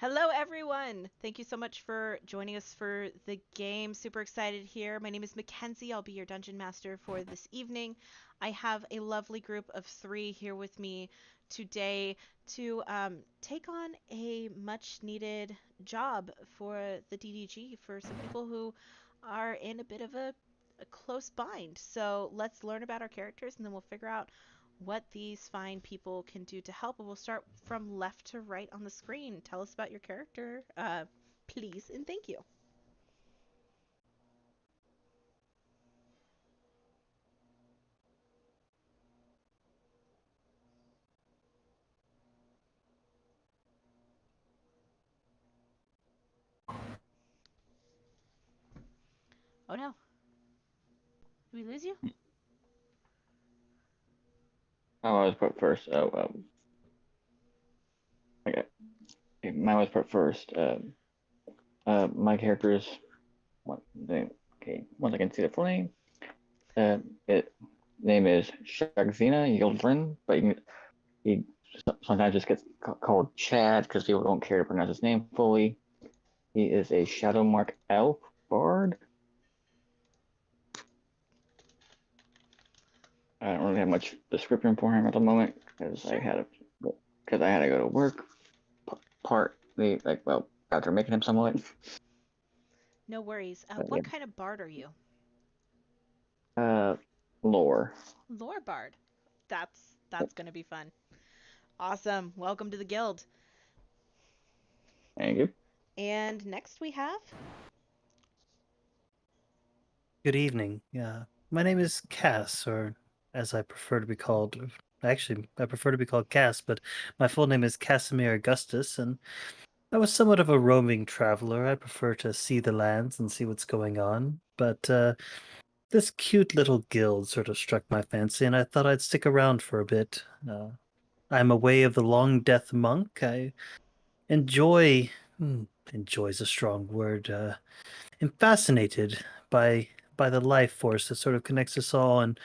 Hello, everyone. Thank you so much for joining us for the game. Super excited here. My name is Mackenzie. I'll be your dungeon master for this evening. I have a lovely group of three here with me today to take on a much needed job for the DDG for some people who are in a bit of a close bind. So let's learn about our characters and then we'll figure out what these fine people can do to help. And we'll start from left to right on the screen. Tell us about your character, please, and thank you. Oh no, did we lose you? I was put first. Okay. Mine was put first. My character's what name? Okay, once I can see the full name. It name is Shagzina Yildrin, but he sometimes just gets called Chad because people don't care to pronounce his name fully. He is a Shadow Mark elf bard. I don't really have much description for him at the moment Sure. because I had to go to work partly after making him somewhat. No worries. Yeah. What kind of bard are you? Uh, lore. Lore bard. That's gonna be fun. Awesome. Welcome to the guild. Thank you. And next we have. Good evening. Yeah, my name is Cass, or as I prefer to be called. Actually, I prefer to be called Cass, but my full name is Casimir Augustus, and I was somewhat of a roaming traveler. I prefer to see the lands and see what's going on. But this cute little guild sort of struck my fancy, and I thought I'd stick around for a bit. I'm a Way of the Long Death monk. I enjoy. Enjoy's a strong word. I'm fascinated by by the life force that sort of connects us all and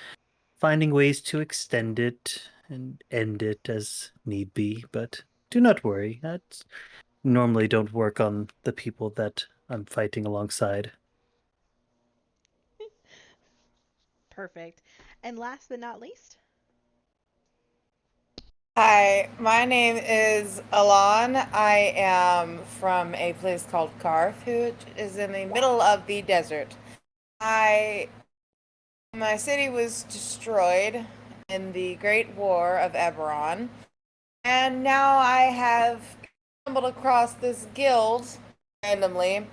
finding ways to extend it and end it as need be. But do not worry, that normally don't work on the people that I'm fighting alongside. Perfect. And last but not least. Hi, my name is Alon. I am from a place called Karth, which is in the middle of the desert. I my city was destroyed in the Great War of Eberron, and now I have stumbled across this guild randomly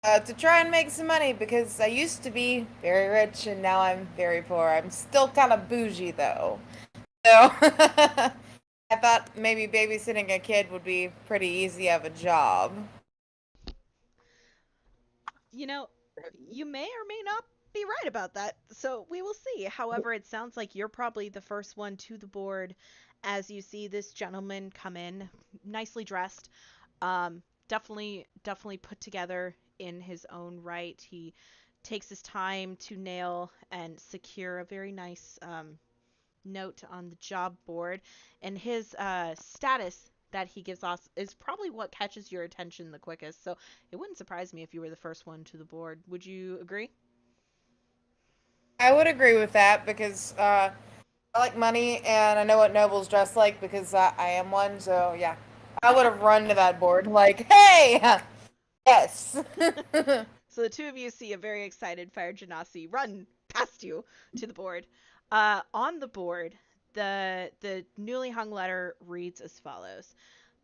to try and make some money because I used to be very rich and now I'm very poor. I'm still kind of bougie though. So I thought maybe babysitting a kid would be pretty easy of a job. You know, you may or may not be right about that, so we will see. However, it sounds like you're probably the first one to the board as you see this gentleman come in, nicely dressed, definitely put together in his own right. He takes his time to nail and secure a very nice note on the job board, and his status that he gives us is probably what catches your attention the quickest. So it wouldn't surprise me if you were the first one to the board. Would you agree? I would agree with that because I like money and I know what nobles dress like because I am one. So yeah, I would have run to that board like, hey, yes. So the two of you see a very excited Fire Genasi run past you to the board. On the board, the newly hung letter reads as follows: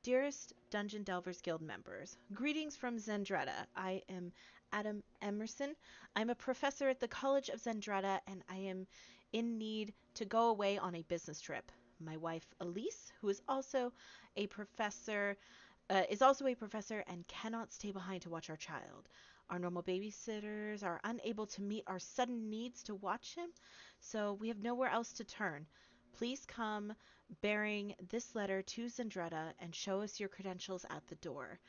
Dearest Dungeon Delvers Guild members, greetings from Zendretta. I am Adam Emerson. I'm a professor at the College of Zendretta, and I am in need to go away on a business trip. My wife Elise, who is also a professor and cannot stay behind to watch our child. Our normal babysitters are unable to meet our sudden needs to watch him, so we have nowhere else to turn. Please come bearing this letter to Zendretta and show us your credentials at the door.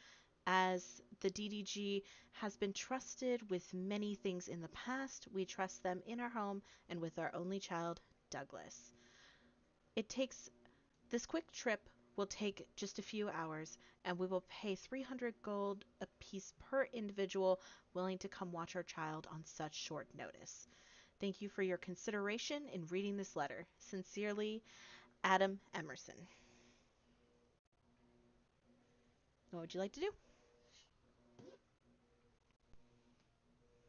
As the DDG has been trusted with many things in the past, we trust them in our home and with our only child, Douglas. It takes This quick trip will take just a few hours, and we will pay 300 gold apiece per individual willing to come watch our child on such short notice. Thank you for your consideration in reading this letter. Sincerely, Adam Emerson. What would you like to do?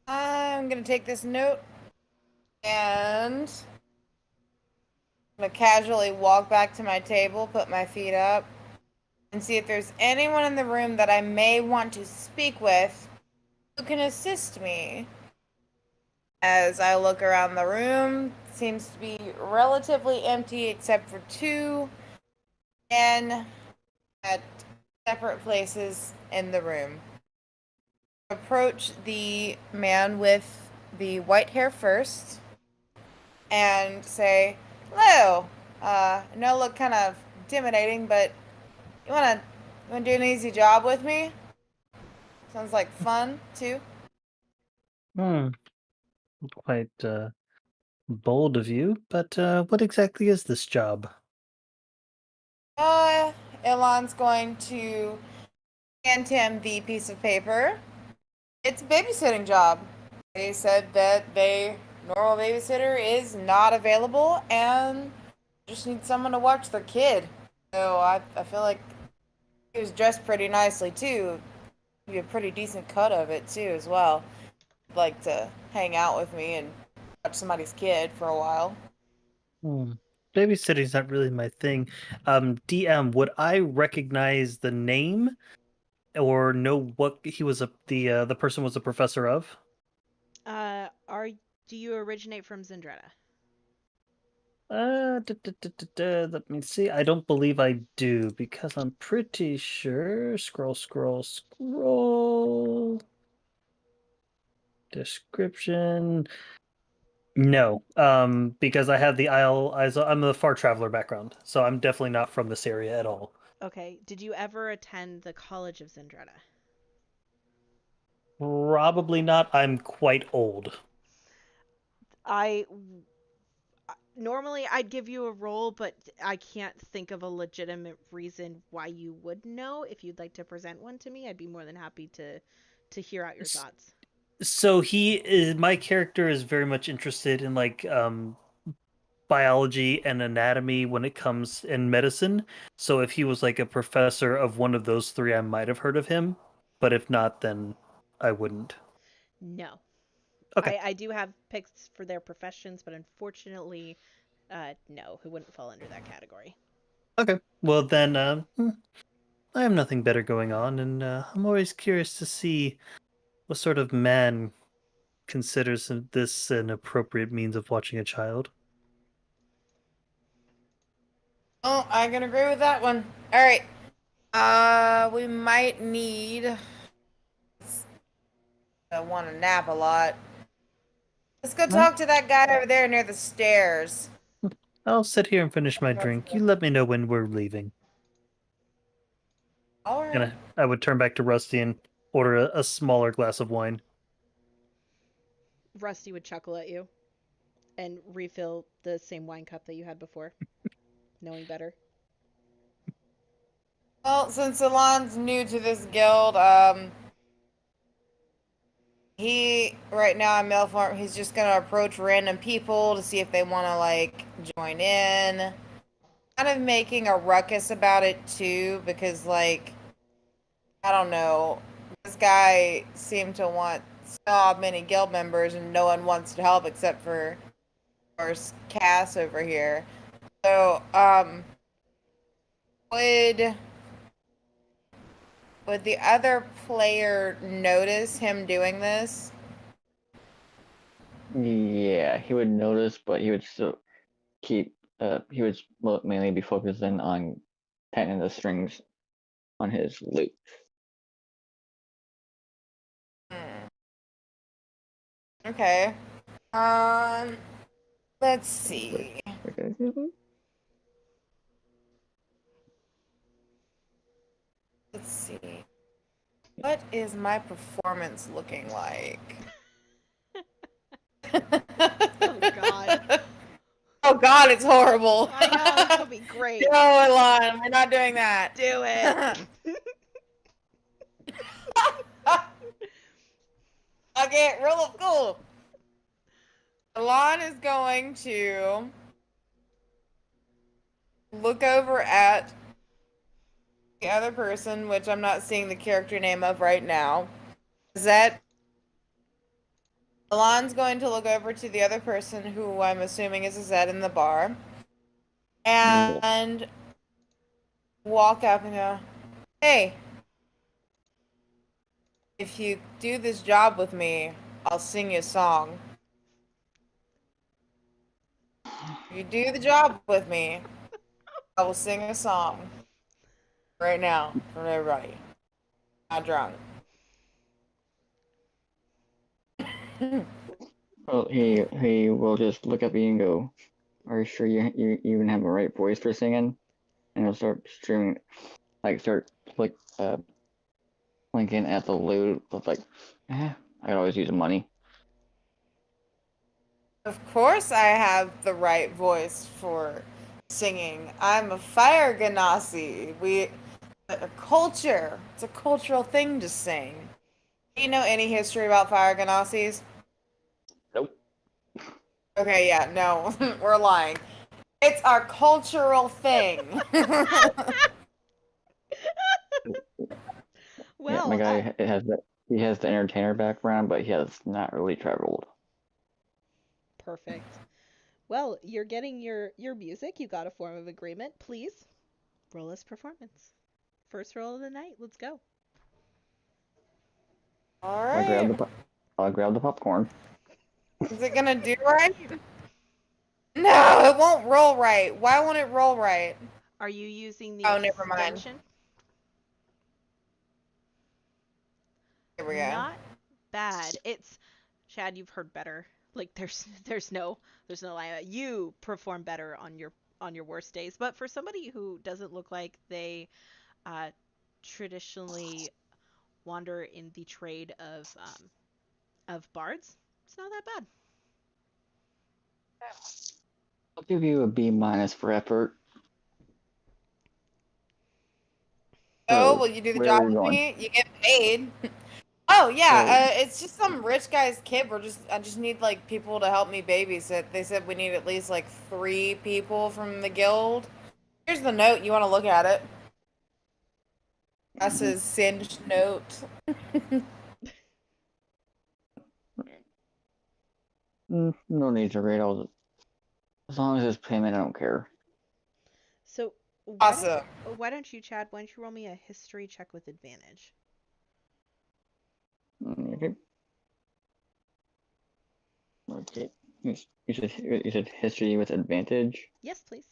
I'm gonna take this note and I'm gonna casually walk back to my table, put my feet up, and see if there's anyone in the room that I may want to speak with who can assist me. As I look around the room, it seems to be relatively empty except for two men at separate places in the room. Approach the man with the white hair first and say, "Hello. I know I look kind of intimidating, but you wanna do an easy job with me? Sounds like fun too." Hmm. Quite bold of you, but what exactly is this job? Elon's going to hand him the piece of paper. It's a babysitting job. They said that normal babysitter is not available and just need someone to watch their kid. So I feel like he was dressed pretty nicely too. Be a pretty decent cut of it too as well. I'd like to hang out with me and watch somebody's kid for a while. Babysitting's not really my thing. DM, would I recognize the name or know what he was the person was a professor of? Do you originate from Zendretta? Let me see. I don't believe I do because I'm pretty sure. Scroll. Description. No, because I have the I'm a far traveler background, so I'm definitely not from this area at all. Okay. Did you ever attend the College of Zendretta? Probably not. I'm quite old. I normally I'd give you a roll, but I can't think of a legitimate reason why you would know. If you'd like to present one to me, I'd be more than happy to hear out your thoughts. So my character is very much interested in like biology and anatomy when it comes in medicine. So if he was like a professor of one of those three, I might have heard of him, but if not, then I wouldn't. No. Okay. I do have picks for their professions, but unfortunately, no, who wouldn't fall under that category. Okay. Well then, I have nothing better going on, and I'm always curious to see what sort of man considers this an appropriate means of watching a child. Oh, I can agree with that one. All right. We might need. I want to nap a lot. Let's go talk to that guy over there near the stairs. I'll sit here and finish my drink. You let me know when we're leaving. All right. And I would turn back to Rusty and order a smaller glass of wine. Rusty would chuckle at you and refill the same wine cup that you had before, knowing better. Well, since Alon's new to this guild, he right now in male form, he's just gonna approach random people to see if they want to like join in. Kind of making a ruckus about it too, because like I don't know, this guy seemed to want so many guild members, and no one wants to help except for, of course, Cass over here. So, would the other player notice him doing this? Yeah, he would notice, but he would still keep. He would mainly be focusing on tightening the strings on his lute. Okay. Let's see. Let's see. What is my performance looking like? Oh God. Oh God, it's horrible. I know, it's gonna be great. No, Alon, we're not doing that. Do it. Okay, real cool. Alon is going to look over at the other person, which I'm not seeing the character name of right now. Zed. Alon's going to look over to the other person, who I'm assuming is a Zed in the bar, and walk up and go, "Hey, if you do this job with me, I'll sing you a song. If you do the job with me, I will sing a song right now for everybody. Not drunk." Well, he will just look at me and go, "Are you sure you even have the right voice for singing?" And he'll start streaming, start blinking at the loot with I could always use the money. Of course I have the right voice for singing. I'm a fire ganassi. A culture. It's a cultural thing to sing. Do you know any history about fire ganassis? Nope. Okay, yeah, no, we're lying. It's our cultural thing. Well, my guy he has the entertainer background, but he has not really traveled. perfect. Well, you're getting your music. You got a form of agreement. Please roll us performance. First roll of the night. Let's go. All I'll grab the popcorn. Is it gonna do right? No, it won't roll right. Why won't it roll right? Are you using the Never mind. extension? Here we go. Not bad. It's Chad, you've heard better. Like there's no lie. You perform better on your worst days. But for somebody who doesn't look like they traditionally wander in the trade of bards, it's not that bad. I'll give you a B- for effort. Oh, So, will you do the where are job we with going? me? You get paid. Oh yeah, So, it's just some rich guy's kid. I just need like people to help me babysit. They said we need at least like 3 people from the guild. Here's the note. You want to look at it? That's his singed note. no need to read all the. As long as it's payment, I don't care. So Awesome. why don't you, Chad? Why don't you roll me a history check with advantage? Okay. Okay. You said history with advantage. Yes, please.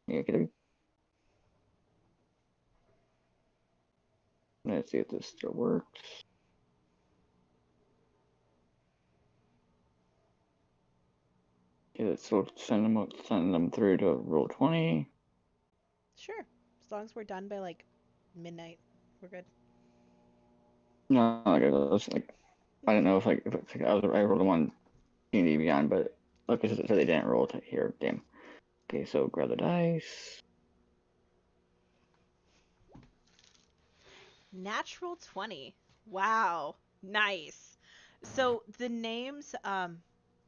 Yeah, okay. Let's see if this still works. Okay, so send them through to roll 20. Sure. As long as we're done by like midnight, we're good. No, I don't know if I rolled a one D&D Beyond, but look, it said they didn't roll it here. Damn. Okay, so grab the dice. Natural 20. Wow. Nice. So the names Adam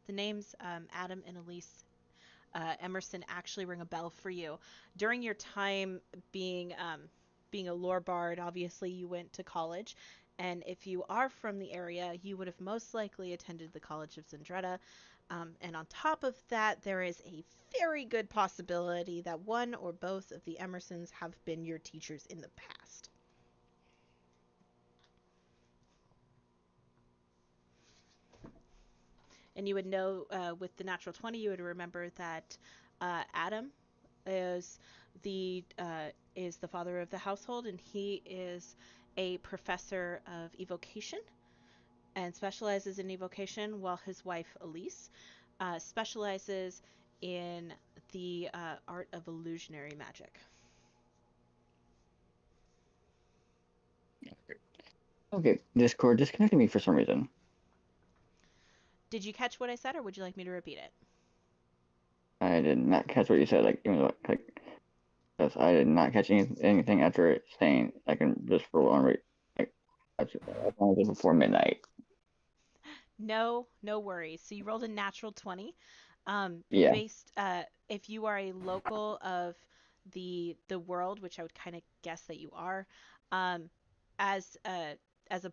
and Elise Emerson actually ring a bell for you. During your time being a lore bard, obviously you went to college, and if you are from the area, you would have most likely attended the College of Zendretta. And on top of that, there is a very good possibility that one or both of the Emersons have been your teachers in the past. And you would know with the natural 20, you would remember that Adam is the father of the household, and he is a professor of evocation and specializes in evocation, while his wife Elise specializes in the art of illusionary magic. Okay, Discord disconnected me for some reason. Did you catch what I said, or would you like me to repeat it? I did not catch what you said. Like, even though, like, yes, I did not catch anything after it saying I can just roll on rate. Like, as long as it's before midnight. No, no worries. So you rolled a natural 20. Yeah. Based, if you are a local of the world, which I would kind of guess that you are, um, as a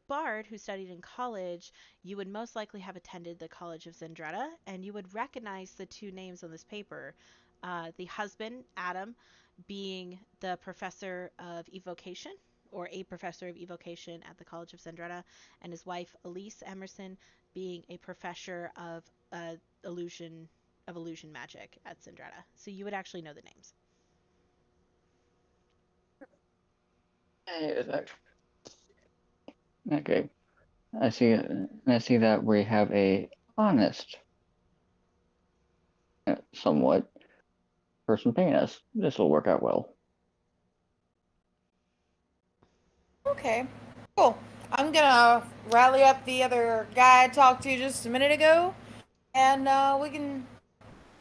bard who studied in college, you would most likely have attended the College of Zendretta, and you would recognize the two names on this paper. The husband, Adam, being the professor of evocation, or a professor of evocation at the College of Zendretta, and his wife, Elise Emerson, being a professor of illusion illusion magic at Zendretta. So you would actually know the names. Okay. I see. I see that we have a honest, somewhat person paying us. This will work out well. Okay, cool. I'm gonna rally up the other guy I talked to just a minute ago, and we can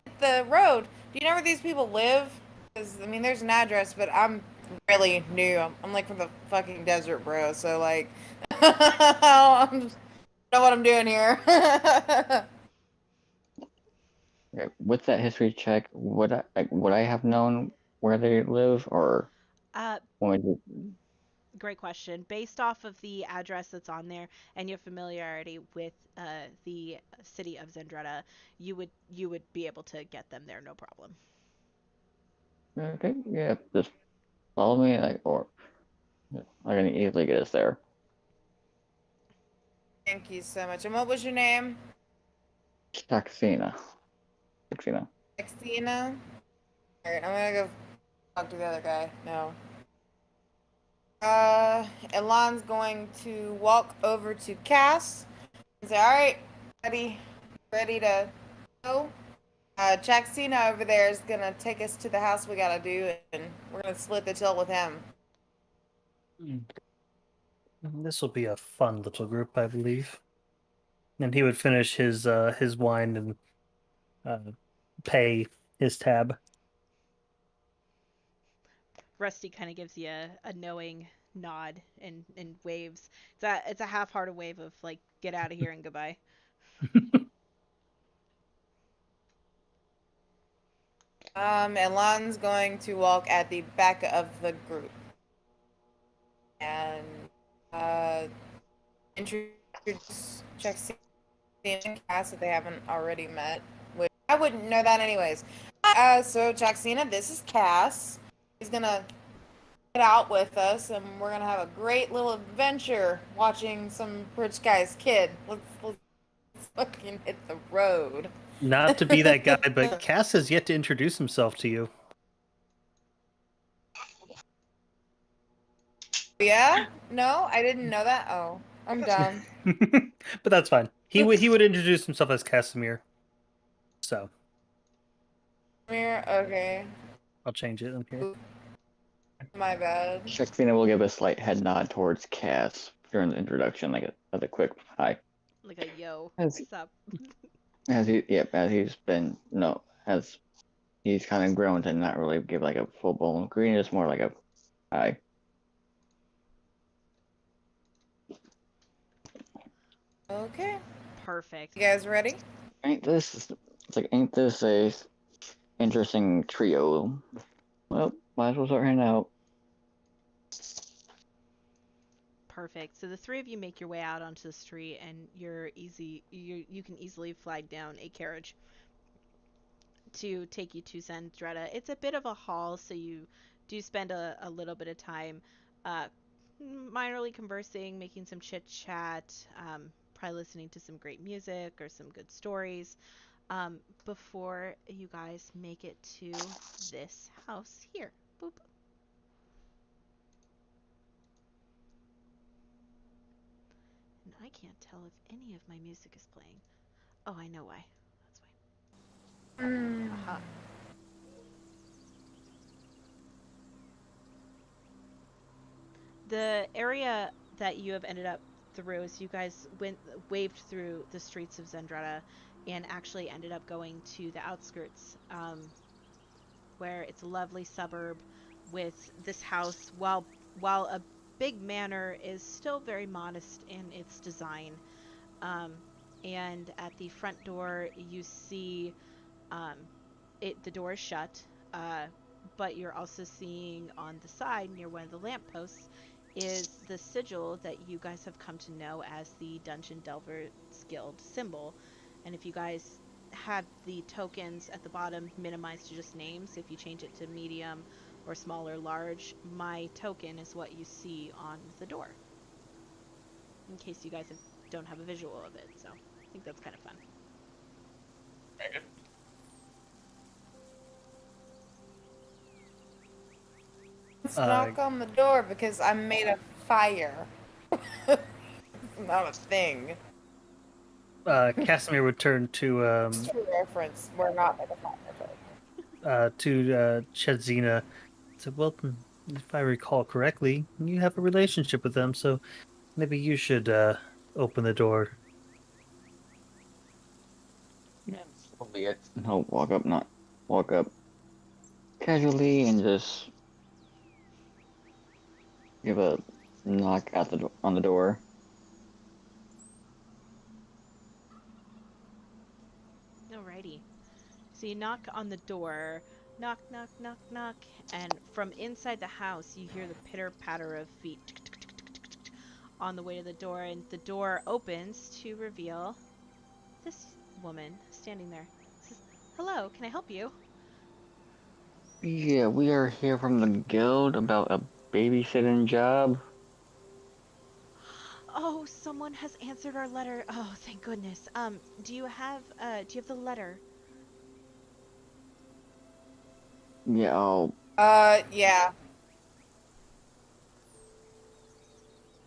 hit the road. Do you know where these people live? Because, I mean, there's an address, but I'm really new. I'm like from the fucking desert, bro. So, like, I don't know what I'm doing here. Okay. With that history check, would I have known where they live, or Uh, would you, Great question. Based off of the address that's on there and your familiarity with the city of Zendretta, you would be able to get them there, no problem. okay? Yeah, just follow me, or I can easily get us there. Thank you so much. And what was your name? Saxena. Saxena. Xena? Alright, I'm gonna go talk to the other guy. No. Elon's going to walk over to Cass and say, alright, ready to go? Jacksina over there is gonna take us to the house we gotta do, and we're gonna split the till with him. This will be a fun little group, I believe. And he would finish his wine and pay his tab. Rusty kind of gives you a knowing nod and waves. It's a half-hearted wave of like get out of here and goodbye. Elon's going to walk at the back of the group and introduce Jacksina and Cass if they haven't already met. Which I wouldn't know that anyways. So Jacksina, this is Cass. He's gonna get out with us, and we're gonna have a great little adventure watching some rich guy's kid. Let's fucking hit the road. Not to be that guy, but Cass has yet to introduce himself to you. Yeah? No, I didn't know that. Oh, I'm dumb. But that's fine. He would introduce himself as Casimir. So Okay. I'll change it in here. My bad. Saxena will give a slight head nod towards Cass during the introduction, like as a quick hi. Like a yo, As what's up? as he's been as he's kind of grown to not really give like a full blown greeting, just more like a hi. Okay. Perfect. You guys ready? Ain't this a interesting trio? Well, might as well start hanging out. Perfect. So the three of you make your way out onto the street, and you can easily flag down a carriage to take you to Zendretta. It's a bit of a haul, so you do spend a little bit of time uh, minorly conversing, making some chit chat, probably listening to some great music or some good stories before you guys make it to this house here. Boop. And I can't tell if any of my music is playing. Oh, I know why. That's why. Aha. The area that you have ended up through as you guys waved through the streets of Zendretta and actually ended up going to the outskirts, where it's a lovely suburb with this house. While a big manor is still very modest in its design, um, and at the front door you see um, the door is shut, uh, but you're also seeing on the side near one of the lampposts is the sigil that you guys have come to know as the Dungeon Delvers Guild symbol. And if you guys have the tokens at the bottom minimized to just names, if you change it to medium or small or large, my token is what you see on the door. In case you guys don't have a visual of it, so I think that's kind of fun. Very good. Let's knock on the door because I'm made of fire. Not a thing. Casimir would turn to Just for reference, we're not made of fire. Chedzina. Said, "Well, if I recall correctly, you have a relationship with them, so maybe you should open the door." Yeah, probably it. He'll walk up casually and just give a knock at on the door. Alrighty. So you knock on the door, knock, knock, knock, knock, and from inside the house you hear the pitter-patter of feet on the way to the door, and the door opens to reveal this woman standing there. Says, "Hello, can I help you?" Yeah, we are here from the guild about a babysitting job. Oh, someone has answered our letter. Oh, thank goodness. Do you have the letter? Yeah, Yeah.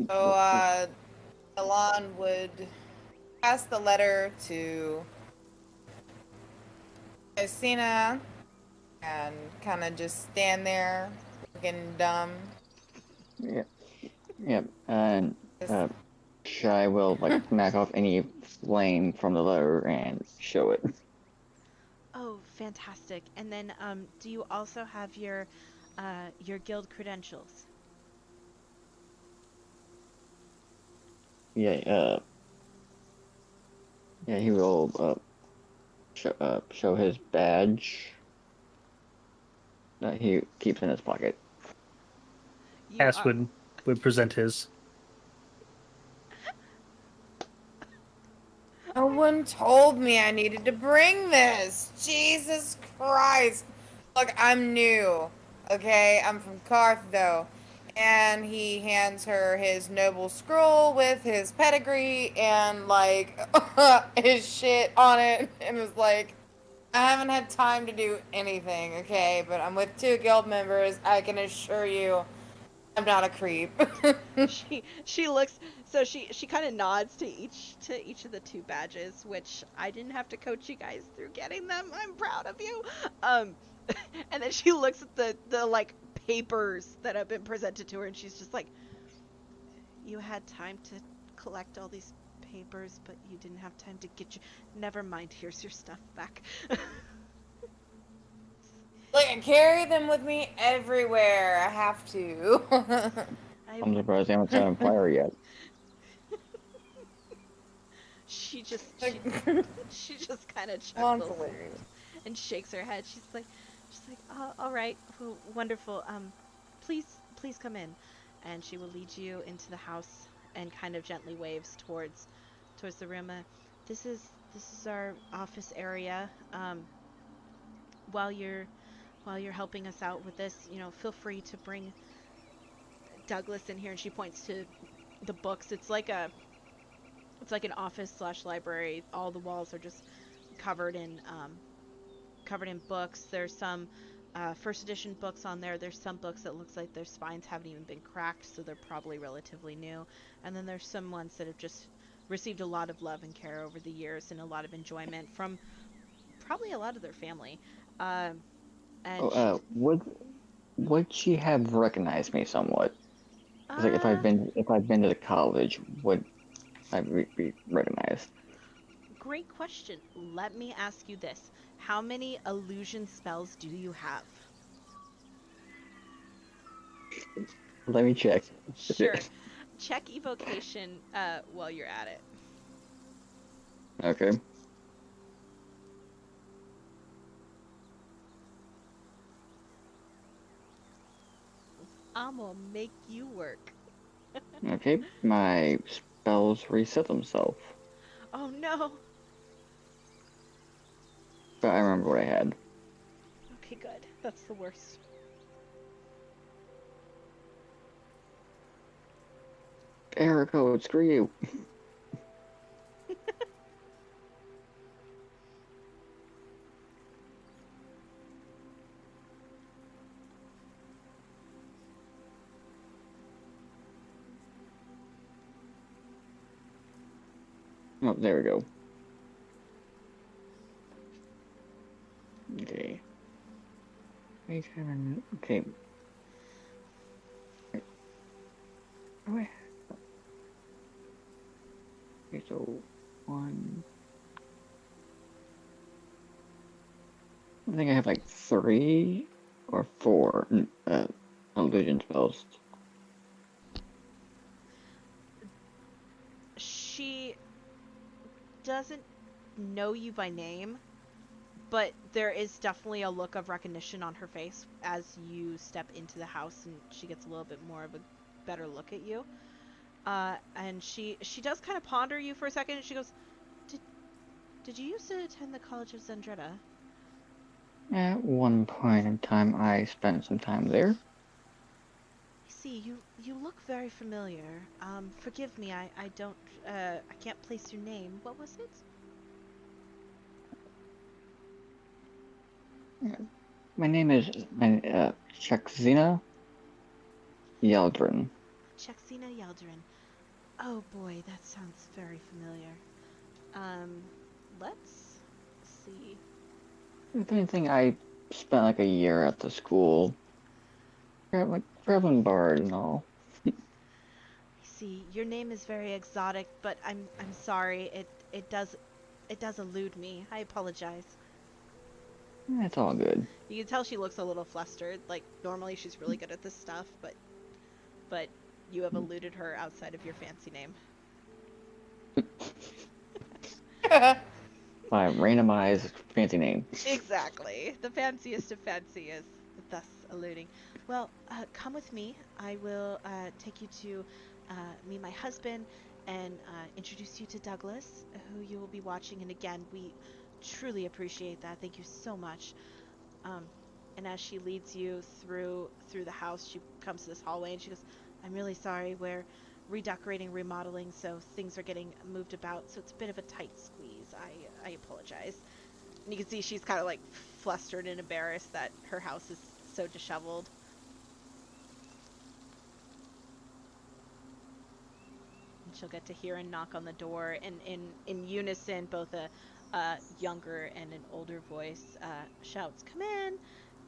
So, Alon would pass the letter to Isina and kind of just stand there looking dumb. yeah, and Shy will knock off any flame from the letter and show it. Oh, fantastic. And then do you also have your guild credentials? Yeah, he will show his badge that he keeps in his pocket. Cass would present his. No one told me I needed to bring this. Jesus Christ. Look, I'm new. Okay, I'm from Karth though. And he hands her his noble scroll with his pedigree and his shit on it, and was like, I haven't had time to do anything, okay? But I'm with 2 guild members. I can assure you I'm not a creep. She looks, so she kind of nods to each of the 2 badges, which I didn't have to coach you guys through getting them. I'm proud of you. And then she looks at the papers that have been presented to her, and she's just like, "You had time to collect all these papers, but you didn't have time to get you. Never mind. Here's your stuff back." Look, I carry them with me everywhere. I have to. I'm surprised they haven't set on fire yet. She just kind of Lon's chuckles hilarious. and shakes her head. She's like, "Oh, all right, well, wonderful. Please come in," and she will lead you into the house and kind of gently waves towards the room. This is our office area. While you're helping us out with this, feel free to bring Douglas in here. And she points to the books. It's like an office/library. All the walls are just covered in books. There's some first edition books on there. There's some books that looks like their spines haven't even been cracked, so they're probably relatively new. And then there's some ones that have just received a lot of love and care over the years and a lot of enjoyment from probably a lot of their family. Would she have recognized me somewhat? It's like if I've been to the college, would I be recognized? great question. Let me ask you this. How many illusion spells do you have? Let me check. Sure. Check evocation while you're at it. Okay. I'm gonna make you work. Okay. My spells reset themselves. Oh no. But I remember what I had. Okay, good. That's the worst. Error code, screw you. Oh, there we go. Okay. Okay. Wait. Okay, so one. I think I have like 3 or 4 illusion spells. She doesn't know you by name, but there is definitely a look of recognition on her face as you step into the house, and she gets a little bit more of a better look at you. And she does kind of ponder you for a second, and she goes, Did you used to attend the College of Zendretta? At one point in time, I spent some time there. I see, you look very familiar. Forgive me, I don't, I can't place your name. What was it? My name is Shakzina Yaldrin. Chexina Yaldrin. Oh boy, that sounds very familiar. Um, let's see. If anything, I spent like a year at the school. Like traveling bard and all. I see, your name is very exotic, but I'm sorry. It does elude me. I apologize. It's all good. You can tell she looks a little flustered. Like normally she's really good at this stuff, but you have eluded her outside of your fancy name. My randomized fancy name. Exactly. The fanciest of fancy is thus eluding. Well, come with me. I will take you to meet my husband and introduce you to Douglas, who you will be watching. And again, we truly appreciate that. Thank you so much. Um, and as she leads you through the house, she comes to this hallway and she goes, "I'm really sorry. We're redecorating, remodeling, so things are getting moved about. So it's a bit of a tight squeeze. I apologize." And you can see she's kind of like flustered and embarrassed that her house is so disheveled. And she'll get to hear a knock on the door, and in unison, both a younger and an older voice shouts, "Come in!"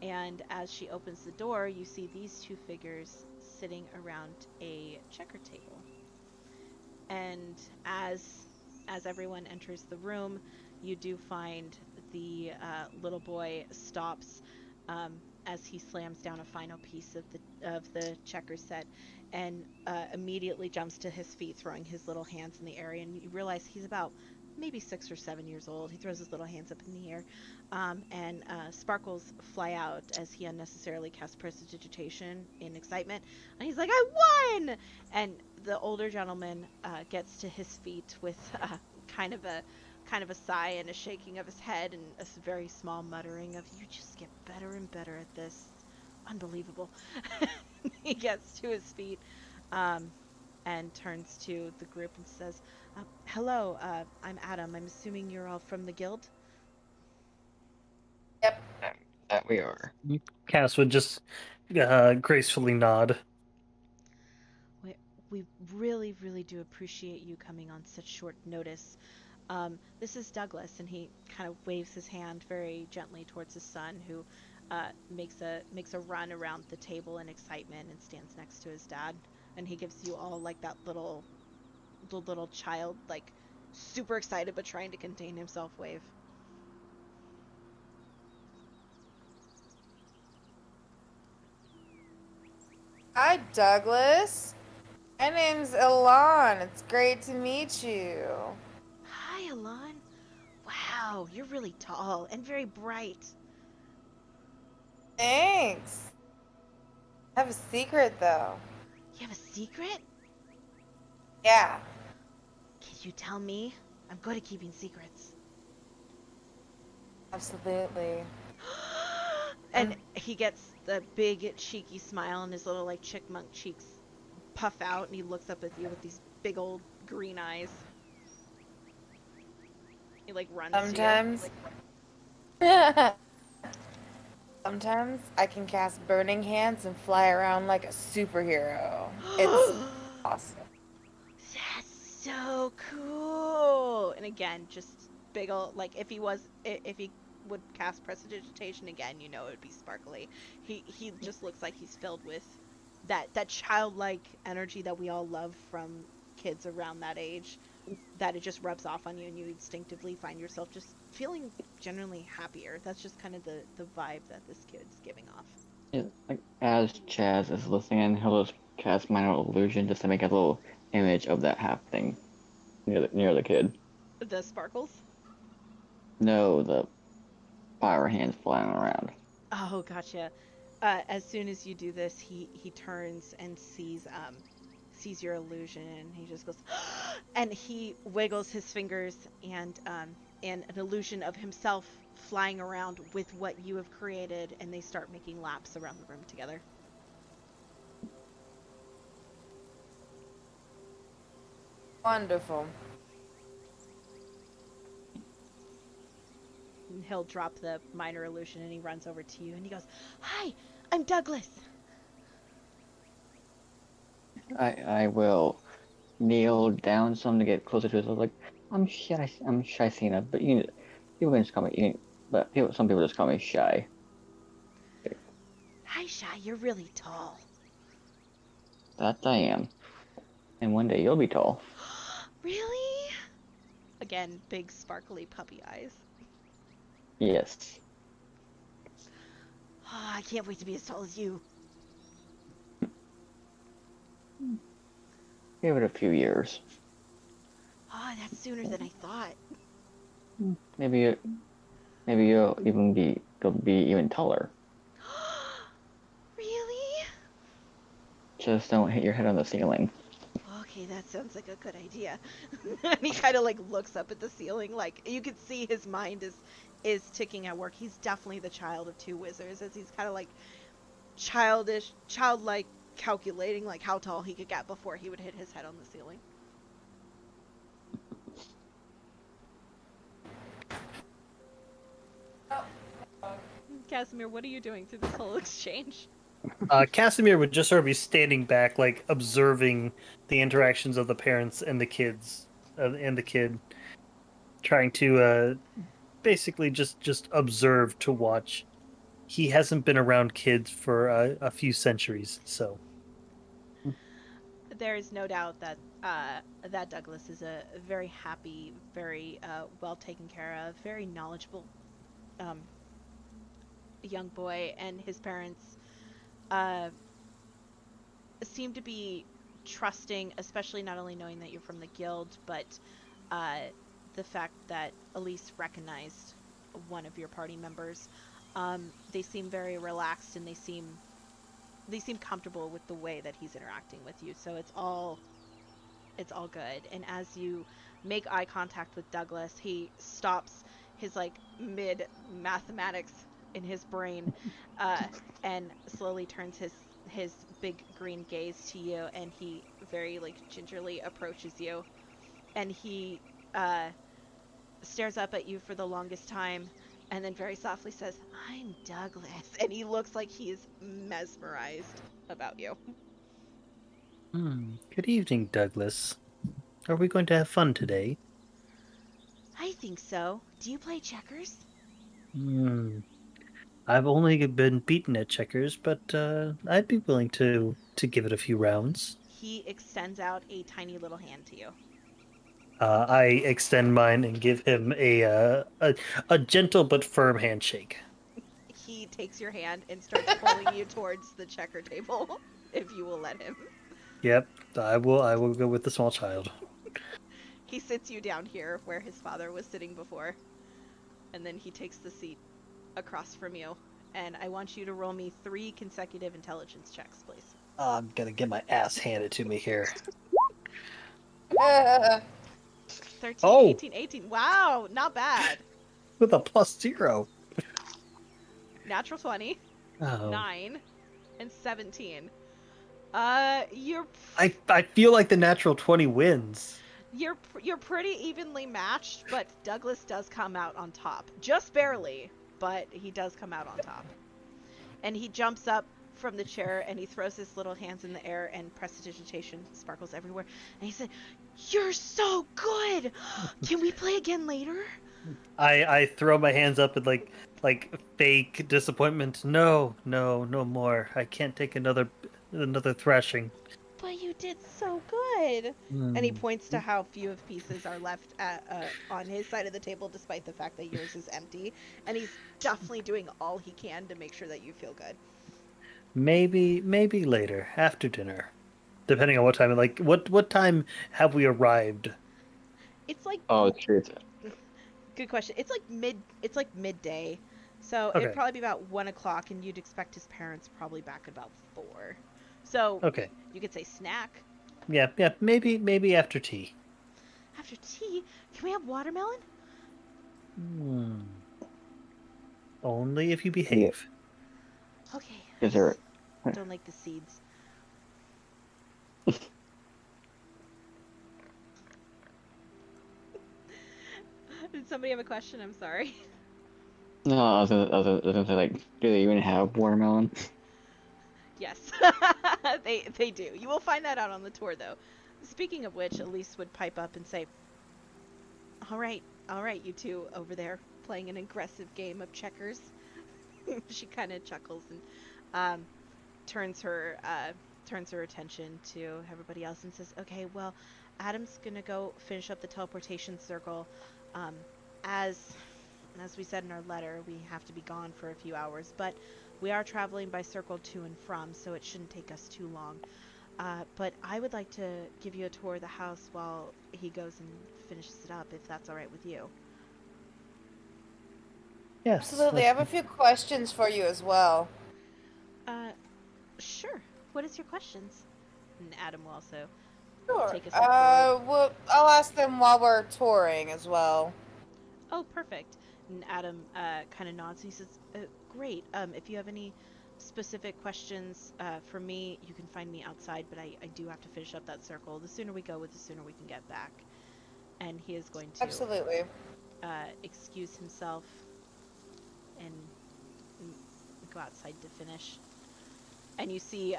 And as she opens the door, you see these two figures sitting around a checker table. And as everyone enters the room, you do find the little boy stops as he slams down a final piece of the checker set, and immediately jumps to his feet, throwing his little hands in the air. And you realize he's about maybe 6 or 7 years old. He throws his little hands up in the air, and sparkles fly out as he unnecessarily casts prestidigitation in excitement. And he's like, "I won!" And the older gentleman gets to his feet with kind of a kind of a sigh and a shaking of his head and a very small muttering of, "You just get better and better at this. Unbelievable." He gets to his feet um, and turns to the group and says, "Hello, I'm Adam. I'm assuming you're all from the guild?" Yep. That we are. Cass would just gracefully nod. We, we really, really do appreciate you coming on such short notice. This is Douglas, and he kind of waves his hand very gently towards his son, who makes a run around the table in excitement and stands next to his dad. And he gives you all like that little child like super excited but trying to contain himself wave. Hi, Douglas. My name's Elon. It's great to meet you. Hi, Alon. Wow, you're really tall and very bright. Thanks. I have a secret, though. You have a secret? Yeah. Can you tell me? I'm good at keeping secrets. Absolutely. And he gets the big cheeky smile and his little like chickmunk cheeks puff out and he looks up at you with these big old green eyes. He like runs Sometimes. Sometimes I can cast Burning Hands and fly around like a superhero. to you. It's awesome. That's so cool. And again, just big old like if he would cast prestidigitation again, you know it would be sparkly. He just looks like he's filled with that childlike energy that we all love from kids around that age. That it just rubs off on you and you instinctively find yourself just feeling generally happier. That's just kind of the vibe that this kid's giving off. Yeah, like as Chaz is listening, he'll just cast minor illusion just to make a little image of that happening near the kid. The sparkles? No, the fire hands flying around. Oh, gotcha. As soon as you do this, he turns and sees your illusion, and he just goes, and he wiggles his fingers, and an illusion of himself flying around with what you have created, and they start making laps around the room together. Wonderful. And he'll drop the minor illusion, and he runs over to you, and he goes, "Hi, I'm Douglas." I will kneel down some to get closer to it. So like, I'm shy Cena, but people can just call me, some people just call me Shy. Hi, Shy, you're really tall. That I am. And one day you'll be tall. Really? Again, big sparkly puppy eyes. Yes. Oh, I can't wait to be as tall as you. Give it a few years. Oh, that's sooner than I thought. Maybe you'll be even taller. Really? Just don't hit your head on the ceiling. Okay, that sounds like a good idea. And he kind of like looks up at the ceiling, like you can see his mind is ticking at work. He's definitely the child of two wizards, as he's kind of like childlike, calculating like how tall he could get before he would hit his head on the ceiling. Casimir, what are you doing through this whole exchange? Casimir would just sort of be standing back, like observing the interactions of the parents and the kids, and the kid, trying to basically just observe to watch. He hasn't been around kids for a few centuries, so. There is no doubt that that Douglas is a very happy, very well taken care of, very knowledgeable young boy, and his parents seem to be trusting, especially not only knowing that you're from the guild, but the fact that Elise recognized one of your party members. They seem very relaxed, and they seem comfortable with the way that he's interacting with you. So it's all good. And as you make eye contact with Douglas, he stops his like mid mathematics in his brain and slowly turns his big green gaze to you, and he very like gingerly approaches you, and he stares up at you for the longest time, and then very softly says, "I'm Douglas," and he looks like he's mesmerized about you. Good evening, Douglas. Are we going to have fun today? I think so. Do you play checkers? I've only been beaten at checkers, but I'd be willing to give it a few rounds. He extends out a tiny little hand to you. I extend mine and give him a gentle but firm handshake. He takes your hand and starts pulling you towards the checker table, if you will let him. Yep, I will. I will go with the small child. He sits you down here where his father was sitting before, and then he takes the seat across from you. And I want you to roll me 3 consecutive intelligence checks, please. I'm gonna get my ass handed to me here. 13, Oh, 18, 18. Wow, not bad. with a +0. Natural 20, Oh, 9, and 17. You're I feel like the natural 20 wins. you're pretty evenly matched, but Douglas does come out on top. Just barely, but he does come out on top. And he jumps up from the chair and he throws his little hands in the air and prestidigitation sparkles everywhere. And he said, "You're so good! Can we play again later?" I throw my hands up in like fake disappointment. No, no, no more. I can't take another thrashing. But you did so good. And he Hmm. points to how few of pieces are left on his side of the table, despite the fact that yours is empty. And he's definitely doing all he can to make sure that you feel good. Maybe later after dinner, depending on what time. Like what time have we arrived? It's like Oh, it's true. good question. It's like midday. So it'd Okay, probably be about 1 o'clock, and you'd expect his parents probably back at about 4. So okay, you could say snack. yeah. Maybe after tea. After tea, can we have watermelon? Hmm. Only if you Yeah. behave. Okay. Is there? Don't like the seeds. Did somebody have a question? I'm sorry. No, I was gonna say, like, do they even have watermelon? Yes, they do. You will find that out on the tour, though. Speaking of which, Elise would pipe up and say, all right, you two over there playing an aggressive game of checkers." She kind of chuckles and um, turns her attention to everybody else and says, "Okay, well, Adam's gonna go finish up the teleportation circle. Um, as we said in our letter, we have to be gone for a few hours, but we are traveling by circle to and from, so it shouldn't take us too long. But I would like to give you a tour of the house while he goes and finishes it up, if that's all right with you." Yes. Absolutely. I have a few questions for you as well. Uh, sure. What is your questions? And Adam will also Sure. take a step forward. Well, I'll ask them while we're touring as well. Oh, perfect. And Adam kind of nods. He says, "Great. If you have any specific questions for me, you can find me outside, but I do have to finish up that circle. The sooner we go, the sooner we can get back." And he is going to Absolutely. excuse himself and go outside to finish. And you see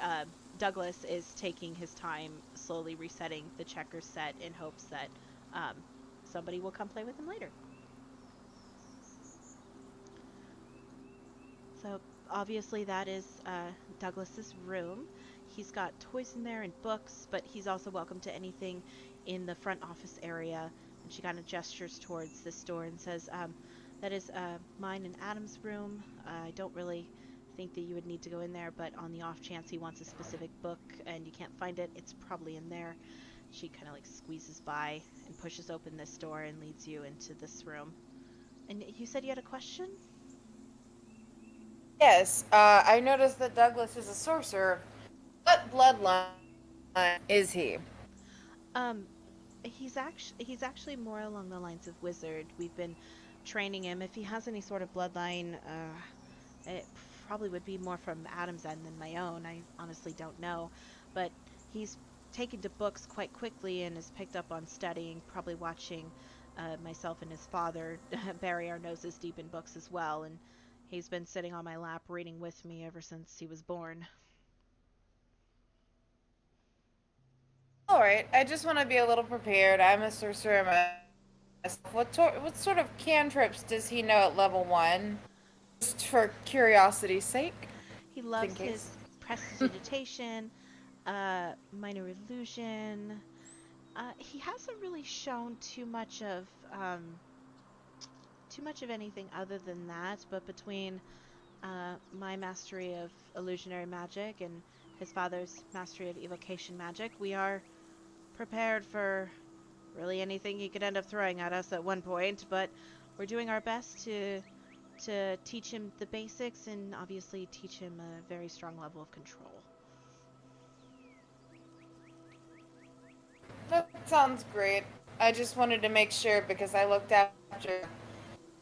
Douglas is taking his time slowly resetting the checkers set in hopes that um, somebody will come play with him later. So obviously that is Douglas's room. He's got toys in there and books, but he's also welcome to anything in the front office area. And she kind of gestures towards this door and says, "That is mine and Adam's room. I don't really think that you would need to go in there, but on the off chance he wants a specific book and you can't find it, it's probably in there." She kind of like squeezes by and pushes open this door and leads you into this room. And you said you had a question? Yes. I noticed that Douglas is a sorcerer. What bloodline is he? Um, he's actually more along the lines of wizard. We've been training him. If he has any sort of bloodline, it probably would be more from Adam's end than my own. I honestly don't know, but he's taken to books quite quickly and has picked up on studying, probably watching myself and his father bury our noses deep in books as well, and he's been sitting on my lap reading with me ever since he was born. All right. I just want to be a little prepared. I'm a sorcerer myself. What sort of cantrips does he know at level 1? Just for curiosity's sake, He just in loves case. his prestidigitation, minor illusion, He hasn't really shown too much of anything other than that, but between my mastery of illusionary magic and his father's mastery of evocation magic, we are prepared for really anything he could end up throwing at us at one point, but we're doing our best to teach him the basics and obviously teach him a very strong level of control. That sounds great. I just wanted to make sure because I looked after a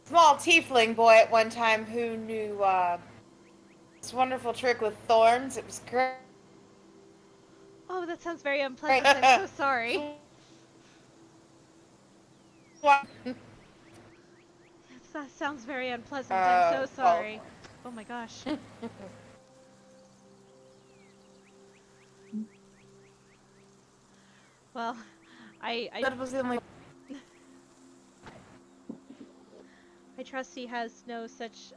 small tiefling boy at one time who knew this wonderful trick with thorns. It was great. Oh, that sounds very unpleasant. I'm so sorry. That sounds very unpleasant. I'm so sorry. Oh my gosh. Well, That was the only. I trust he has no such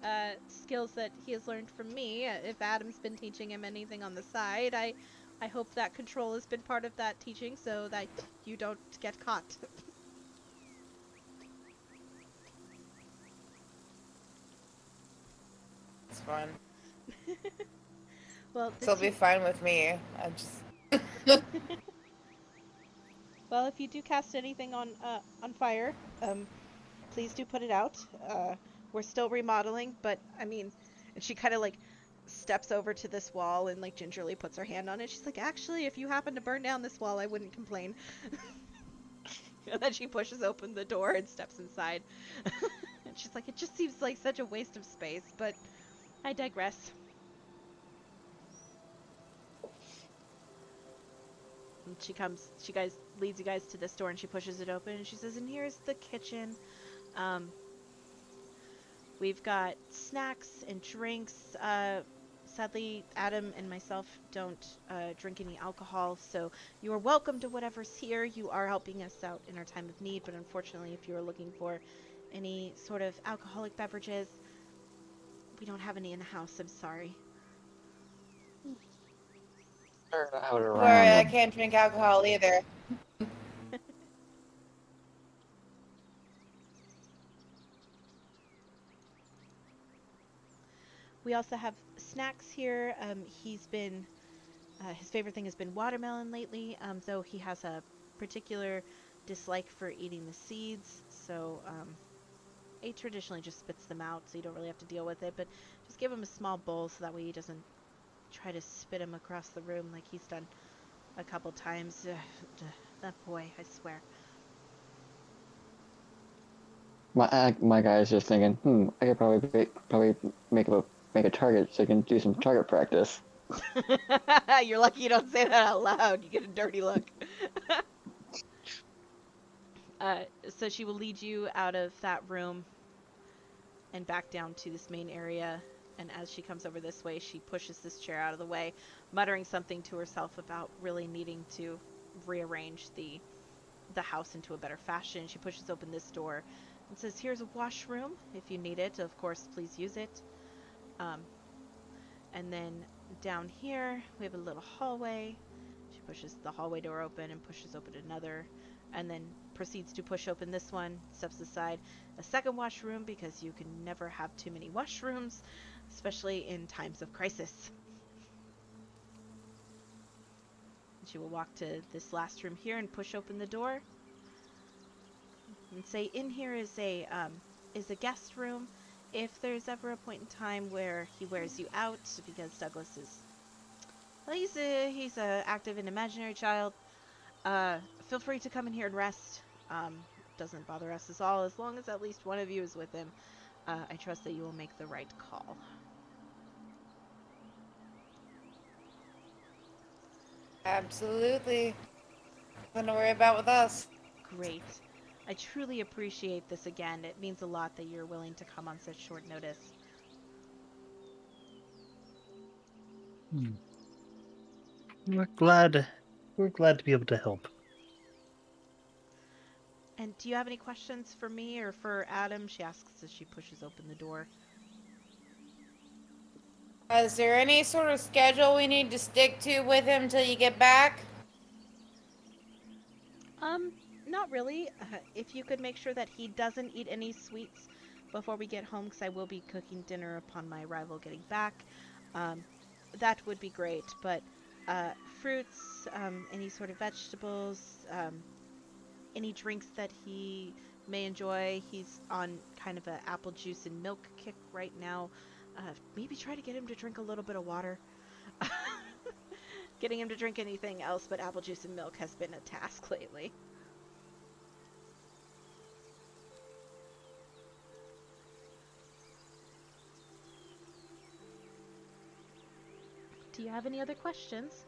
skills that he has learned from me. If Adam's been teaching him anything on the side, I hope that control has been part of that teaching so that you don't get caught. It's fine. Well, It'll be fine with me. I just. Well, if you do cast anything on fire, please do put it out. We're still remodeling, but I mean, and she kind of like steps over to this wall and like gingerly puts her hand on it. She's like, actually, if you happen to burn down this wall, I wouldn't complain. And then she pushes open the door and steps inside. And she's like, it just seems like such a waste of space, but I digress. And leads you guys to this door and she pushes it open and she says, and here's the kitchen. We've got snacks and drinks. Sadly, Adam and myself don't drink any alcohol, so you are welcome to whatever's here. You are helping us out in our time of need, but unfortunately, if you are looking for any sort of alcoholic beverages, we don't have any in the house. I'm sorry. Sorry, I can't drink alcohol either. We also have snacks here. He's been his favorite thing has been watermelon lately, though he has a particular dislike for eating the seeds, so he traditionally just spits them out, so you don't really have to deal with it, but just give him a small bowl so that way he doesn't try to spit him across the room like he's done a couple times. That boy, I swear. My guy is just thinking, I could probably make a target so I can do some target practice. You're lucky you don't say that out loud. You get a dirty look. So she will lead you out of that room and back down to this main area. And as she comes over this way, she pushes this chair out of the way, muttering something to herself about really needing to rearrange the house into a better fashion. She pushes open this door and says, here's a washroom. If you need it, of course, please use it. And then down here, we have a little hallway. She pushes the hallway door open and pushes open another, and then proceeds to push open this one, steps aside a second washroom because you can never have too many washrooms, especially in times of crisis. And she will walk to this last room here and push open the door and say, in here is a guest room. If there's ever a point in time where he wears you out, because Douglas is, well, he's a active and imaginary child, feel free to come in here and rest. Doesn't bother us at all, as long as at least one of you is with him. I trust that you will make the right call. Absolutely. Nothing to worry about with us. Great. I truly appreciate this again. It means a lot that you're willing to come on such short notice. We're glad to be able to help. And do you have any questions for me or for Adam? She asks as she pushes open the door. Is there any sort of schedule we need to stick to with him till you get back? Um, Not really. If you could make sure that he doesn't eat any sweets before we get home, because I will be cooking dinner upon my arrival getting back, um, that would be great. But fruits, any sort of vegetables, any drinks that he may enjoy. He's on kind of a apple juice and milk kick right now. Maybe try to get him to drink a little bit of water. Getting him to drink anything else but apple juice and milk has been a task lately. Do you have any other questions?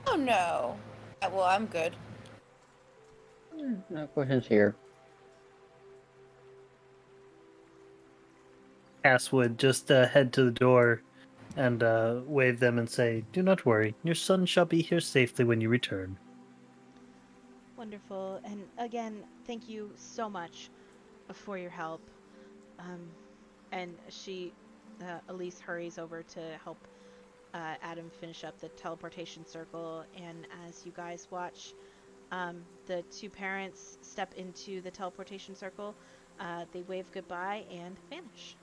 Oh no. Well, I'm good. No questions here. Cass would just head to the door and wave them and say, "Do not worry, your son shall be here safely when you return." Wonderful. And again, thank you so much for your help. Um, and Elise hurries over to help Adam finish up the teleportation circle. And as you guys watch, the two parents step into the teleportation circle. They wave goodbye and vanish.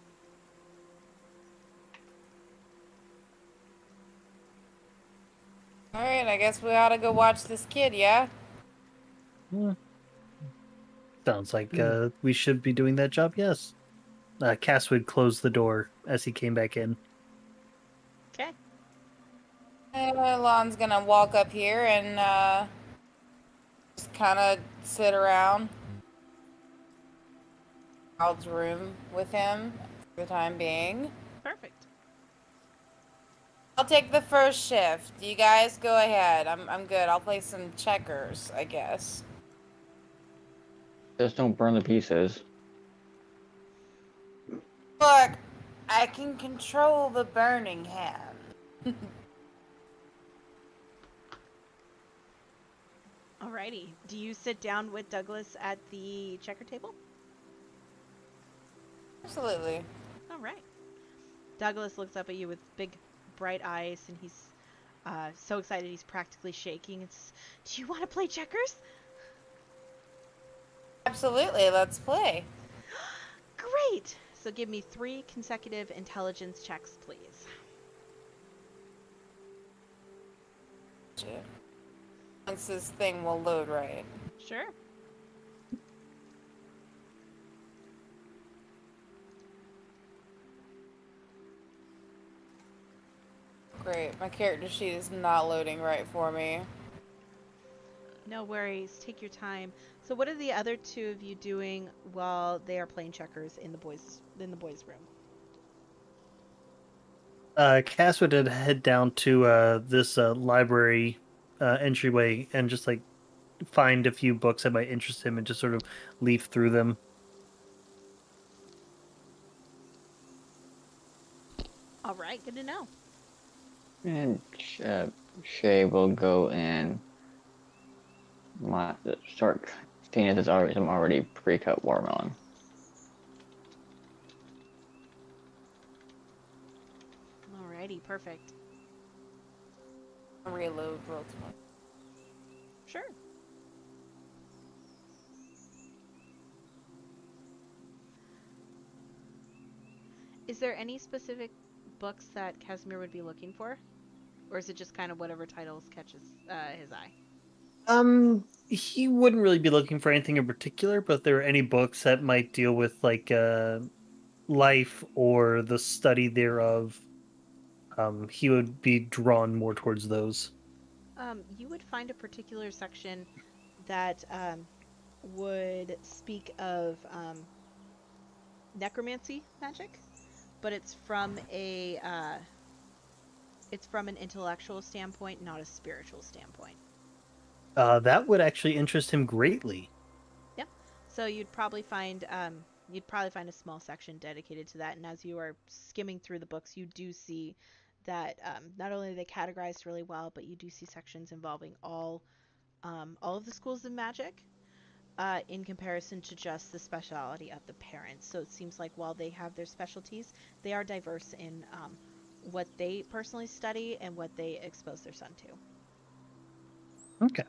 Alright, I guess we ought to go watch this kid, yeah? Hmm. Sounds like we should be doing that job, yes. Cass would close the door as he came back in. Okay. Lon's gonna walk up here and just kind of sit around Child's room with him for the time being. Perfect. I'll take the first shift. You guys go ahead. I'm good. I'll play some checkers, I guess. Just don't burn the pieces. Look, I can control the burning hand. Alrighty. Do you sit down with Douglas at the checker table? Absolutely. Alright. Douglas looks up at you with big, bright eyes, and he's so excited he's practically shaking. It's, do you want to play checkers? Absolutely. Let's play. Great! So give me 3 consecutive intelligence checks, please. Once this thing will load right. Sure. Great. My character sheet is not loading right for me. No worries. Take your time. So what are the other two of you doing while they are playing checkers in the boys' room? Cass would head down to this library entryway and just like find a few books that might interest him and just sort of leaf through them. All right, good to know. And Shay will go and start seeing as it's already some already pre-cut watermelon. Alrighty, perfect. Reload real quick. Sure. Is there any specific books that Casimir would be looking for? Or is it just kind of whatever titles catches his eye? He wouldn't really be looking for anything in particular, but if there are any books that might deal with like life or the study thereof, he would be drawn more towards those. You would find a particular section that would speak of necromancy magic, but it's from an intellectual standpoint, not a spiritual standpoint. That would actually interest him greatly. Yep. So you'd probably find a small section dedicated to that. And as you are skimming through the books, you do see that not only are they categorized really well, but you do see sections involving all of the schools of magic. In comparison to just the specialty of the parents. So it seems like while they have their specialties, they are diverse in what they personally study and what they expose their son to. Okay.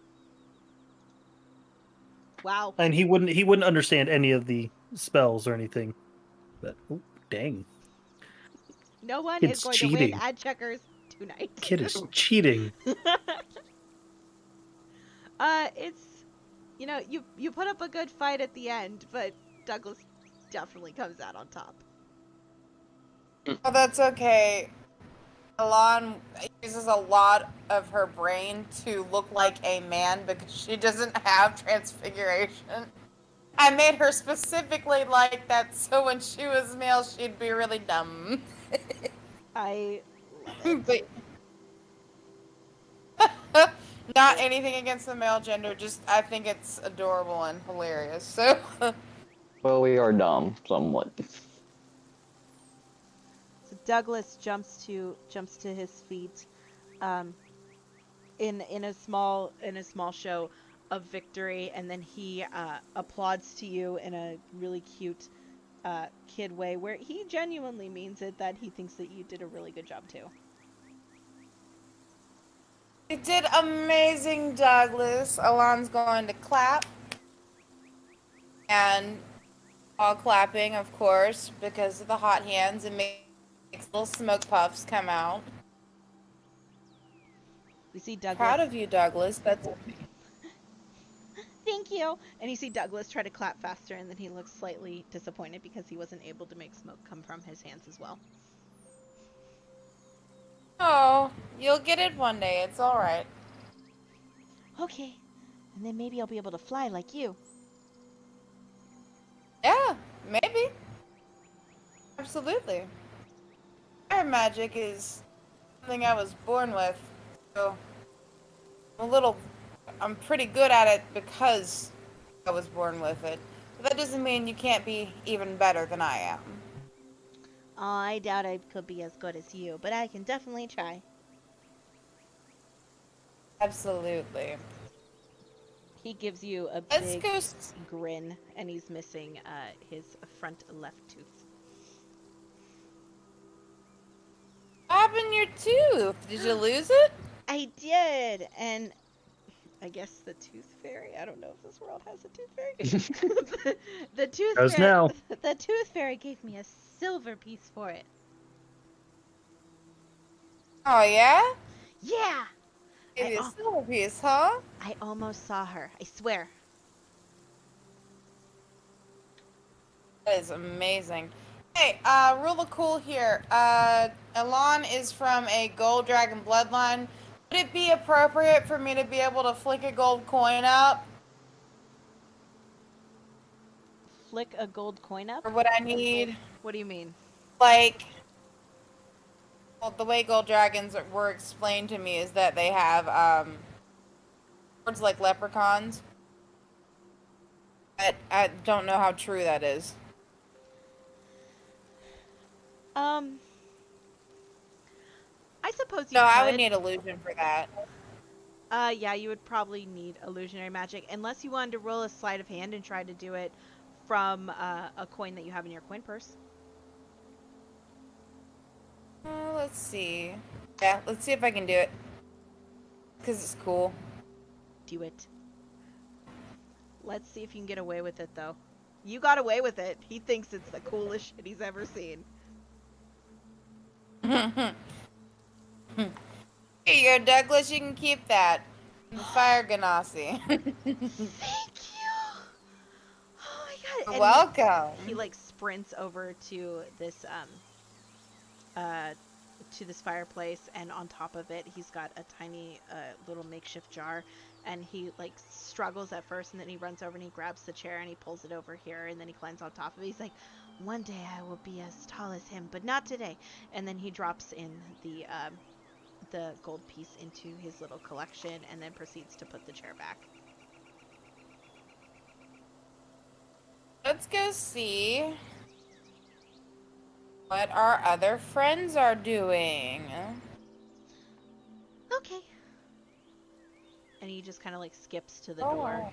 Wow. And he wouldn't understand any of the spells or anything. But oh, dang. No one is Kid's going to win cheating. at checkers tonight. Kid is cheating. It's you put up a good fight at the end, but Douglas definitely comes out on top. Oh, that's okay. Alon uses a lot of her brain to look like a man because she doesn't have transfiguration. I made her specifically like that so when she was male, she'd be really dumb. I love it. But not anything against the male gender, just I think it's adorable and hilarious. So Well, we are dumb, somewhat. So Douglas jumps to his feet, in a small show of victory, and then he applauds to you in a really cute kid way, where he genuinely means it, that he thinks that you did a really good job too. you did amazing, Douglas. Alon's going to clap. And all clapping, of course, because of the hot hands, and makes little smoke puffs come out. We see Douglas. Proud of you, Douglas. That's Thank you. And you see Douglas try to clap faster, and then he looks slightly disappointed because he wasn't able to make smoke come from his hands as well. oh, you'll get it one day. It's all right. Okay. And then maybe I'll be able to fly like you. Yeah, maybe. Absolutely. Fire magic is something I was born with, so I'm pretty good at it because I was born with it. But that doesn't mean you can't be even better than I am. Oh, I doubt I could be as good as you, but I can definitely try. Absolutely. He gives you a Let's big go. grin, and he's missing his front left tooth. What happened to your tooth? Did you lose it? I did, and I guess the tooth fairy. I don't know if this world has a tooth fairy. the tooth Does fairy. now. The tooth fairy gave me a silver piece for it. Oh, yeah? Yeah. Maybe a silver piece, huh? I almost saw her. I swear. That is amazing. Hey, rule of cool here. Elon is from a gold dragon bloodline. Would it be appropriate for me to be able to flick a gold coin up? Flick a gold coin up? Or would I need, What do you mean? like, well, the way gold dragons were explained to me is that they have, words like leprechauns. I don't know how true that is. I suppose you No, could. I would need illusion for that. Yeah, you would probably need illusionary magic, unless you wanted to roll a sleight of hand and try to do it from a coin that you have in your coin purse. Let's see. Yeah, let's see if I can do it. Because it's cool. Do it. Let's see if you can get away with it, though. You got away with it. He thinks it's the coolest shit he's ever seen. Here you go, Douglas. You can keep that. The fire ganassi. Thank you! Oh my god. You're And welcome. He like sprints over to this fireplace, and on top of it he's got a tiny little makeshift jar, and he like struggles at first, and then he runs over and he grabs the chair and he pulls it over here, and then he climbs on top of it. He's like, one day I will be as tall as him, but not today. And then he drops in the gold piece into his little collection, and then proceeds to put the chair back. Let's go see what our other friends are doing. Okay. And he just kind of like skips to the door,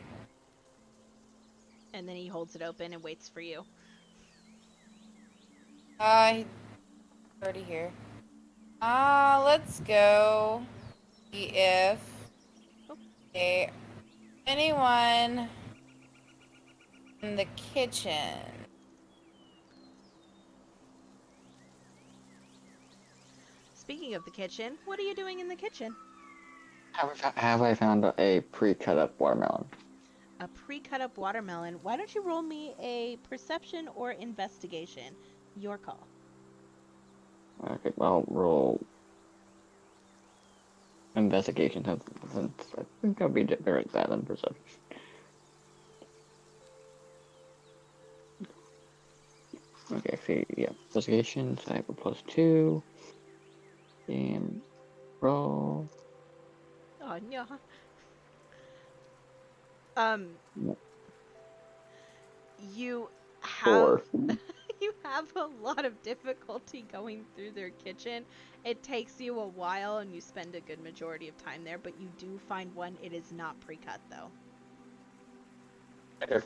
and then he holds it open and waits for you. He's already here. Let's go see if Okay. Anyone in the kitchen? Speaking of the kitchen, what are you doing in the kitchen? Have I found a pre-cut up watermelon? A pre-cut up watermelon. Why don't you roll me a perception or investigation? Your call. Okay, I'll roll investigation since I think I'll be better at that than perception. Okay, see, yeah, investigation, so I have a +2. And roll. Oh no. Um, Yep. you have 4. you have a lot of difficulty going through their kitchen. It takes you a while and you spend a good majority of time there, but you do find one. It is not pre-cut though. Okay.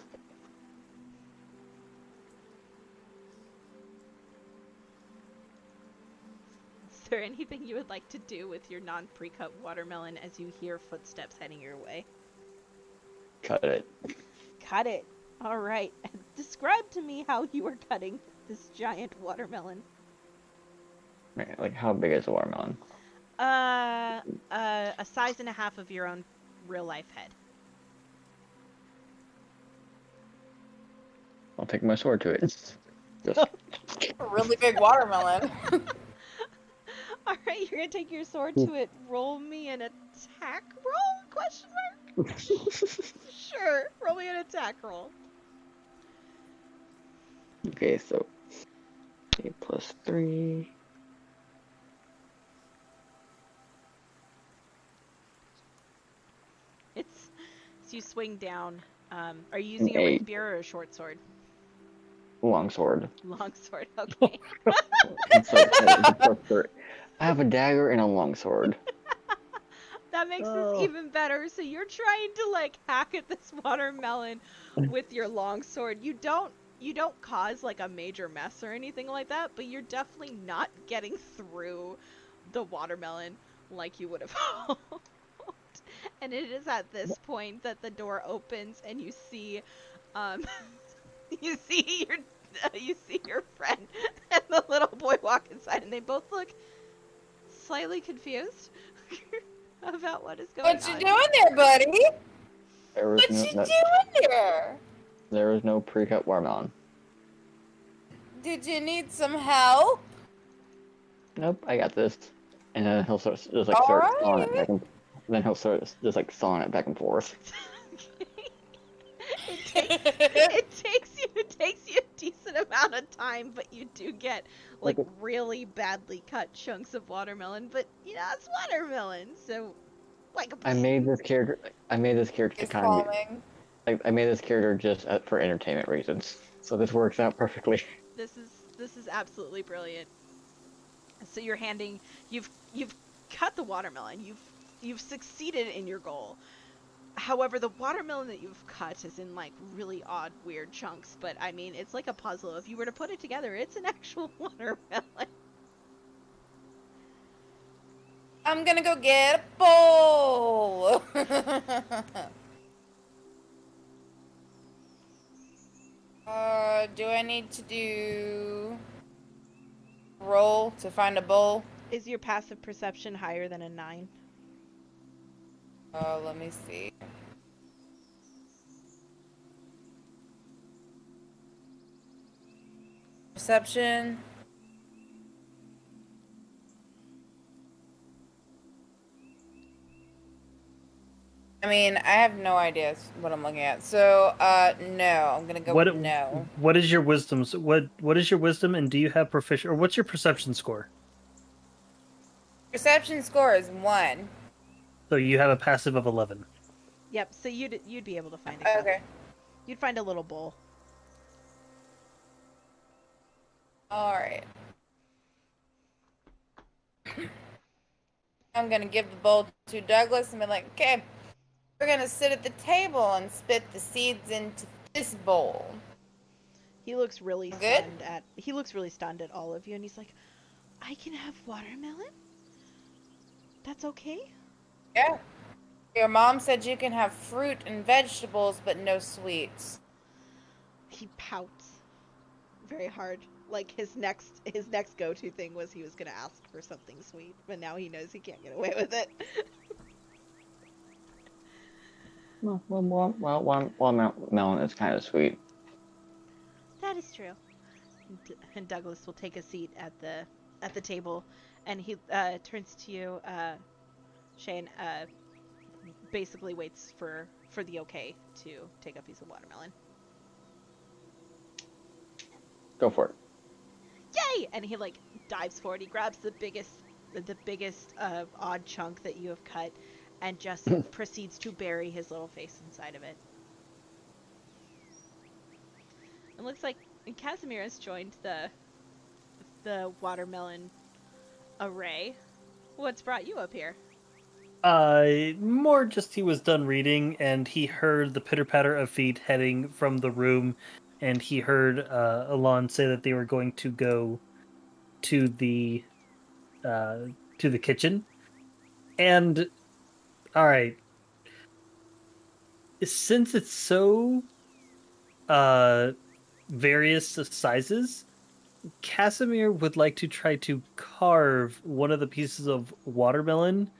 Is there anything you would like to do with your non-pre-cut watermelon as you hear footsteps heading your way? Cut it. Cut it. All right. Describe to me how you are cutting this giant watermelon. Like, how big is a watermelon? A size and a half of your own real life head. I'll take my sword to it. Just A really big watermelon. All right, you're gonna take your sword to it. Roll me an attack roll? Question mark. Sure. Roll me an attack roll. Okay, so a +3. It's so you swing down. Are you using a rapier or a short sword? Long sword. Long sword. Okay. It's like, I have a dagger and a long sword. That makes this even better. So you're trying to like hack at this watermelon with your long sword. You don't cause like a major mess or anything like that, but you're definitely not getting through the watermelon like you would have hoped. And it is at this point that the door opens and you see you see your friend and the little boy walk inside, and they both look slightly confused about what is going on. What you doing there, buddy? What you doing there? There was no pre-cut watermelon. Did you need some help? Nope, I got this. And then he'll start sawing it back and then he'll start just like sawing it back and forth. It takes you a decent amount of time, but you do get like really badly cut chunks of watermelon. But you know, it's watermelon, so like I made this character to kind of I made this character just for entertainment reasons, so this works out perfectly. This is absolutely brilliant. So you've cut the watermelon. You've succeeded in your goal. However, the watermelon that you've cut is in like really odd, weird chunks, but I mean, it's like a puzzle. If you were to put it together, it's an actual watermelon. I'm gonna go get a bowl. Do I need to do roll to find a bowl? Is your passive perception higher than a 9? Let me see. Perception. I mean, I have no idea what I'm looking at. So, no, I'm gonna go with no. What is your wisdom? What is your wisdom, and do you have proficient, or what's your perception score? Perception score is 1. So you have a passive of 11. Yep. So you'd be able to find it. Okay. You'd find a little bowl. All right. I'm gonna give the bowl to Douglas and be like, okay, we're gonna sit at the table and spit the seeds into this bowl. He looks really stunned at all of you, and he's like, "I can have watermelon? That's okay?" Yeah. Your mom said you can have fruit and vegetables, but no sweets. He pouts very hard. Like his next go-to thing was he was gonna ask for something sweet, but now he knows he can't get away with it. Well, watermelon is kind of sweet. That is true. And Douglas will take a seat at the table, and he turns to you, Shane. Basically waits for the okay to take a piece of watermelon. Go for it. Yay! And he like dives forward. He grabs the biggest odd chunk that you have cut, and just proceeds to bury his little face inside of it. It looks like Casimir has joined the watermelon array. What's brought you up here? More just he was done reading and he heard the pitter-patter of feet heading from the room, and he heard Alon say that they were going to go to the kitchen. And all right, since it's so various sizes, Casimir would like to try to carve one of the pieces of watermelon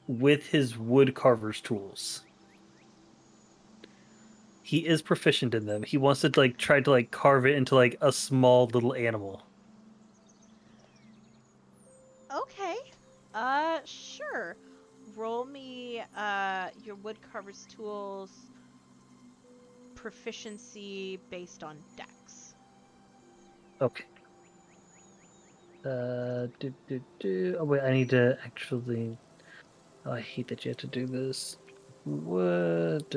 with his wood carver's tools. He is proficient in them. He wants to like try to like carve it into like a small little animal. Okay. Sure. Roll me your woodcarver's tools proficiency based on dex. Okay. Oh wait, I need to actually. Oh, I hate that you have to do this. Wood,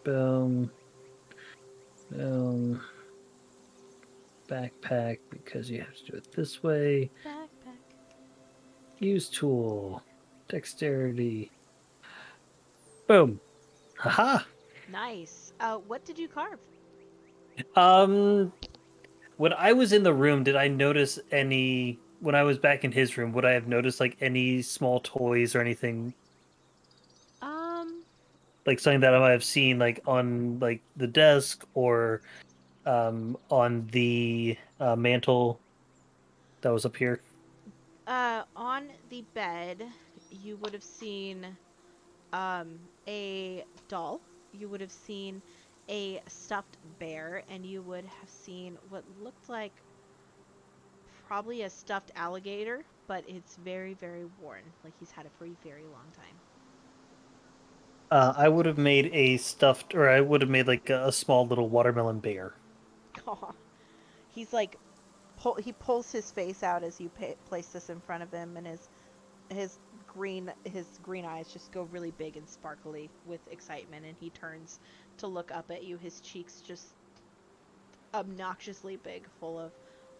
boom, backpack, because you have to do it this way. Backpack. Use tool, dexterity. Boom. Haha. Nice. What did you carve? When I was in the room, did I notice any? When I was back in his room, would I have noticed like any small toys or anything? Like something that I might have seen like on like the desk or on the mantle that was up here. On the bed, you would have seen a doll. You would have seen a stuffed bear, and you would have seen what looked like probably a stuffed alligator, but it's very, very worn. Like he's had it for a very long time. I would have made a stuffed, or I would have made like a small little watermelon bear. Aw. He's like, he pulls his face out as you place this in front of him, and his green eyes just go really big and sparkly with excitement, and he turns to look up at you. His cheeks just obnoxiously big, full of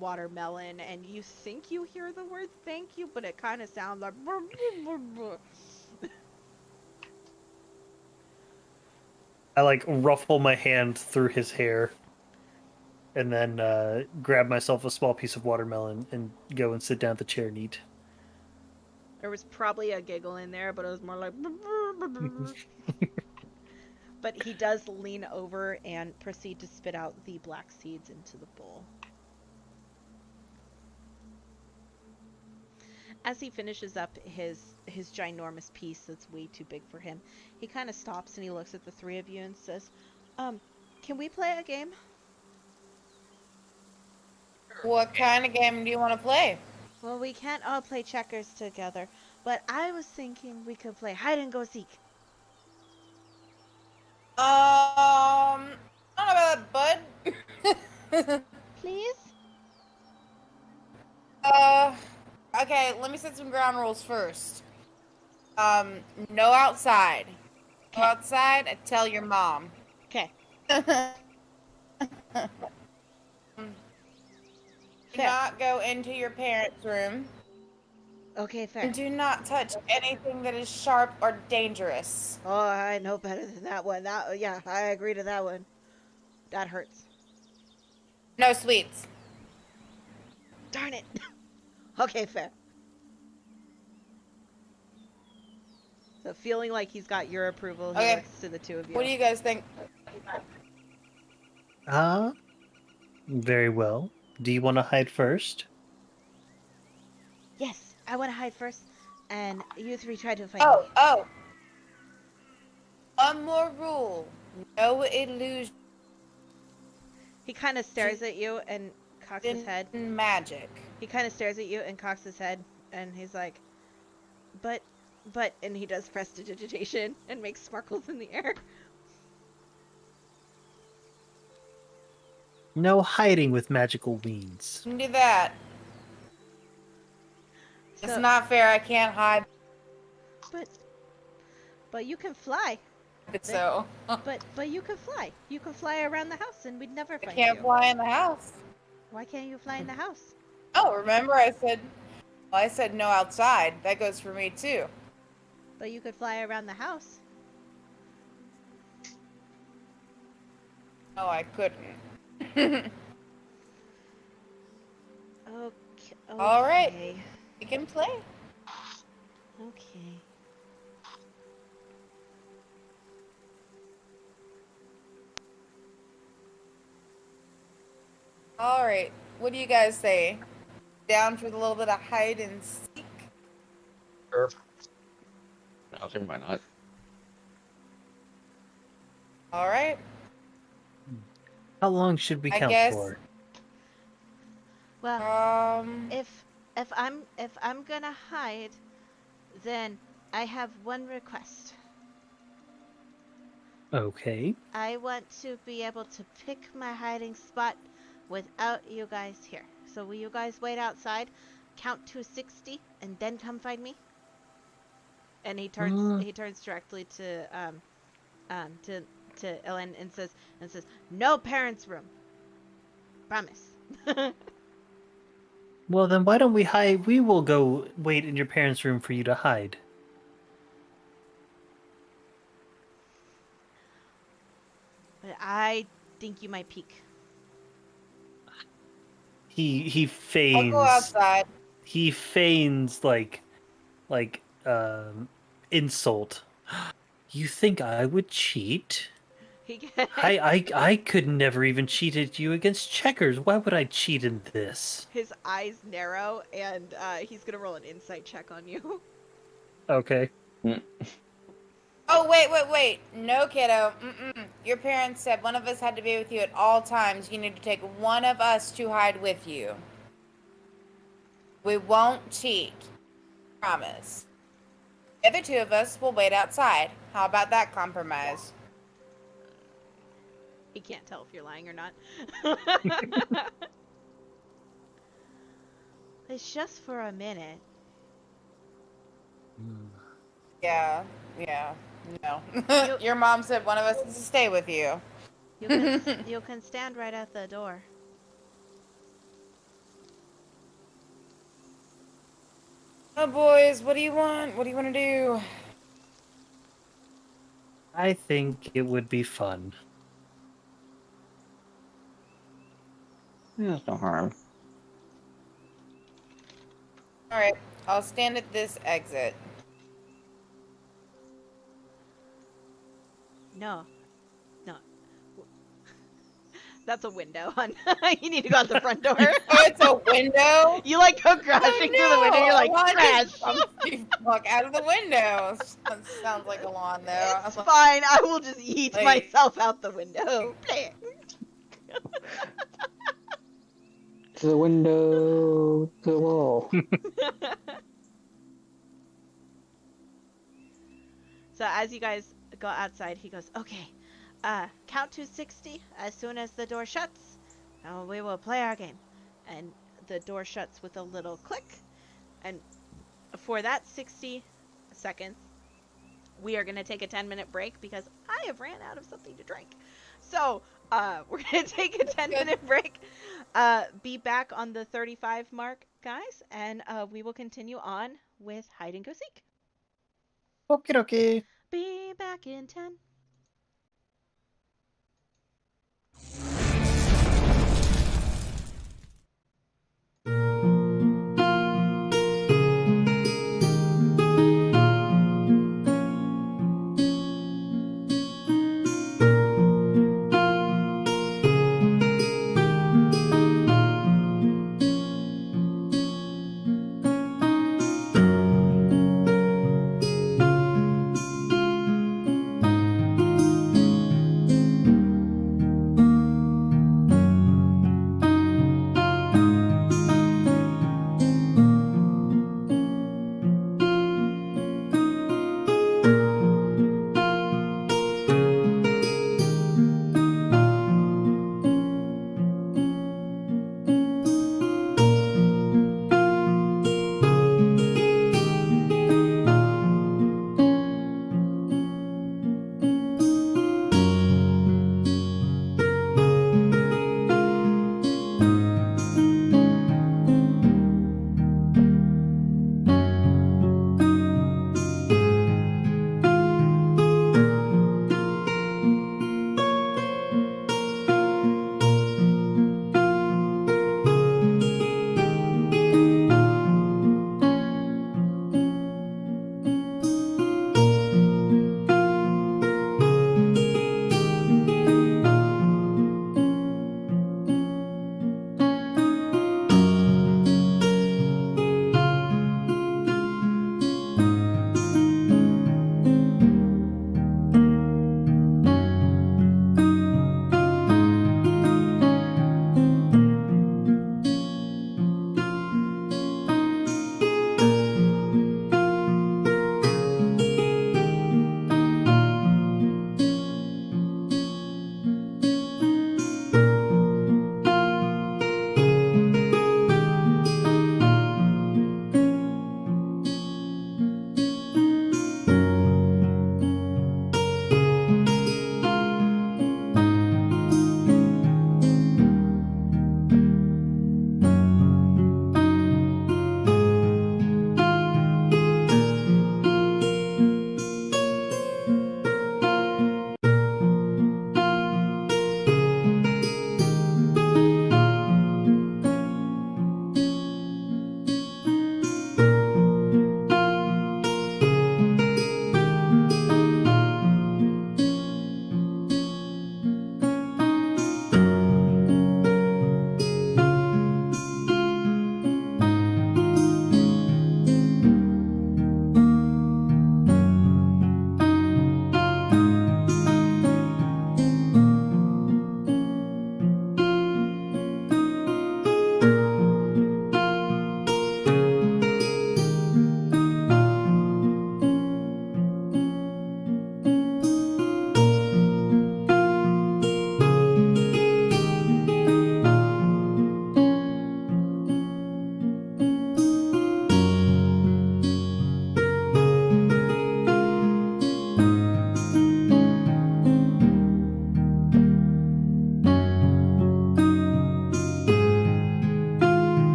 watermelon, and you think you hear the word thank you, but it kind of sounds like I like ruffle my hand through his hair and then grab myself a small piece of watermelon and go and sit down at the chair and eat. There was probably a giggle in there, but it was more like but he does lean over and proceed to spit out the black seeds into the bowl. As he finishes up his ginormous piece that's way too big for him, he kind of stops and he looks at the three of you and says, can we play a game? What kind of game do you want to play? Well, we can't all play checkers together, but I was thinking we could play hide and go seek. I don't know about that, bud. Please? Okay, let me set some ground rules first. No outside. Go outside and tell your mom. Okay. Do not go into your parents' room. Okay, fair. And do not touch anything that is sharp or dangerous. Oh, I know better than that one. Yeah, I agree to that one. That hurts. No sweets. Darn it. Okay, fair. So feeling like he's got your approval, he Okay. looks to the two of you. What do you guys think? Very well. Do you want to hide first? Yes, I want to hide first, and you three try to find me. Oh. One more rule. No illusion He kind of stares at you and cocks his head. in magic. He kind of stares at you and cocks his head, and he's like, but, and he does prestidigitation and makes sparkles in the air. No hiding with magical means. You can do that. It's So- not fair. I can't hide. But you can fly. So But you can fly. You can fly around the house, and we'd never I find can't you. fly in the house. Why can't you fly in the house? Oh, remember I said no outside. That goes for me too. But you could fly around the house. No, I couldn't. Okay. All right. Okay. You can play. Okay. All right. What do you guys say? Down for the little bit of hide and seek? Sure. I think why not? All right. How long should we I count guess- for? Well, Um. if I'm gonna hide, then I have one request. Okay. I want to be able to pick my hiding spot without you guys here. So will you guys wait outside, count to 60, and then come find me? And he turns directly to Ellen and says no parents' room. Promise. Well, then why don't we hide? We will go wait in your parents' room for you to hide. But I think you might peek. He I'll feigns. go outside. He feigns like insult. You think I would cheat? He I could never even cheat at you against checkers. Why would I cheat in this? his eyes narrow, and he's gonna roll an insight check on you. Okay. Oh, wait. No, kiddo. Your parents said one of us had to be with you at all times. You need to take one of us to hide with you. We won't cheat. Promise. The other two of us will wait outside. How about that compromise? He can't tell if you're lying or not. It's just for a minute. Yeah. No. You- Your mom said one of us is to stay with you. You can stand right at the door. Oh, boys, what do you want? What do you want to do? I think it would be fun. Yeah, there's no harm. All right, I'll stand at this exit. No. That's a window, hon. You need to go out the front door. Oh, it's a window? You like go crashing through the window. You're like, crash. Fuck out of the window. Sounds like a lawn, though. It's fine. I will just yeet Like- myself out the window. To the window, to the wall. So as you guys go outside, he goes, okay, count to 60 as soon as the door shuts, and we will play our game. And the door shuts with a little click, and for that 60 seconds, we are going to take a 10-minute break because I have ran out of something to drink. So we're going to take a 10-minute break, be back on the 35 mark, guys, and we will continue on with Hide and Go Seek. Okie dokie. Be back in 10.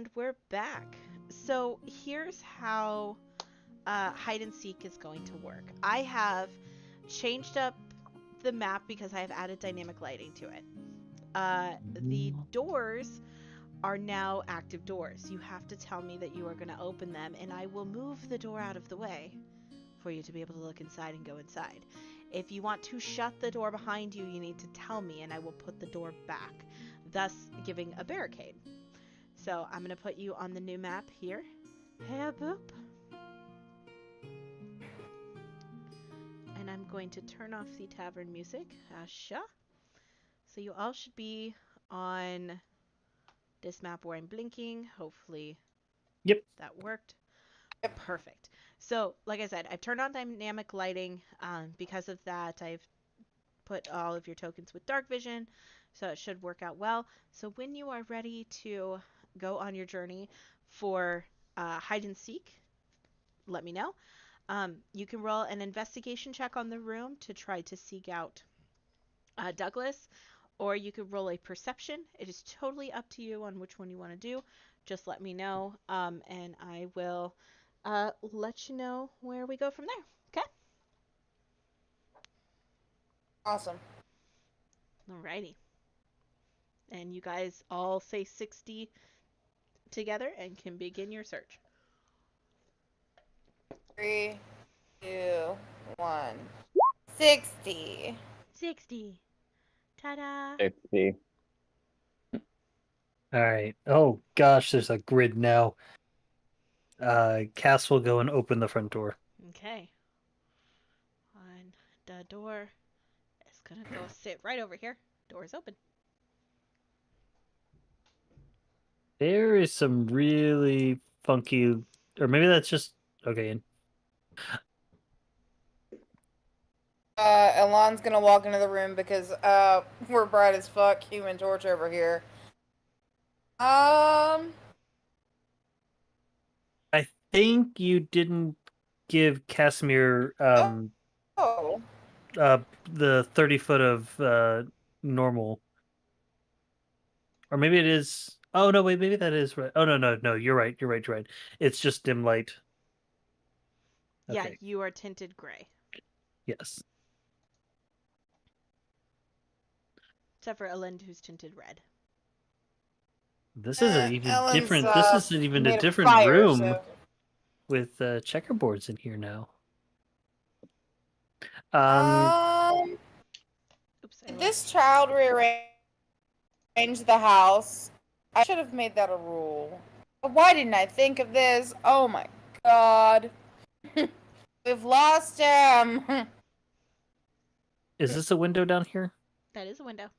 And we're back. So here's how hide and seek is going to work. I have changed up the map because I have added dynamic lighting to it. The doors are now active doors. You have to tell me that you are going to open them, and I will move the door out of the way for you to be able to look inside and go inside. If you want to shut the door behind you, you need to tell me, and I will put the door back, thus giving a barricade. So I'm going to put you on the new map here. Hey, boop. And I'm going to turn off the tavern music. Asha. So you all should be on this map where I'm blinking. Hopefully Yep. that worked. Perfect. So, like I said, I've turned on dynamic lighting. Because of that, I've put all of your tokens with dark vision, so it should work out well. So when you are ready to go on your journey for hide and seek, let me know. You can roll an investigation check on the room to try to seek out Douglas, or you could roll a perception. It is totally up to you on which one you want to do. Just let me know, and I will let you know where we go from there. Okay? Awesome. Alrighty. And you guys all say 60 together and can begin your search. 3, 2, 1. 60. 60. Ta-da! 60. All right. Oh gosh, there's a grid now. Cass will go and open the front door. Okay. On the door. It's gonna go sit right over here. Door is open. There is some really funky, or maybe that's just okay. Elon's gonna walk into the room because we're bright as fuck. Human Torch over here. I think you didn't give Casimir Oh. the 30 foot of normal, or maybe it is. Oh no, wait, maybe that is right. Oh no, you're right. It's just dim light. Yeah, Okay. you are tinted gray. Yes. Except for Elend, who's tinted red. This isn't even Ellen's, different. This isn't even a made of different fire, room so- with checkerboards in here now. Oops, I Did lost. this child rearrange the house? I should have made that a rule. Why didn't I think of this? Oh my god. We've lost him. Is this a window down here? That is a window.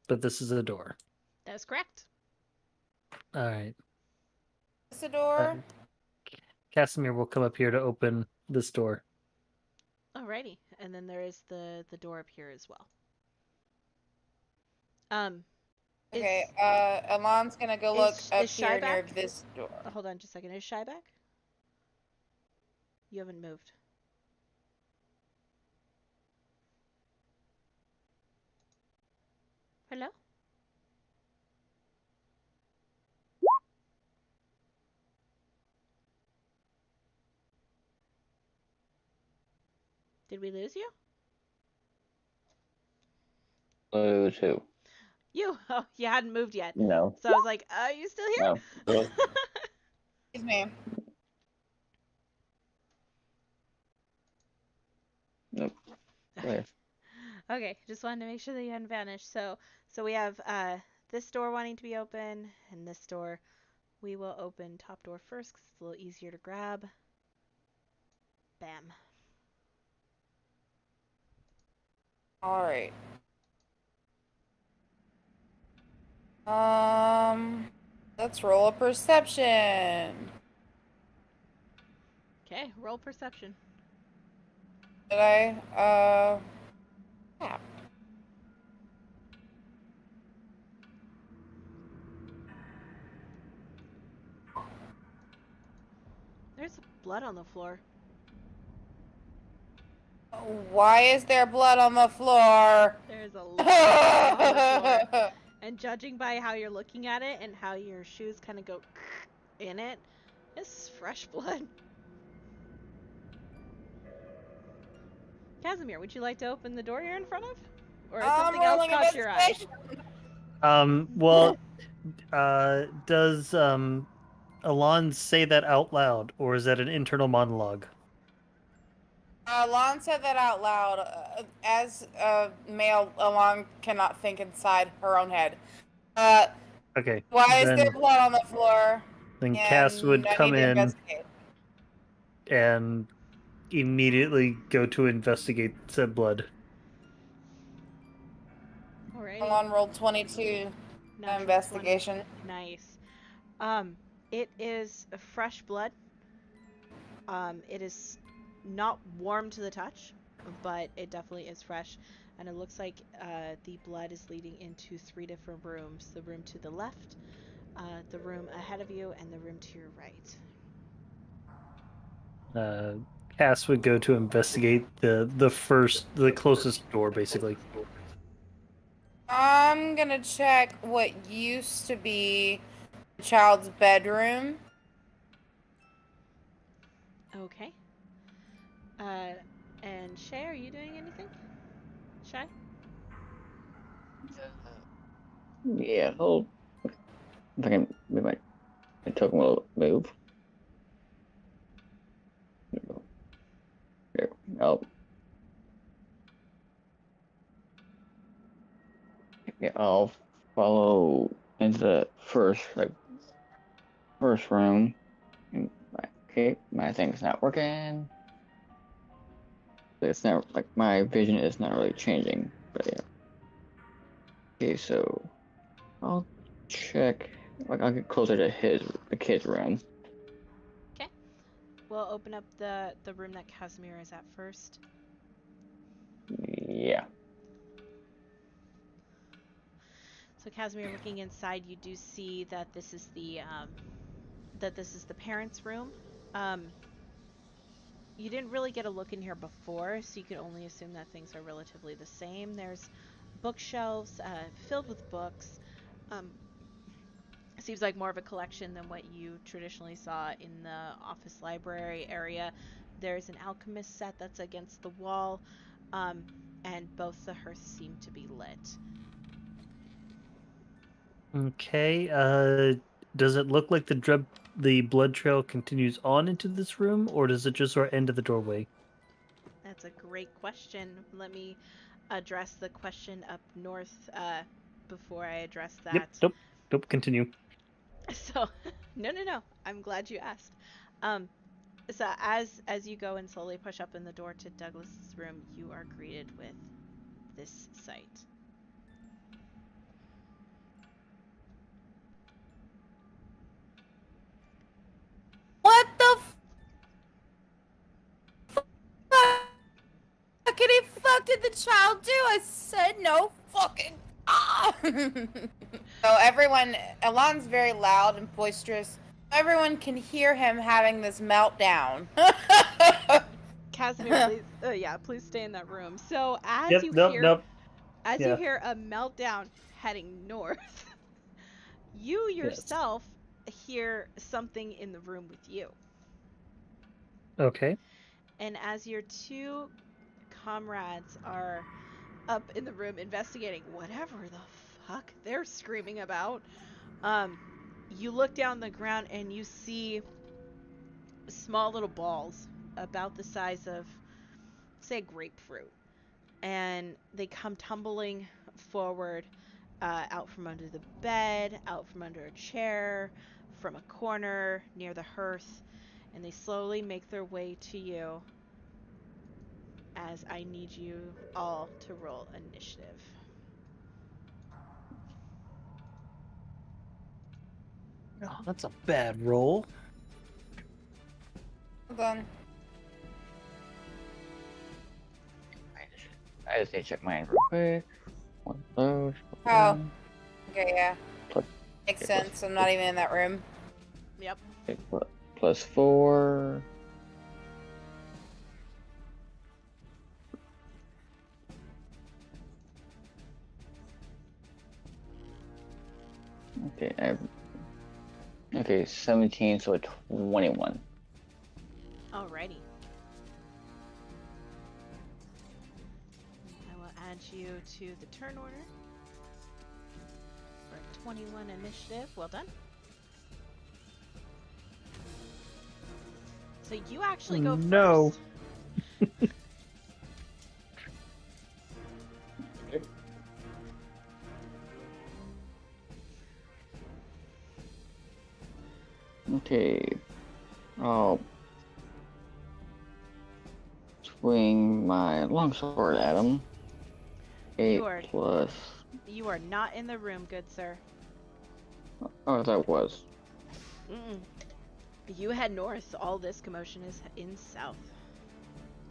But this is a door. That is correct. All right. Is this a door? Casimir will come up here to open this door. Alrighty. And then there is the door up here as well. Okay, Alon's gonna go look up is Shy here near back? this door. Hold on just a second. Is Shy back? You haven't moved. Hello? Did we lose you? Lose who? You! Oh, you hadn't moved yet. No. So I was like, are you still here? No. Excuse me. Nope. Okay. Okay, just wanted to make sure that you hadn't vanished. So we have this door wanting to be open, and this door. We will open top door first because it's a little easier to grab. Bam. Alright. Let's roll a perception. Okay, roll perception. Did I? Yeah. There's blood on the floor. Why is there blood on the floor? There's a lot of blood on the floor. And judging by how you're looking at it and how your shoes kind of go in it, it's fresh blood. Casimir, would you like to open the door you're in front of? Or has something else rolling caught your eye? investigation. Well, does Alon say that out loud, or is that an internal monologue? Alon said that out loud. As a male, Alon cannot think inside her own head. Okay. Why is then, there blood on the floor? Then Cass would I come need to in investigate. and immediately go to investigate said blood. Alrighty. Alon rolled 22 Natural investigation. 20. Nice. It is fresh blood. It is not warm to the touch, but it definitely is fresh. And it looks like the blood is leading into 3 different rooms. The room to the left, the room ahead of you, and the room to your right. Cass would go to investigate the closest door, basically. I'm gonna check what used to be the child's bedroom. Okay. And Shay, are you doing anything? Shay? Yeah, hold. If I can move my token will move. There. I'll follow into the first room. Okay, my thing's not working. It's not like my vision is not really changing, but yeah. Okay, so I'll check. Like I'll get closer to the kid's room. Okay. We'll open up the room that Casimir is at first. Yeah. So Casimir, looking inside, you do see that this is the parents' room. You didn't really get a look in here before, so you can only assume that things are relatively the same. There's bookshelves filled with books. Seems like more of a collection than what you traditionally saw in the office library area. There's an alchemist set that's against the wall, and both the hearths seem to be lit. Okay. Does it look like the blood trail continues on into this room, or does it just sort of end at the doorway? That's a great question. Let me address the question up north before I address that. Yep. Nope. Continue. So, no. I'm glad you asked. So as you go and slowly push up in the door to Douglas's room, you are greeted with this sight. What the fuckity fuck did the child do? I said no fucking. So everyone, Alon's very loud and boisterous. Everyone can hear him having this meltdown. Casimir, please stay in that room. So as Yep. you Nope. you hear a meltdown heading north, you yourself hear something in the room with you. Okay. And as your 2 comrades are up in the room investigating whatever the fuck they're screaming about, you look down the ground and you see small little balls about the size of, say, a grapefruit. And they come tumbling forward, out from under the bed, out from under a chair, from a corner near the hearth, and they slowly make their way to you as I need you all to roll initiative. Oh, that's a bad roll. Hold on. I just need to check mine real quick. One of those. Oh. Okay, yeah. Plus- Makes okay, sense. I'm not even in that room. Yep. Okay, plus 4. Okay, 17, so a 21. Alrighty. I will add you to the turn order for a 21 initiative. Well done. So you actually go No. first. Okay, I'll swing my longsword at him. 8 You are- plus. You are not in the room, good sir. Oh, that was. Mm-mm. You head north. All this commotion is in south.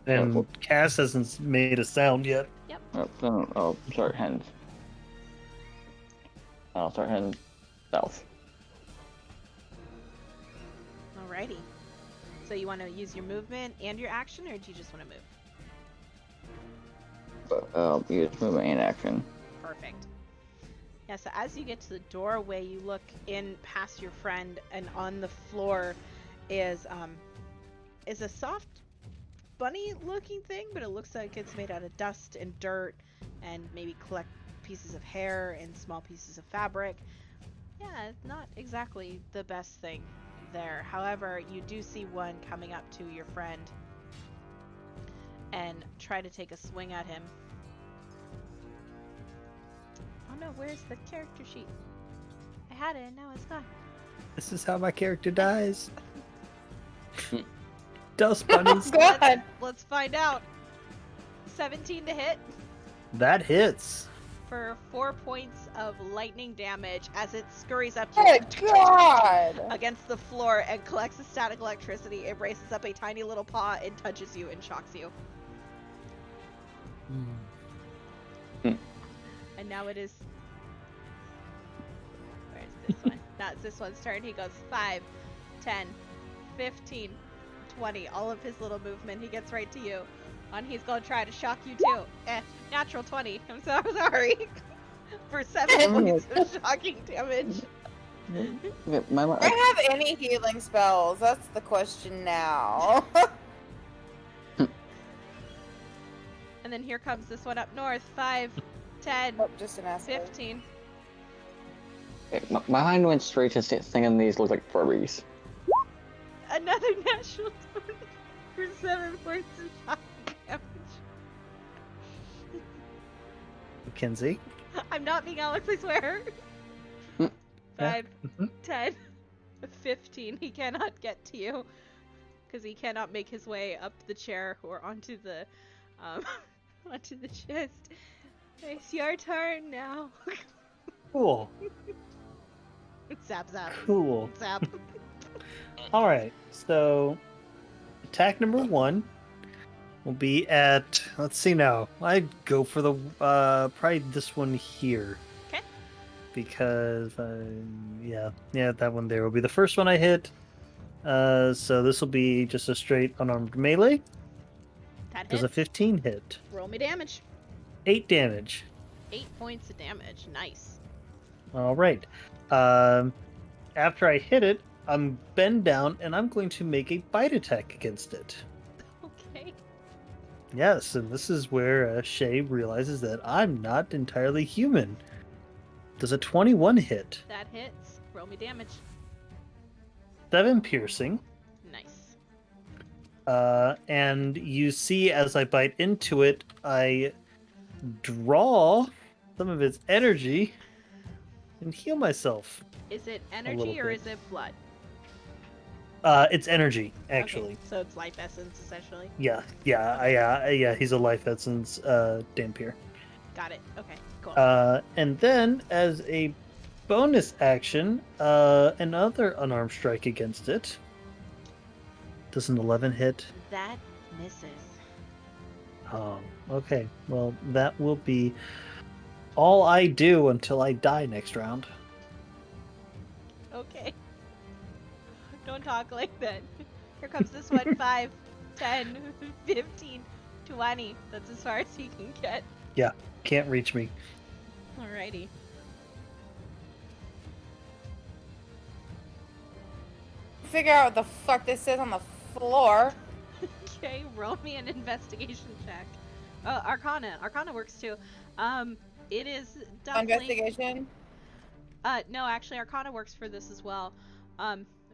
And Cass hasn't made a sound yet. Oh, sorry, hands. I'll start heading south. Alrighty. So you want to use your movement and your action, or do you just want to move? But I'll use movement and action. Perfect. Yeah, so as you get to the doorway, you look in past your friend, and on the floor is a soft bunny-looking thing, but it looks like it's made out of dust and dirt, and maybe collect pieces of hair and small pieces of fabric. Yeah, it's not exactly the best thing there. However, you do see one coming up to your friend and try to take a swing at him. Oh no, where's the character sheet? I had it and now it's gone. This is how my character dies. Dust bunnies. God. Let's find out. 17 to hit That hits. for 4 points of lightning damage as it scurries up Good God. against the floor and collects the static electricity. It raises up a tiny little paw and touches you and shocks you. And now it is... Where's this one? Now it's this one's turn. He goes 5, 10, 15, 20. All of his little movement. He gets right to you. And he's going to try to shock you too. Natural 20. I'm so sorry. For 7 points of shocking damage. Okay, Do I have any healing spells? That's the question now. And then here comes this one up north. 5, 10, Oh, just an asshole. 15. my mind went straight to thinking these look like Furbies. Another natural 20 for 7 points of shocking damage. Mackenzie. I'm not being Alex, I swear. 5, 10, 15. He cannot get to you because he cannot make his way up the chair or onto the onto the chest. It's your turn now. Cool. Zap zap. Cool. Zap. All right. So, attack number 1 will be at. Let's see now. I'd go for the probably this one here. Okay. Because yeah, that one there will be the first one I hit. So this will be just a straight unarmed melee. That Does a hits. 15 hit? Roll me damage. 8 damage. 8 points of damage. Nice. All right. After I hit it, I'm bend down and I'm going to make a bite attack against it. Okay. Yes, and this is where Shay realizes that I'm not entirely human. Does a 21 hit? That hits. Roll me damage. 7 piercing. Nice. And you see as I bite into it, I draw some of its energy and heal myself. Is it little energy or bit. is it blood? It's energy, actually. Okay, so it's life essence, essentially. Yeah, he's a life essence Dampier. Got it. Okay, cool. And then, as a bonus action, another unarmed strike against it. Does an 11 hit? That misses. Oh, okay. Well, that will be all I do until I die next round. Okay. Don't talk like that. Here comes this one. 5, 10, 15, 20. That's as far as he can get. Can't reach me. Alrighty. figure out what the fuck this is on the floor. Okay, roll me an investigation check. Arcana. Arcana works too. It is definitely. Investigation. No, actually, Arcana works for this as well.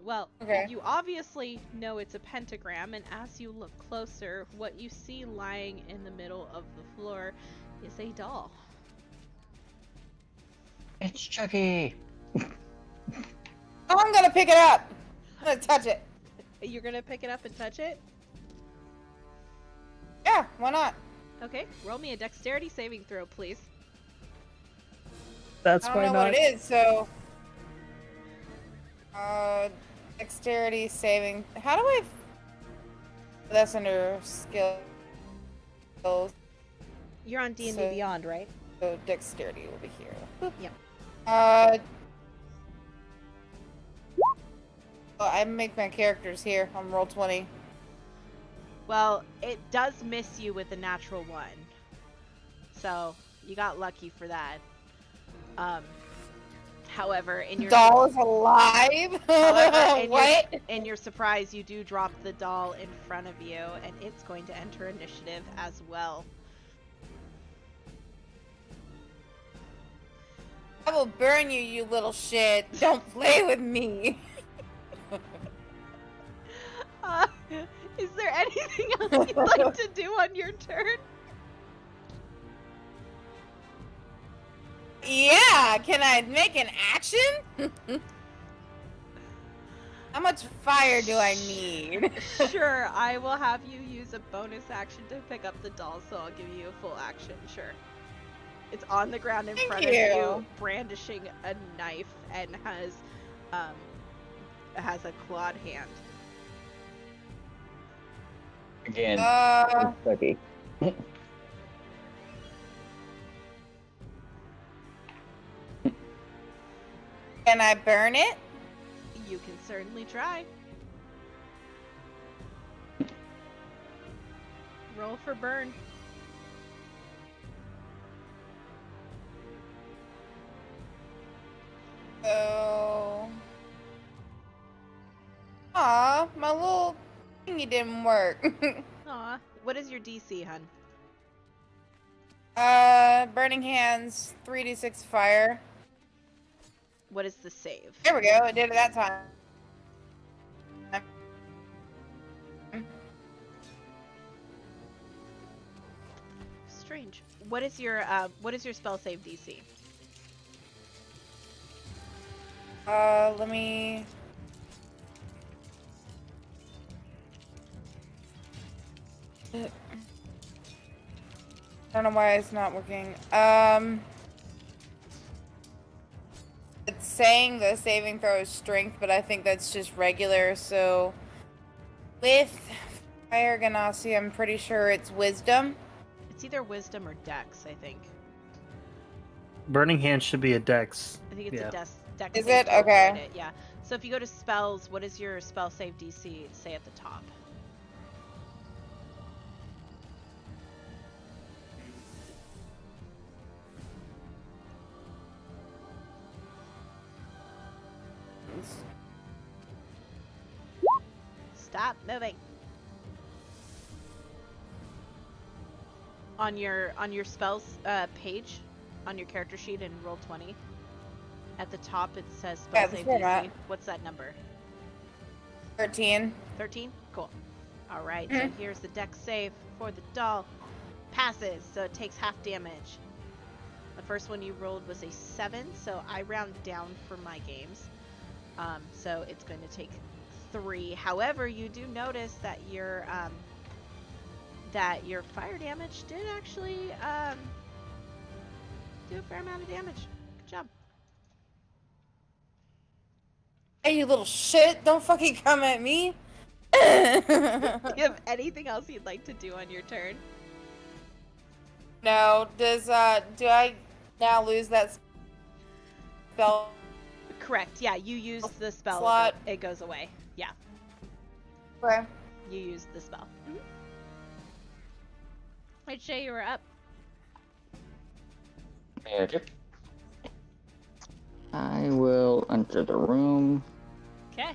Well, Okay. you obviously know it's a pentagram, and as you look closer, what you see lying in the middle of the floor is a doll. It's Chucky. Oh, I'm gonna pick it up. I'm gonna touch it. You're gonna pick it up and touch it? Yeah, why not? Okay, roll me a dexterity saving throw, please. That's I why don't know not. what it is, so. Dexterity saving. How do I? That's under skills. You're on D&D So- Beyond, right? So dexterity will be here. Boop. Yep. Well, I make my characters here on roll 20. Well, it does miss you with a natural 1. So, you got lucky for that. However, in your Doll is alive. However, What? in your surprise, you do drop the doll in front of you, and it's going to enter initiative as well. I will burn you, you little shit. Don't play with me. Is there anything else you'd like to do on your turn? Yeah, can I make an action? How much fire do I need? Sure, I will have you use a bonus action to pick up the doll, so I'll give you a full action, sure. It's on the ground in Thank front of you. you, brandishing a knife, and has a clawed hand. Again, Uh, it's Chucky. Can I burn it? You can certainly try. Roll for burn. So. Aw, my little thingy didn't work. Aw, what is your DC, hun? Burning hands, 3d6 fire. What is the save? There we go, I did it that time. Strange. What is your spell save DC? Let me. I don't know why it's not working. It's saying the saving throw is strength, but I think that's just regular, so. With Fire Ganassi, I'm pretty sure it's wisdom. It's either wisdom or dex, I think. Burning Hand should be a dex. I think it's Yeah. a dex Is save it? to avoid Okay. it, yeah. So if you go to spells, what is your spell save DC say at the top? Stop moving. On your spells page, on your character sheet in roll 20, at the top it says spell Yeah, that's save where I'm DC. at. What's that number? 13. 13? Cool. All right, so here's the dex save for the doll. Passes, so it takes half damage. The first one you rolled was a 7, so I round down for my games. So it's going to take 3. However, you do notice that your fire damage did actually do a fair amount of damage. Good job. Hey, you little shit! Don't fucking come at me! Do you have anything else you'd like to do on your turn? No, do I now lose that spell? Correct. Yeah, you use the spell. Slot. It goes away. Yeah, Okay. you use the spell. Right, Shay, you were up. Okay. I will enter the room. Okay.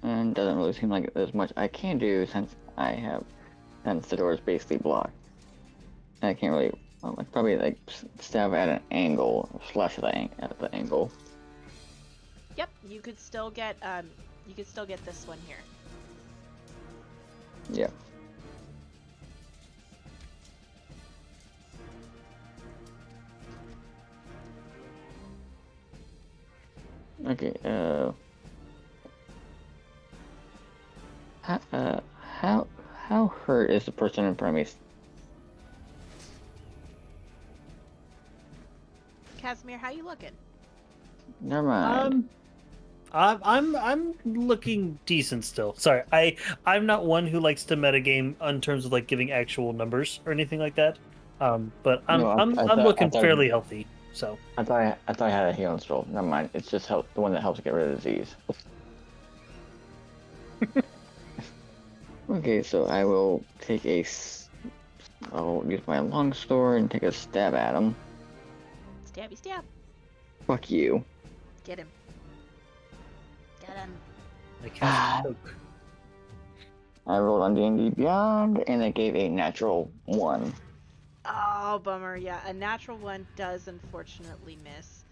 and doesn't really seem like there's much I can do since the door is basically blocked. I can't really, like, probably like stab at an angle, or slash at the angle. Yep, you could still get this one here. Yeah. Okay, how hurt is the person in front of me? Casimir, how you looking? Never mind. I'm looking decent still. Sorry, I'm not one who likes to metagame in terms of like giving actual numbers or anything like that. But I'm No, I'm looking fairly healthy. So I thought I had a healing spell. Never mind. It's just the one that helps get rid of disease. Okay, so I will I'll use my long sword and take a stab at him. Stabby stab. Fuck you. Get him. Get him. I cast choke. I rolled on D&D Beyond, and I gave a natural 1. Oh, bummer. Yeah, a natural one does unfortunately miss.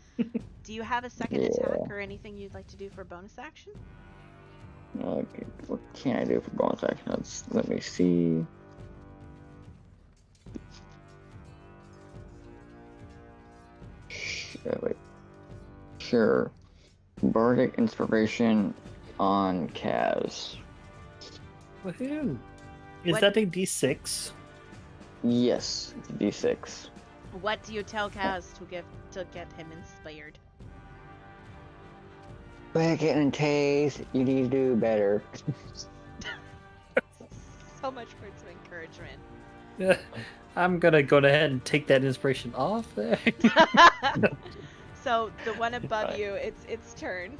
Do you have a second attack or anything you'd like to do for bonus action? Okay, what can I do for bonus action? Let me see. Wait. Sure. Bardic Inspiration on Kaz. Woohoo! Is What- that a D6? Yes, it's a D6. What do you tell Kaz to get him inspired? But getting tased, you need to do better. So much words of encouragement. Yeah, I'm gonna go ahead and take that inspiration off there. So the one above you, it's turn.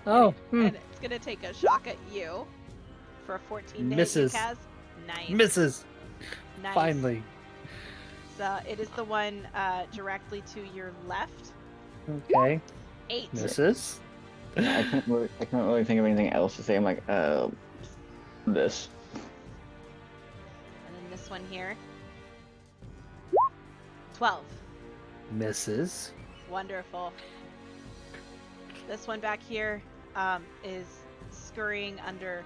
Oh, And it's gonna take a shock at you for a 14 to Misses. hit you, Kaz. Nice. misses. Nice. Finally. So it is the one directly to your left. Okay. 8. Misses. I can't really think of anything else to say. I'm like, this. And then this one here. 12. Misses. Wonderful. This one back here is scurrying under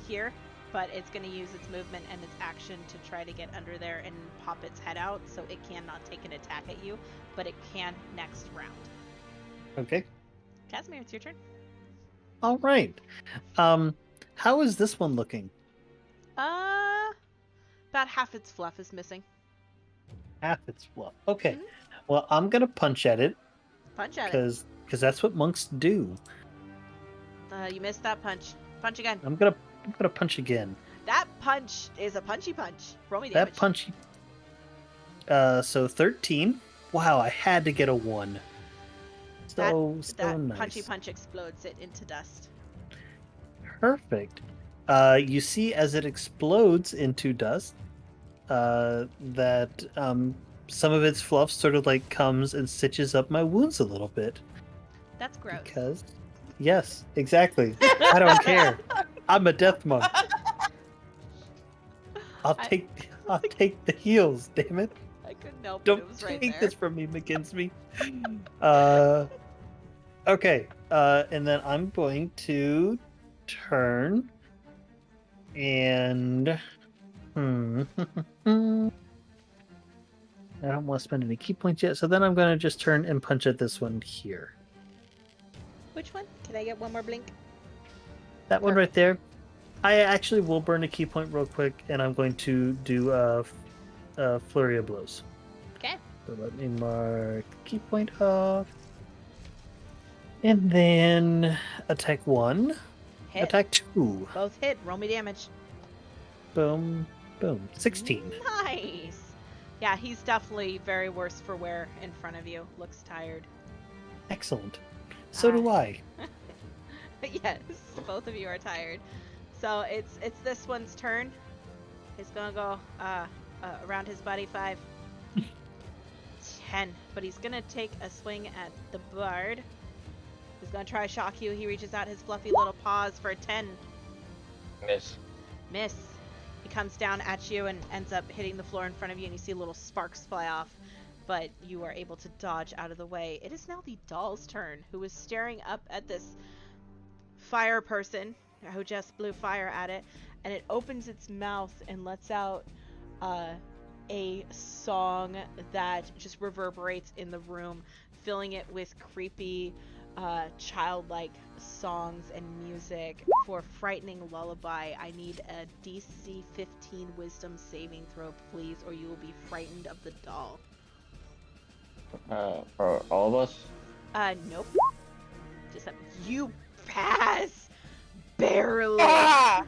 here, but it's going to use its movement and its action to try to get under there and pop its head out, so it cannot take an attack at you, but it can next round. Okay. Casimir, it's your turn. All right. How is this one looking? About half its fluff is missing. Half its fluff. Okay. Mhm. Well, I'm gonna punch at it Punch at it. because that's what monks do. You missed that punch. Punch again. I'm gonna punch again. That punch is a punchy punch. Roll me That damage. punchy. So 13. Wow, I had to get a 1. So that nice. punchy punch explodes it into dust. Perfect. You see, as it explodes into dust, that some of its fluff sort of like comes and stitches up my wounds a little bit. That's gross. Because, yes, exactly. I don't care. I'm a death monk. I'll take the heals. Damn it! I couldn't help it. Don't It was right take there. this from me, McKinsey. Okay. And then I'm going to turn and I don't want to spend any key points yet, so then I'm going to just turn and punch at this one here. Which one? Can I get one more blink? That one right there. I actually will burn a key point real quick, and I'm going to do a flurry of blows. Okay. So let me mark key point off. And then attack 1, Hit. attack 2. Both hit. Roll me damage. Boom, boom. 16. Nice. Yeah, he's definitely very worse for wear in front of you. Looks tired. Excellent. So do I. Yes, both of you are tired. So it's this one's turn. He's gonna go around his body 5, 10, but he's gonna take a swing at the bard, He's gonna try to shock you. He reaches out his fluffy little paws for a 10. Miss. Miss. He comes down at you and ends up hitting the floor in front of you, and you see little sparks fly off, but you are able to dodge out of the way. It is now the doll's turn, who is staring up at this fire person who just blew fire at it, and it opens its mouth and lets out a song that just reverberates in the room, filling it with creepy, childlike songs and music. For frightening lullaby, I need a DC 15 wisdom saving throw, please, or you will be frightened of the doll. For all of us? Nope. Just you pass. Barely. Ah!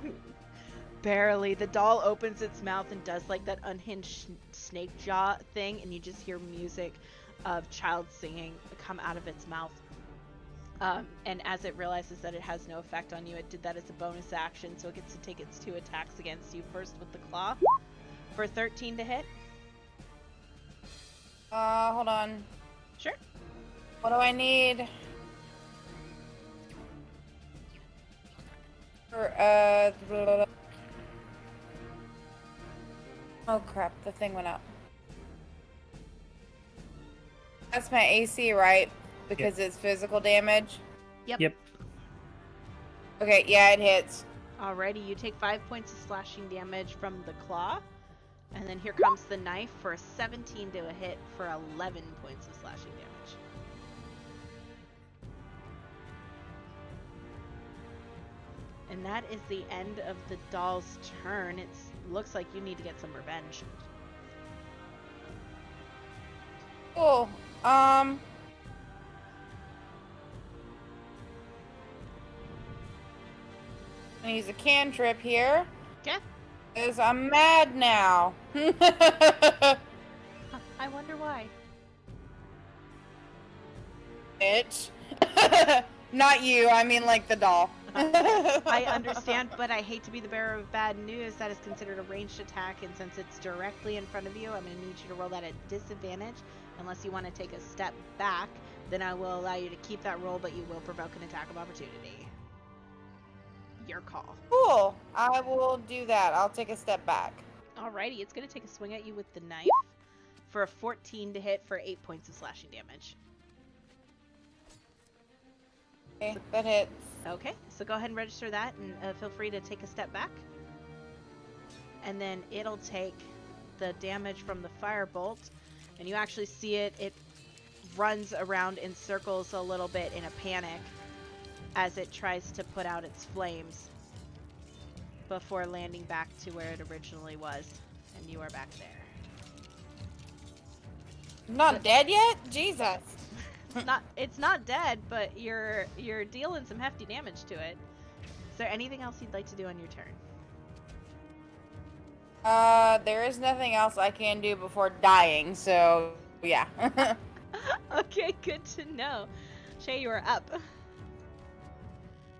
Barely. The doll opens its mouth and does like that unhinged snake jaw thing, and you just hear music of child singing come out of its mouth. And as it realizes that it has no effect on you, it did that as a bonus action, so it gets to take its 2 attacks against you. First with the claw for 13 to hit. Hold on. Sure. What do I need? For, oh crap, the thing went up. That's my AC, right? Because it's physical damage? Yep. Okay, yeah, it hits. Alrighty, you take 5 points of slashing damage from the claw. And then here comes the knife for a 17 to a hit for 11 points of slashing damage. And that is the end of the doll's turn. It looks like you need to get some revenge. Cool. I'm gonna use a cantrip here. Okay. Because I'm mad now. I wonder why. Bitch. Not you, I mean like the doll. I understand, but I hate to be the bearer of bad news. That is considered a ranged attack, and since it's directly in front of you, I'm going to need you to roll that at disadvantage. Unless you want to take a step back, then I will allow you to keep that roll, but you will provoke an attack of opportunity. Your call. Cool. I will do that. I'll take a step back. Alrighty, it's going to take a swing at you with the knife for a 14 to hit for 8 points of slashing damage. Okay, that hits. Okay, so go ahead and register that, and feel free to take a step back. And then it'll take the damage from the firebolt, and you actually see it runs around in circles a little bit in a panic as it tries to put out its flames before landing back to where it originally was, and you are back there. Not dead yet? Jesus. It's not dead, but you're dealing some hefty damage to it. Is there anything else you'd like to do on your turn? There is nothing else I can do before dying, so yeah. Okay, good to know. Shay, you are up.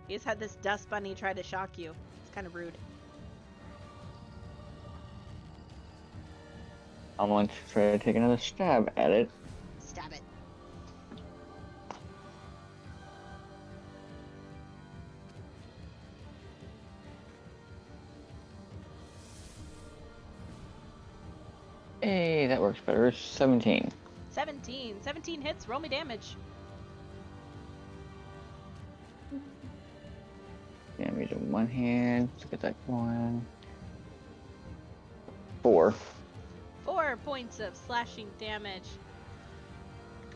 You just had this dust bunny try to shock you. It's kind of rude. I'm going to try to take another stab at it. Stab it. Hey, that works better. 17. 17 hits. Roll me damage. Damage in one hand. Let's get that one. 4. 4 points of slashing damage.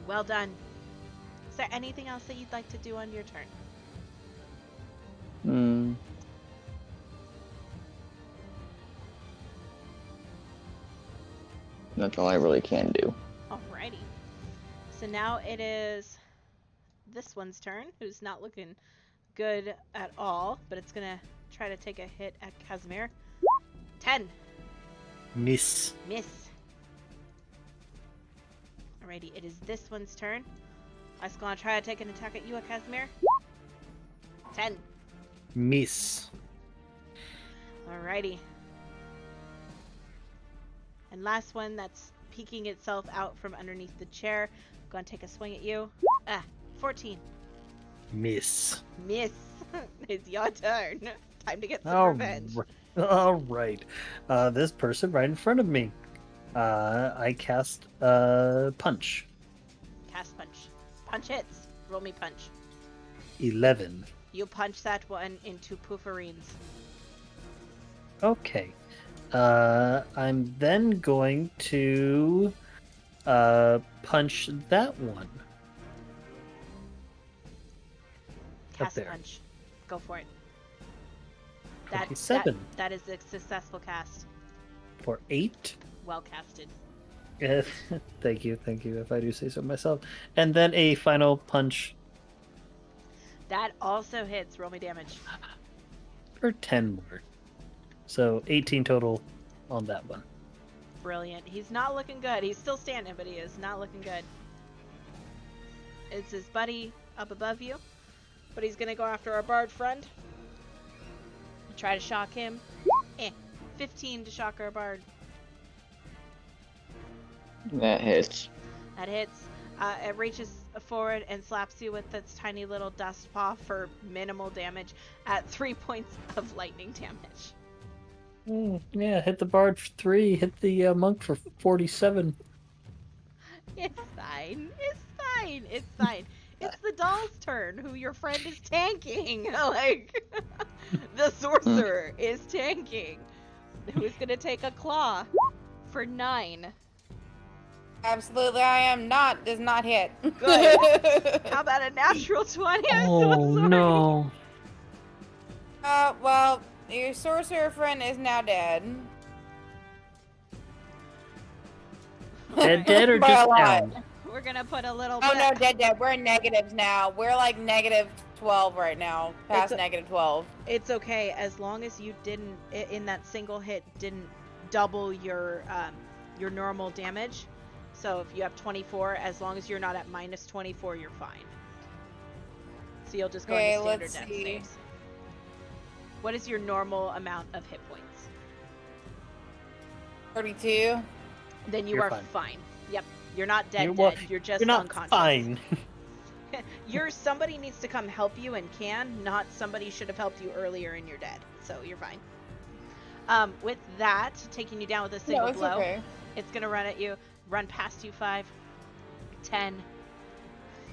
Well done. Is there anything else that you'd like to do on your turn? That's all I really can do. Alrighty. So now it is this one's turn, who's not looking good at all, but it's gonna try to take a hit at Casimir. 10. Miss. Miss. Alrighty, it is this one's turn. I was gonna try to take an attack at you, Casimir. 10. Miss. Alrighty. And last one that's peeking itself out from underneath the chair. Gonna take a swing at you. 14. Miss. Miss. It's your turn. Time to get some All revenge. All right. This person right in front of me. I cast punch. Cast punch. Punch hits. Roll me punch. 11. You punch that one into pooferines. Okay. I'm then going to punch that one. Cast there. punch. Go for it. 27. That is a successful cast. For 8. Well casted. Thank you, if I do say so myself. And then a final punch That also hits. Roll me damage. for 10 more. So 18 total on that one. Brilliant. He's not looking good. He's still standing, but he is not looking good. It's his buddy up above you, but he's gonna go after our bard friend. Try to shock him. 15 to shock our bard. That hits. That hits. It reaches forward and slaps you with its tiny little dust paw for minimal damage at 3 points of lightning damage. Yeah, hit the bard for 3, hit the monk for 47. It's fine. It's fine. It's fine. It's the doll's turn, who your friend is tanking. Like, the sorcerer is tanking. Who's gonna take a claw for 9? Absolutely, I am not. Does not hit. Good. How about a natural 20? I'm so sorry. No. Well, your sorcerer friend is now dead. Dead or By a just lot. down? We're gonna put a little Oh bit. no, dead. We're in negatives now. We're like negative 12 right now. Past negative 12. It's okay as long as you didn't, in that single hit, didn't double your normal damage. So if you have 24, as long as you're not at minus 24, you're fine. So you'll just go Okay, into standard let's death see. saves. What is your normal amount of hit points? 32. Then you You're are fine. fine. Yep. You're not dead. You're, Dead. You're just you're not unconscious. fine. Somebody needs to come help you and can, not somebody should have helped you earlier and you're dead. So you're fine. With that, taking you down with a single No, it's blow, okay. it's going to run past you 5, 10,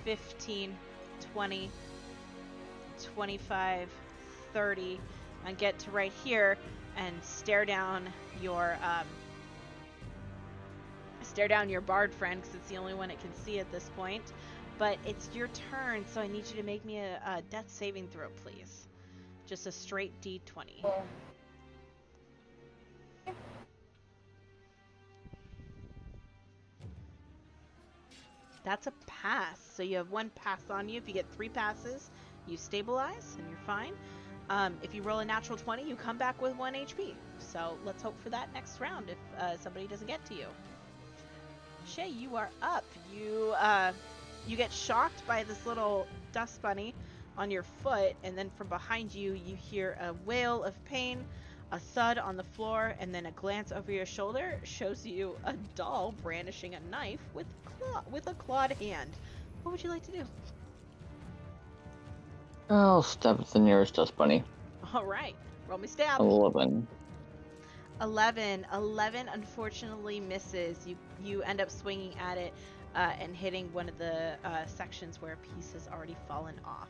15, 20, 25, 30, and get to right here and stare down your bard friend, because it's the only one it can see at this point. But it's your turn, so I need you to make me a death saving throw, please. Just a straight D20. That's a pass. So you have 1 pass on you. If you get 3 passes, you stabilize and you're fine. If you roll a natural 20, you come back with 1 HP. So let's hope for that next round if somebody doesn't get to you. Shay, you are up. You get shocked by this little dust bunny on your foot, and then from behind you, you hear a wail of pain, a thud on the floor, and then a glance over your shoulder shows you a doll brandishing a knife with a clawed hand. What would you like to do? I'll stab at the nearest dust bunny. All right, roll me stab. 11. 11 unfortunately misses. You end up swinging at it and hitting one of the sections where a piece has already fallen off.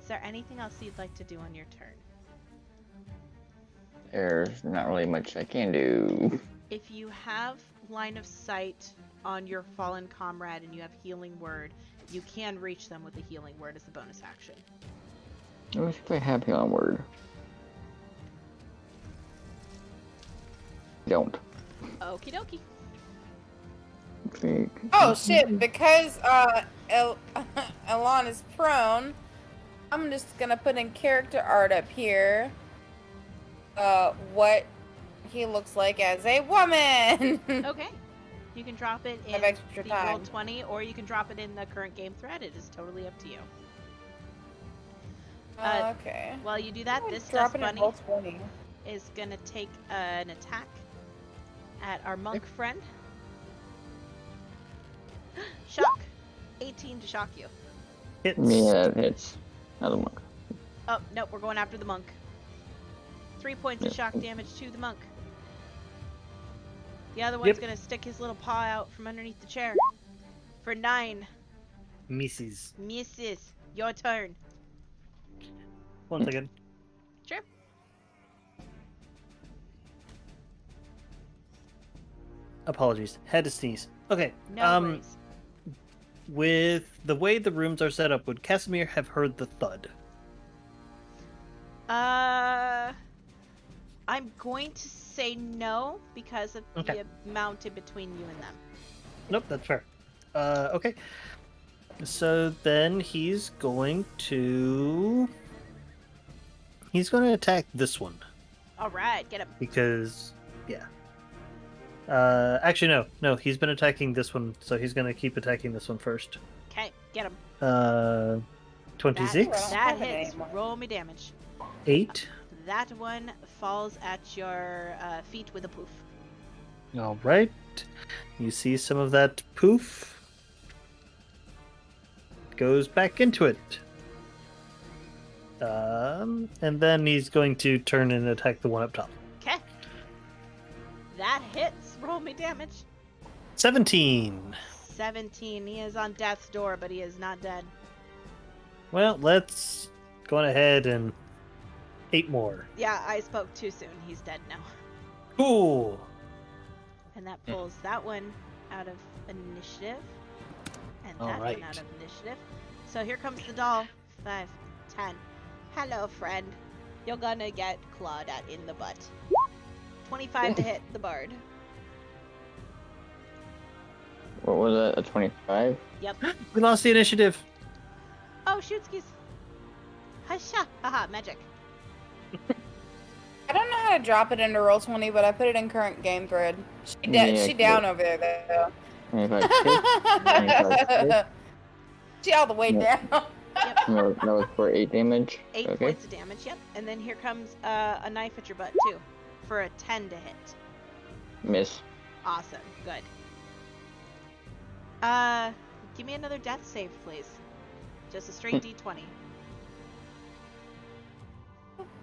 Is there anything else you'd like to do on your turn? There's not really much I can do. If you have line of sight on your fallen comrade and you have healing word, you can reach them with a healing word as a bonus action. I wish I had healing word. Don't. Okie dokie. Okay. Oh shit, because Elon is prone, I'm just gonna put in character art up here. What he looks like as a woman. Okay. You can drop it in Have extra the time. Roll20, or you can drop it in the current game thread. It is totally up to you. Okay. While you do that, this Drop dust it in bunny roll 20. is gonna take an attack at our monk friend. Shock. 18 to shock you. Hits. Yeah, it hits. Another monk. Oh, no, we're going after the monk. 3 points of shock damage to the monk. The other one's gonna stick his little paw out from underneath the chair. For 9. Misses. Misses. Your turn. 1 second. Sure. Apologies. Had to sneeze. Okay. No worries. With the way the rooms are set up, would Casimir have heard the thud? I'm going to say no because of Okay. the amount in between you and them. Nope, that's fair. Okay. So then he's going to attack this one All right, get him. because yeah. Actually no, he's been attacking this one, so he's going to keep attacking this one first. Okay, get him. 26, That hits. Roll me damage. 8. That one falls at your feet with a poof. All right. You see some of that poof goes back into it. And then he's going to turn and attack the one up top. Okay. That hits. Roll me damage. 17. 17. He is on death's door, but he is not dead. Well, let's go on ahead and 8 more. Yeah, I spoke too soon. He's dead now. Cool. And that pulls that one out of initiative. And All that right. one out of initiative. So here comes the doll. 5, 10. Hello, friend. You're gonna get clawed at in the butt. 25 to hit the bard. What was that? A 25? Yep. We lost the initiative. Oh, shoot skis. Hasha. Haha, magic. I don't know how to drop it into Roll20, but I put it in current game thread. Yeah, She down over there, though. 25 hit. She all the way Yep. down. No, that was for 8 damage. 8 Okay. points of damage, yep. And then here comes a knife at your butt, too. For a 10 to hit. Miss. Awesome. Good. Give me another death save, please. Just a straight D20.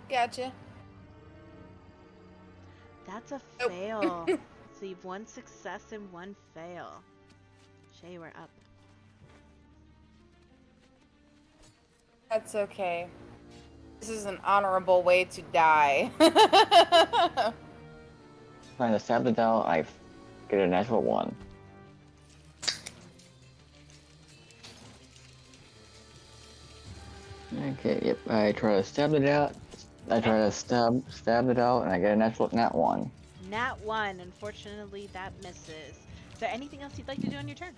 Gotcha. That's a Nope. fail. So you've 1 success and 1 fail. Shay, we're up. That's okay. This is an honorable way to die. Trying to stab the doll, I get a natural 1. Okay, yep. I try to stab it out. I try to stab it out, and I get a natural nat 1. Nat 1. Unfortunately, that misses. Is there anything else you'd like to do on your turn?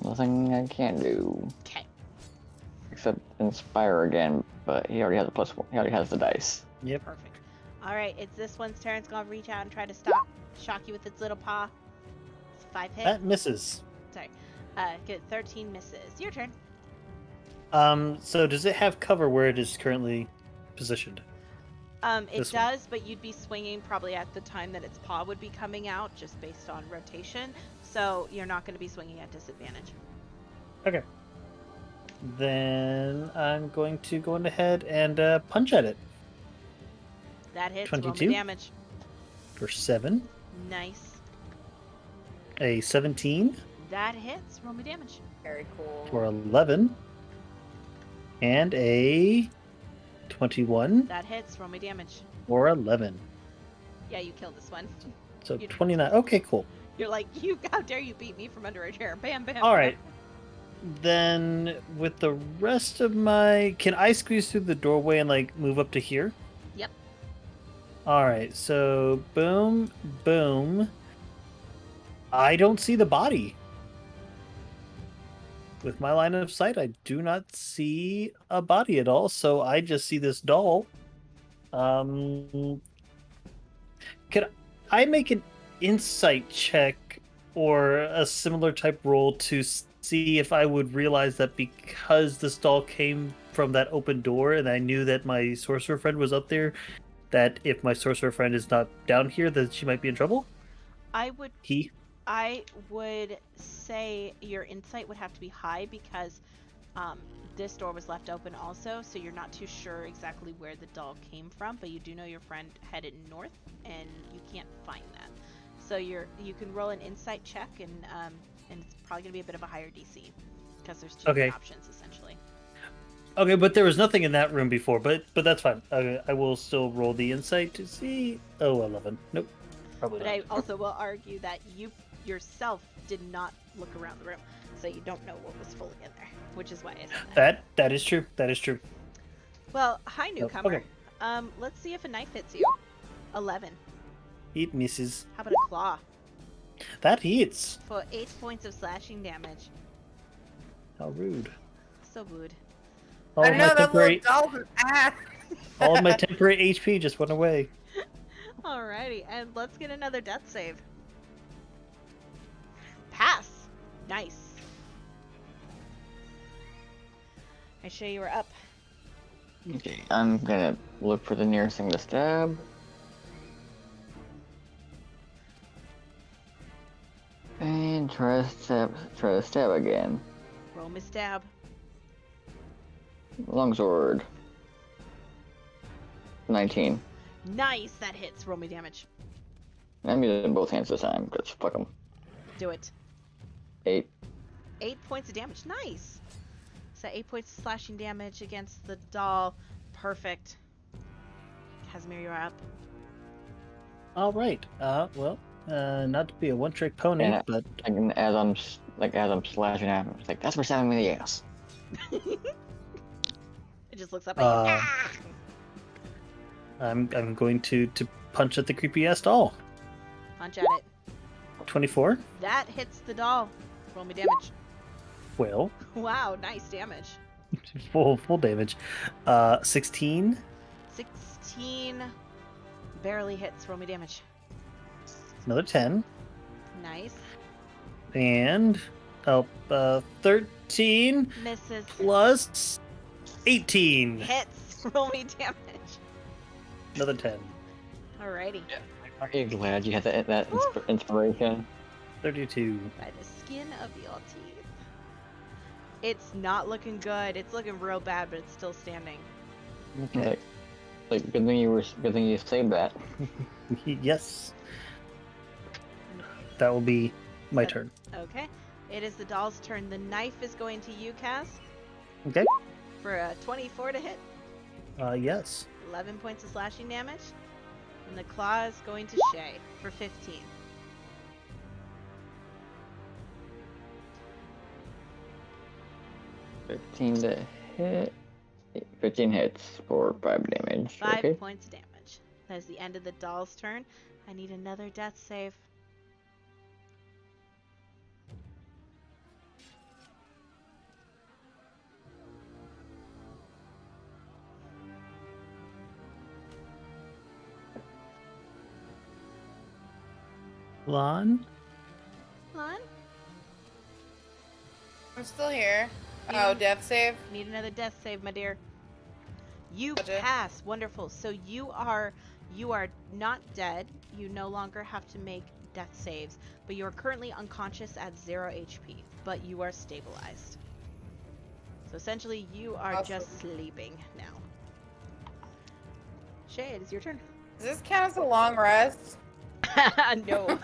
Nothing I can do Okay. except inspire again, but he already has a +1. He already has the dice. Yep. Perfect. Alright, it's this one's turn. It's gonna reach out and try to shock you with its little paw. It's 5 hit. That misses. Sorry. Good. 13 misses. Your turn. So does it have cover where it is currently positioned? It This one. does, but you'd be swinging probably at the time that its paw would be coming out, just based on rotation. So you're not going to be swinging at disadvantage. Okay. Then I'm going to go on ahead and punch at it That hits. Roll me 22? damage. for 7. Nice. A 17 That hits. Roll me damage. Very cool. for 11. And a 21 That hits. Roll me damage. for 11. Yeah, you killed this one. So You- 29. Okay, cool. You're like, how dare you beat me from under a chair? Bam, bam. All bam. right. Then with the rest of my, can I squeeze through the doorway and like move up to here? Yep. All right. So boom, boom. I don't see the body. With my line of sight, I do not see a body at all. So I just see this doll. Could I make an insight check or a similar type roll to see if I would realize that because this doll came from that open door and I knew that my sorcerer friend was up there, that if my sorcerer friend is not down here, that she might be in trouble? I would He? say your insight would have to be high because Um, this door was left open also, so you're not too sure exactly where the doll came from, but you do know your friend headed north, and you can't find that. So you can roll an insight check, and it's probably gonna be a bit of a higher DC because there's two different options essentially. Okay, but there was nothing in that room before, but that's fine. I will still roll the insight to see. Oh, 11. Nope, probably But not. I also will argue that you yourself did not look around the room, so you don't know what was fully in there, which is why I said that. That is true. That is true. Well, hi newcomer. Okay. Let's see if a knife hits you. 11. It misses. How about a claw? That hits. For 8 points of slashing damage. How rude. So rude. I know that little doll's an ass. All of my temporary HP just went away. Alrighty, and let's get another death save. Pass. Nice. I show you were up. Okay, I'm gonna look for the nearest thing to stab. And try to stab again. Roll me stab. Longsword. 19. Nice, that hits. Roll me damage. I'm using both hands this time, because fuck them. Do it. 8. 8 points of damage. Nice. So 8 points of slashing damage against the doll. Perfect. Casimir, you're up. All right. Well, not to be a one-trick pony, And but as I'm slashing at him, it's like, that's for stabbing me in the ass. It just looks up at you. Ah! I'm going to punch at the creepy ass doll. Punch at it. 24. That hits the doll. Roll me damage. Well, Wow, nice damage. full damage. 16. 16 barely hits. Roll me damage. Another 10. Nice. And 13 Misses. plus 18. Hits. Roll me damage. Another 10. Alrighty. Aren't you glad you had that Woo. inspiration? 32. By the skin of your teeth. It's not looking good. It's looking real bad, but it's still standing. Okay. Like, good thing you saved that. Yes. That will be my turn. Okay. It is the doll's turn. The knife is going to you, Cass, Okay. for a 24 to hit. Yes. 11 points of slashing damage. And the claw is going to Shay for 15. Hit. 15 hits for 5 damage. 5 Okay. points of damage. That is the end of the doll's turn. I need another death save. Lon? Lon? I'm still here. Yeah. Oh, death save? Need another death save, my dear. You Gotcha. pass. Wonderful. So you are not dead. You no longer have to make death saves, but you are currently unconscious at 0 HP, but you are stabilized. So essentially you are Awesome. just sleeping now. Shay, it is your turn. Does this count as a long rest? No.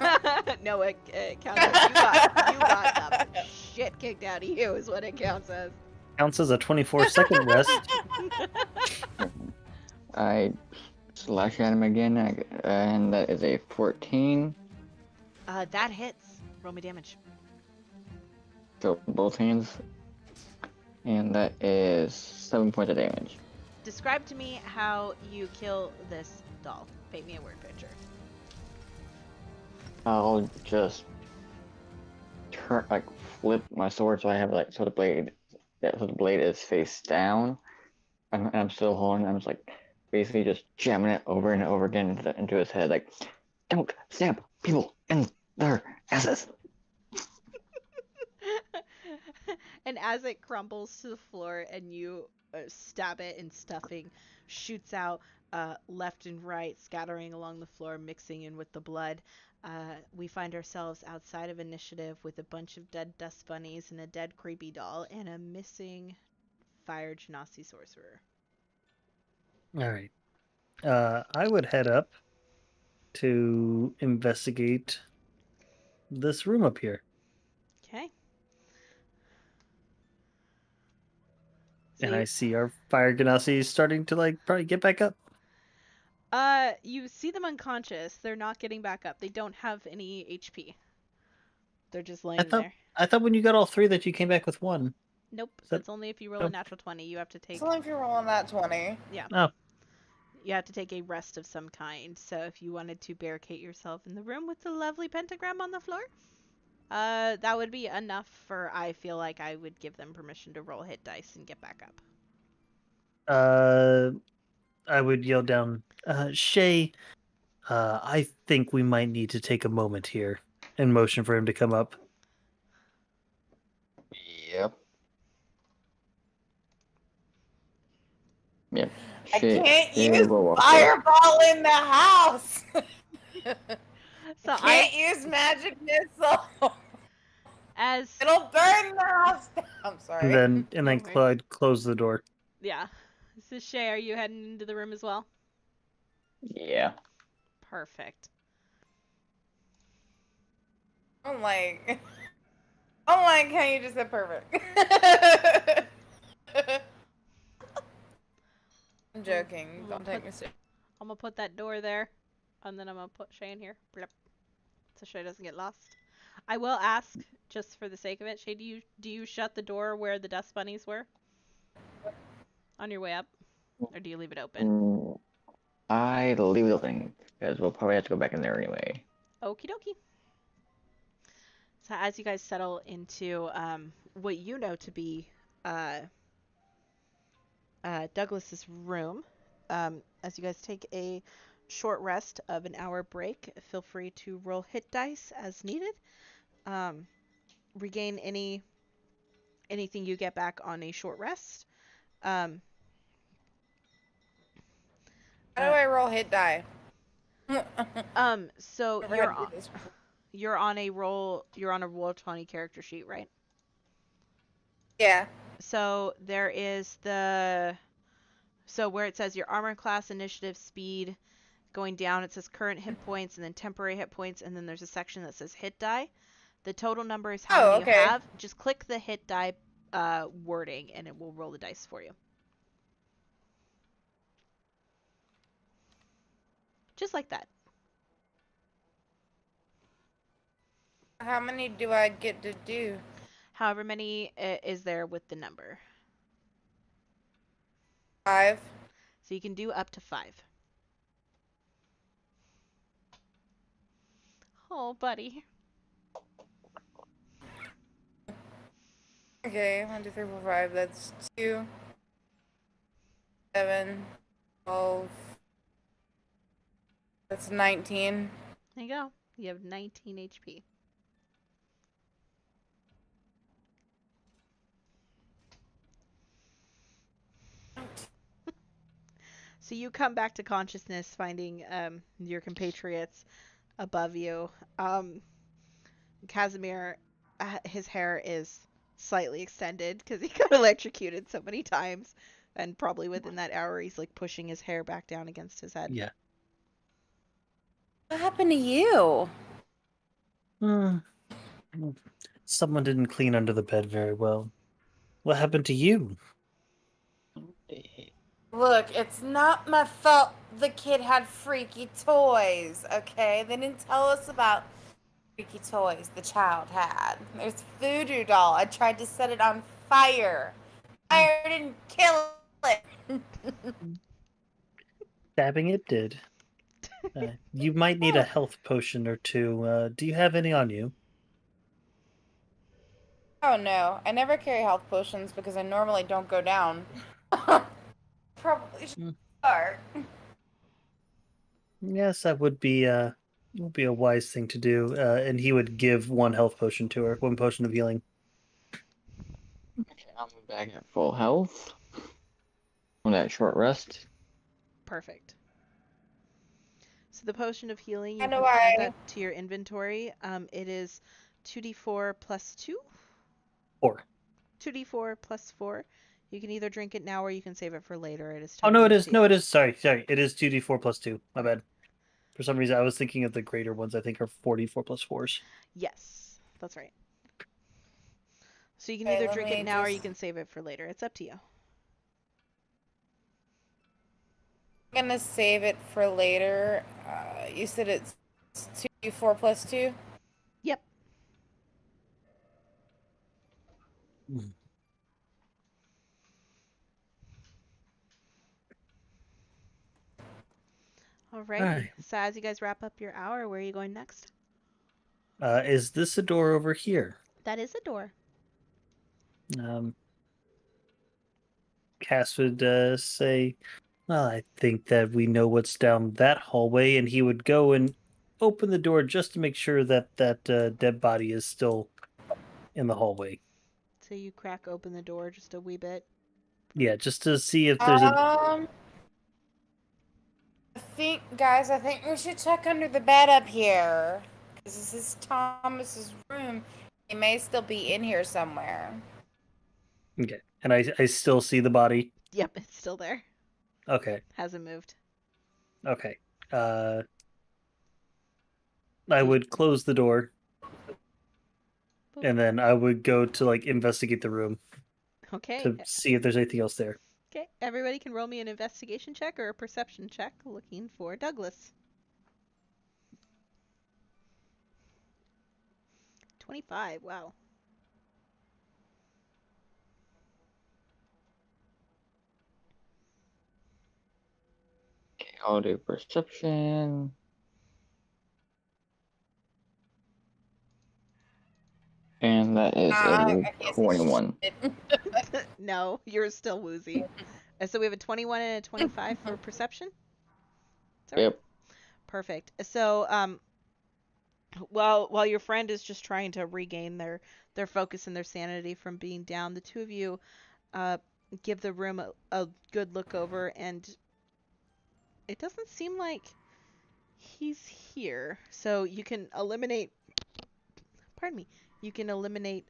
No, it counts as you got the shit kicked out of you is what it counts as. Counts as a 24-second rest. I slash at him again, and that is a 14. That hits. Roll me damage. So both hands. And that is 7 points of damage. Describe to me how you kill this doll. Paint me a word picture. I'll just flip my sword so I have so the blade is face down, and I'm still holding. I'm just basically just jamming it over and over again into his head, like, don't stab people in their asses. And as it crumbles to the floor and you stab it and stuffing shoots out left and right, scattering along the floor, mixing in with the blood, we find ourselves outside of initiative with a bunch of dead dust bunnies and a dead creepy doll and a missing fire genasi sorcerer. All right. I would head up to investigate this room up here. Okay. And I see our fire genasi starting to probably get back up. You see them unconscious. They're not getting back up. They don't have any HP. They're just laying there. I thought when you got all 3 that you came back with 1. Nope. that- That's only if you roll a natural 20. You have to take. It's only if you're rolling that 20. Yeah. Oh. You have to take a rest of some kind. So if you wanted to barricade yourself in the room with the lovely pentagram on the floor, that would be enough for. I feel like I would give them permission to roll hit dice and get back up. I would yell down, Shay, I think we might need to take a moment here, and motion for him to come up. Yep. Yep. I Shit, can't yeah, use we'll walk fireball in the house. So Can't use magic missile. as It'll burn the house down. I'm sorry. And then Okay. Clyde closed the door. yeah. So Shay, are you heading into the room as well? Yeah. Perfect. I'm like how you just said perfect. I'm joking. Don't take me serious. I'm gonna put that door there, and then I'm gonna put Shay in here. Blip. So Shay doesn't get lost. I will ask, just for the sake of it, Shay, do you shut the door where the dust bunnies were? On your way up? Or do you leave it open? I leave it open, because we'll probably have to go back in there anyway. Okie dokie. So as you guys settle into what you know to be Douglas's room, as you guys take a short rest of an hour break, feel free to roll hit dice as needed. Regain anything you get back on a short rest. How do I roll hit die? So Never had to do this before. you're on a roll 20 character sheet, right? Yeah. So there is where it says your armor class, initiative, speed, going down, it says current hit points and then temporary hit points, and then there's a section that says hit die. The total number is how many you have. Just click the hit die wording and it will roll the dice for you. Just like that. How many do I get to do? However many is there with the number. 5. So you can do up to 5. Oh, buddy. Okay, 1, 2, 3, 4, 5. That's 2, 7, 12. That's 19. There you go. You have 19 HP. So you come back to consciousness, finding your compatriots above you. Casimir, his hair is slightly extended because he got electrocuted so many times, and probably within that hour he's like pushing his hair back down against his head. Yeah. What happened to you? Someone didn't clean under the bed very well. What happened to you? Look, it's not my fault the kid had freaky toys, okay? They didn't tell us about freaky toys the child had. There's voodoo doll. I tried to set it on fire. Fire didn't kill it. Stabbing it did. You might need a health potion or two. Do you have any on you? Oh no, I never carry health potions because I normally don't go down. Probably should start. Yes, that would be a wise thing to do. And he would give 1 health potion to her, 1 potion of healing. I'm back at full health on that short rest. Perfect. So the potion of healing, you How do can add I- that to your inventory. It is 2d4 plus 2. 4. 2d4 plus 4. You can either drink it now or you can save it for later. It is Oh, no, totally it up is. to No, you. it is. Sorry. It is 2d4 plus 2. My bad. For some reason, I was thinking of the greater ones. I think are 44 plus 4s. Yes, that's right. So you can Okay, either let drink it me now or you just- can save it for later. It's up to you. I'm gonna save it for later. You said it's 2d4 plus 2? Yep. Alrighty. Alright. So as you guys wrap up your hour, where are you going next? Is this a door over here? That is a door. Cass would say, well, I think that we know what's down that hallway, and he would go and open the door just to make sure that that dead body is still in the hallway. So you crack open the door just a wee bit. Yeah, just to see if there's a... I think we should check under the bed up here. Because this is Thomas's room. He may still be in here somewhere. Okay, and I still see the body. Yep, it's still there. Okay, Hasn't moved. okay. I would close the door, and then I would go to like investigate the room Okay. to see if there's anything else there. Okay. Everybody can roll me an investigation check or a perception check looking for Douglas. 25. Wow. Okay, I'll do perception. And that is I a can't see 21. shit. No, you're still woozy. So we have a 21 and a 25 for perception? Is that right? Yep. Perfect. So, while your friend is just trying to regain their focus and their sanity from being down, the two of you give the room a good look over, and it doesn't seem like he's here. So you can eliminate, pardon me, you can eliminate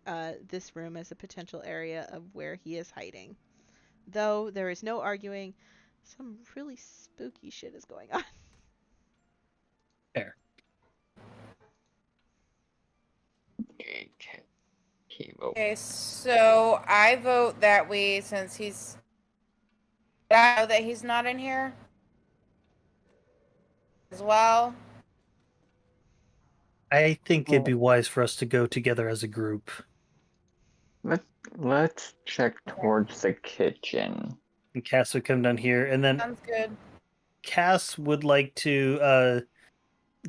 this room as a potential area of where he is hiding. Though there is no arguing, some really spooky shit is going on. There. Okay, he vote. Okay, so I vote that since he's... I know that he's not in here as well. I think it'd be wise for us to go together as a group. Let's check towards the kitchen. And Cass would come down here, and then Sounds good. Cass would like to.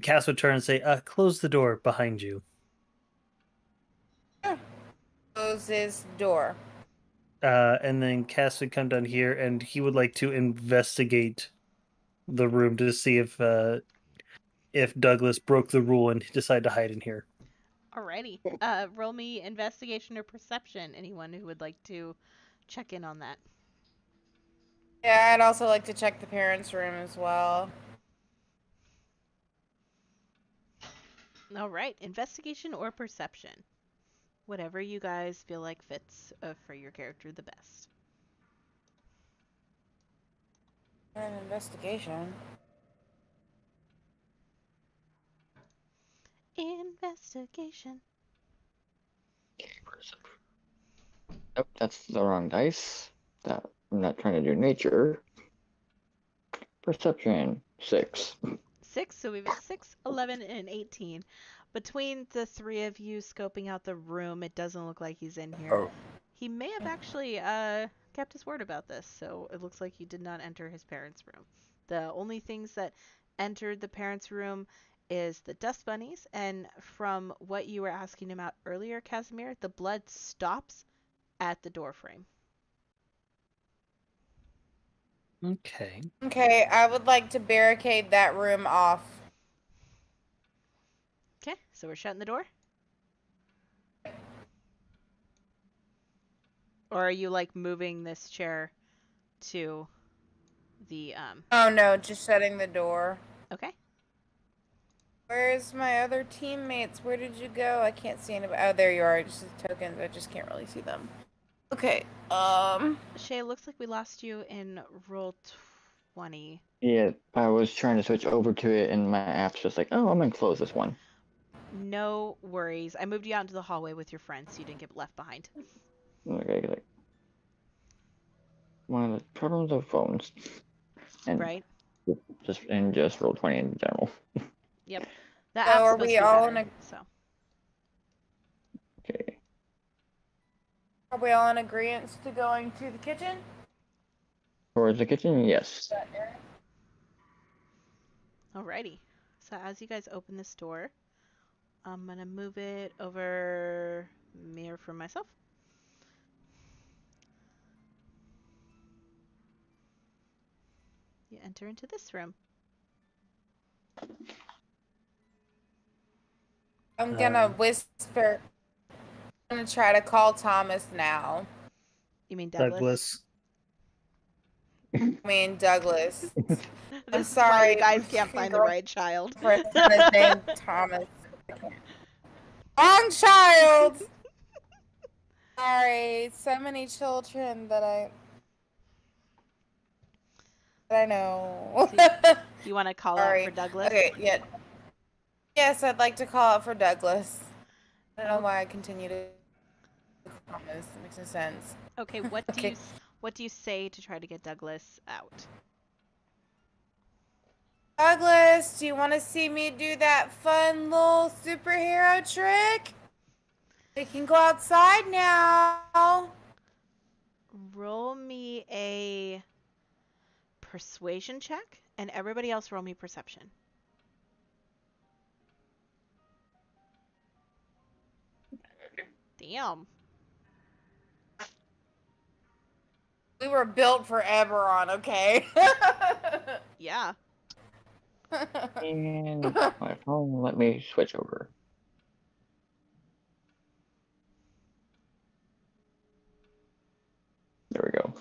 Cass would turn and say, "Close the door behind you." Closes the door. And then Cass would come down here, and he would like to investigate the room to see if Douglas broke the rule and decided to hide in here. Alrighty. Roll me investigation or perception. Anyone who would like to check in on that. Yeah, I'd also like to check the parents' room as well. Alright, investigation or perception. Whatever you guys feel like fits for your character the best. An investigation. Investigation. Okay, perception. Nope, that's the wrong dice. I'm not trying to do nature. Perception 6. 6, so we have a 6, 11, and 18. Between the three of you scoping out the room, it doesn't look like he's in here. Oh. He may have actually kept his word about this, so it looks like he did not enter his parents' room. The only things that entered the parents' room is the dust bunnies, and from what you were asking about earlier, Casimir, the blood stops at the door frame. Okay. Okay, I would like to barricade that room off. Okay, so we're shutting the door? Or are you like moving this chair to the Oh no, just shutting the door. Okay. Where's my other teammates? Where did you go? I can't see anybody. Oh, there you are. Just the tokens. I just can't really see them. Okay. Shay, looks like we lost you in roll 20. Yeah, I was trying to switch over to it, and my app's just like, oh, I'm gonna close this one. No worries. I moved you out into the hallway with your friends so you didn't get left behind. Okay, like one of the problems of phones, and Right? just roll 20 in general. Yep. The So app's are supposed we to be all better, in so. Okay. Are we all in agreement to going to the kitchen? Towards the kitchen, yes. Alrighty. So as you guys open this door, I'm gonna move it over mirror for myself. You enter into this room. I'm gonna Um, whisper. I'm gonna try to call Thomas now. You mean Douglas? Douglas. I mean Douglas. This I'm is why you sorry. guys can't find the right child. His name Thomas. Wrong child. Sorry. So many children that I know. Do you want to call out Sorry. for Douglas? Okay. Yeah. Yes, I'd like to call out for Douglas. I don't know why I continue to call Thomas. It makes no sense. Okay, what do Okay. what do you say to try to get Douglas out? Douglas, do you want to see me do that fun little superhero trick? We can go outside now. Roll me a persuasion check, and everybody else roll me perception. Damn. We were built for Eberron, okay? Yeah. And my phone let me switch over. There we go.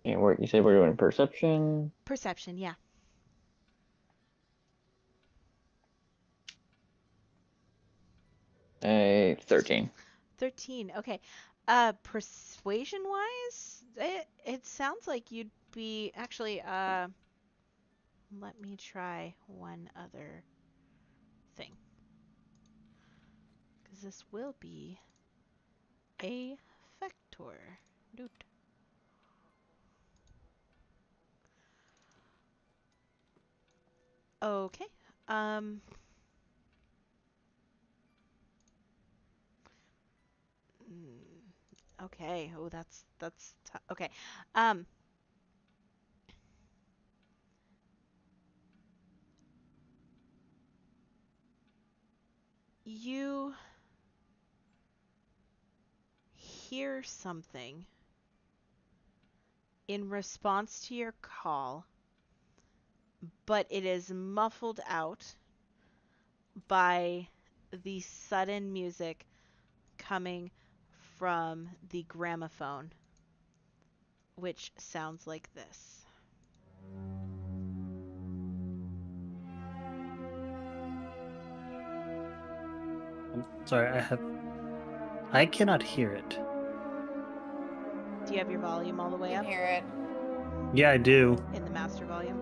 And you said we're doing perception. Perception, yeah. A 13. 13. Okay. Persuasion wise, it sounds like you'd be actually let me try one other thing. Cuz this will be a factor. Doot. Okay. Um Okay. Oh, that's okay. Um you hear something in response to your call, but it is muffled out by the sudden music coming from the gramophone, which sounds like this. I'm sorry, I cannot hear it. Do you have your volume all the I way can up hear it. Yeah, I do. in the master volume?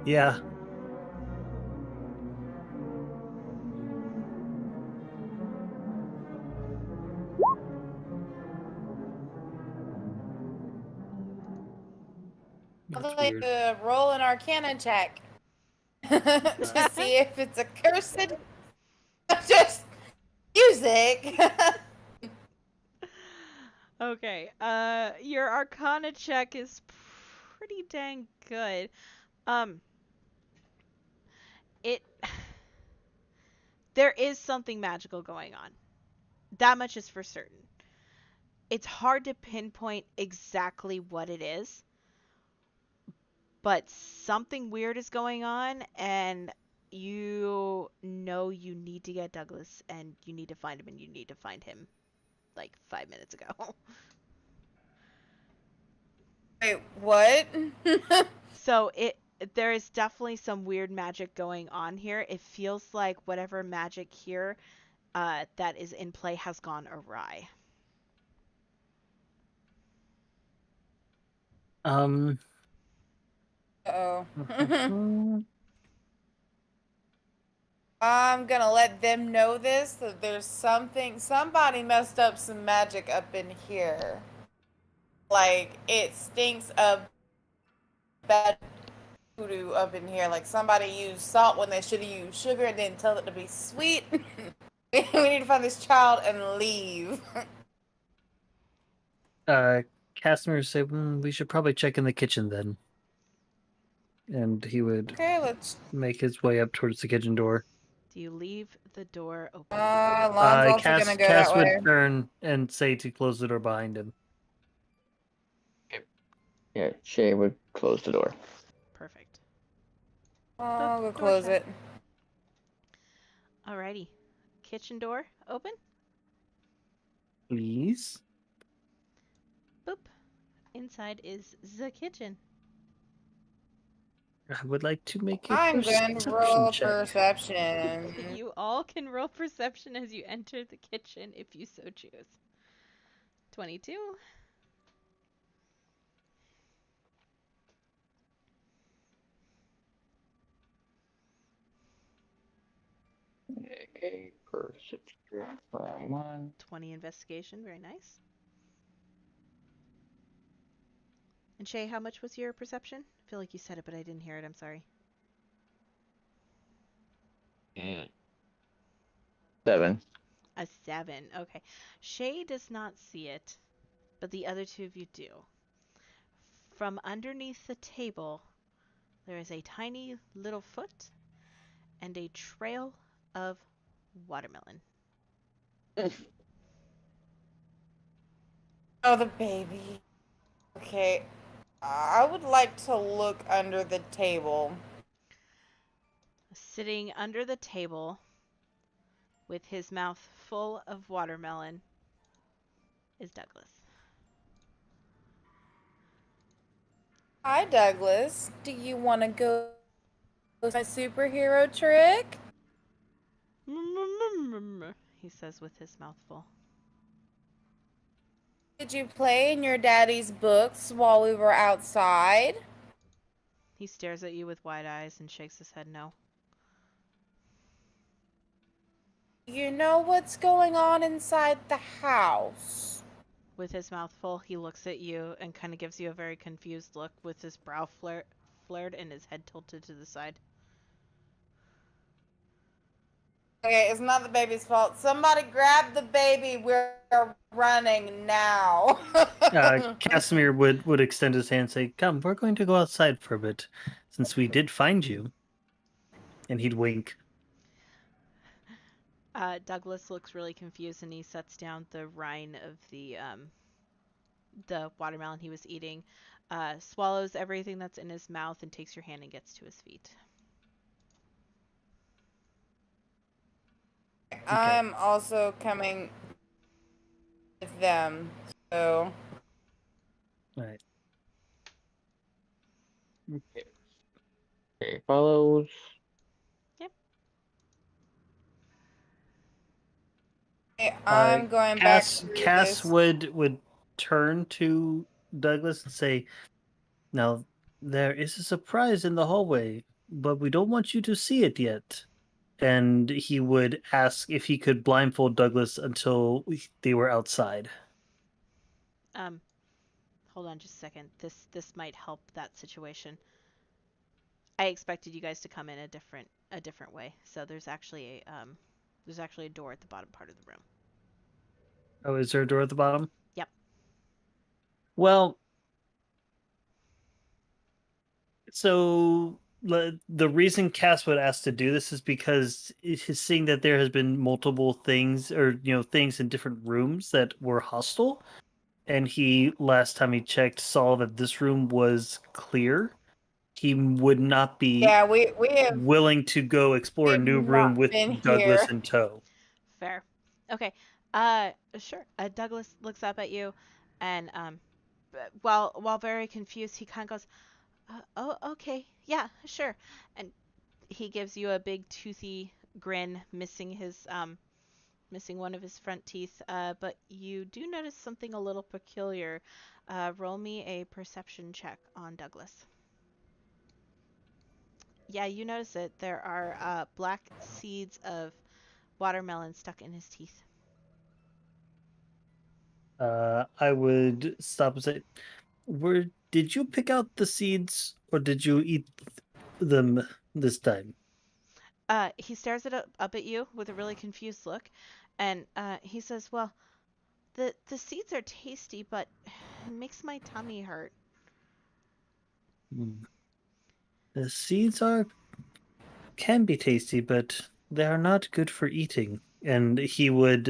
Yeah. I'd That's like weird. to roll an Arcana check to see if it's a cursed, just music. Okay. Your Arcana check is pretty dang good. Um, it there is something magical going on. That much is for certain. It's hard to pinpoint exactly what it is, but something weird is going on, and you know you need to get Douglas, and you need to find him, and you need to find him like 5 minutes ago. Wait, what? So there is definitely some weird magic going on here. It feels like whatever magic here that is in play has gone awry. Um. Uh-oh. I'm gonna let them know this, that there's somebody messed up some magic up in here. Like, it stinks of bad voodoo up in here. Like, somebody used salt when they should have used sugar and didn't tell it to be sweet. We need to find this child and leave. Casimir say, we should probably check in the kitchen then. And he would Okay, let's. make his way up towards the kitchen door. Do you leave the door open? Lon's also gonna go Cass that way. would turn and say to close the door behind him. Yeah, Shay would close the door. Perfect. I'll go Door close shut. it. Alrighty. Kitchen door open. Please? Boop. Inside is the kitchen. I would like to make a I'm going to roll perception check. perception. You all can roll perception as you enter the kitchen if you so choose. 22. Okay, perception. 1. 20 investigation. Very nice. And Shay, how much was your perception? I feel like you said it, but I didn't hear it. I'm sorry. 7. A 7. Okay. Shay does not see it, but the other two of you do. From underneath the table, there is a tiny little foot and a trail of watermelon. Oh, the baby. Okay. I would like to look under the table. Sitting under the table with his mouth full of watermelon is Douglas. Hi, Douglas. Do you want to go with my superhero trick? He says with his mouth full. Did you play in your daddy's books while we were outside? He stares at you with wide eyes and shakes his head no. You know what's going on inside the house? With his mouth full, he looks at you and kind of gives you a very confused look with his brow flared and his head tilted to the side. Okay, it's not the baby's fault. Somebody grab the baby. We're running now. Casimir would extend his hand and say, come, we're going to go outside for a bit, since we did find you. And he'd wink. Douglas looks really confused and he sets down the rind of the watermelon he was eating, swallows everything that's in his mouth and takes your hand and gets to his feet. I'm also coming with them, so. Right. Okay, follows. Okay, I'm going back through Cass this. would turn to Douglas and say, now, there is a surprise in the hallway, but we don't want you to see it yet. And he would ask if he could blindfold Douglas until they were outside. Hold on just a second. This might help that situation. I expected you guys to come in a different way. So there's actually a door at the bottom part of the room. Oh, is there a door at the bottom? Yep. Well, so the reason Cass would ask to do this is because he's seeing that there has been multiple things, or things in different rooms that were hostile, and he last time he checked saw that this room was clear. he would not be Yeah, we have willing to go explore a new room not with been Douglas here. in tow. Fair. Okay. Sure. Douglas looks up at you, and while very confused, he kind of goes, "Oh, okay, yeah, sure." And he gives you a big toothy grin, missing one of his front teeth. But you do notice something a little peculiar. Roll me a perception check on Douglas. Yeah, you notice it. There are black seeds of watermelon stuck in his teeth. I would stop and say, did you pick out the seeds or did you eat them this time? He stares up at you with a really confused look, and he says, "Well, the seeds are tasty, but it makes my tummy hurt." The seeds can be tasty, but they are not good for eating. And he would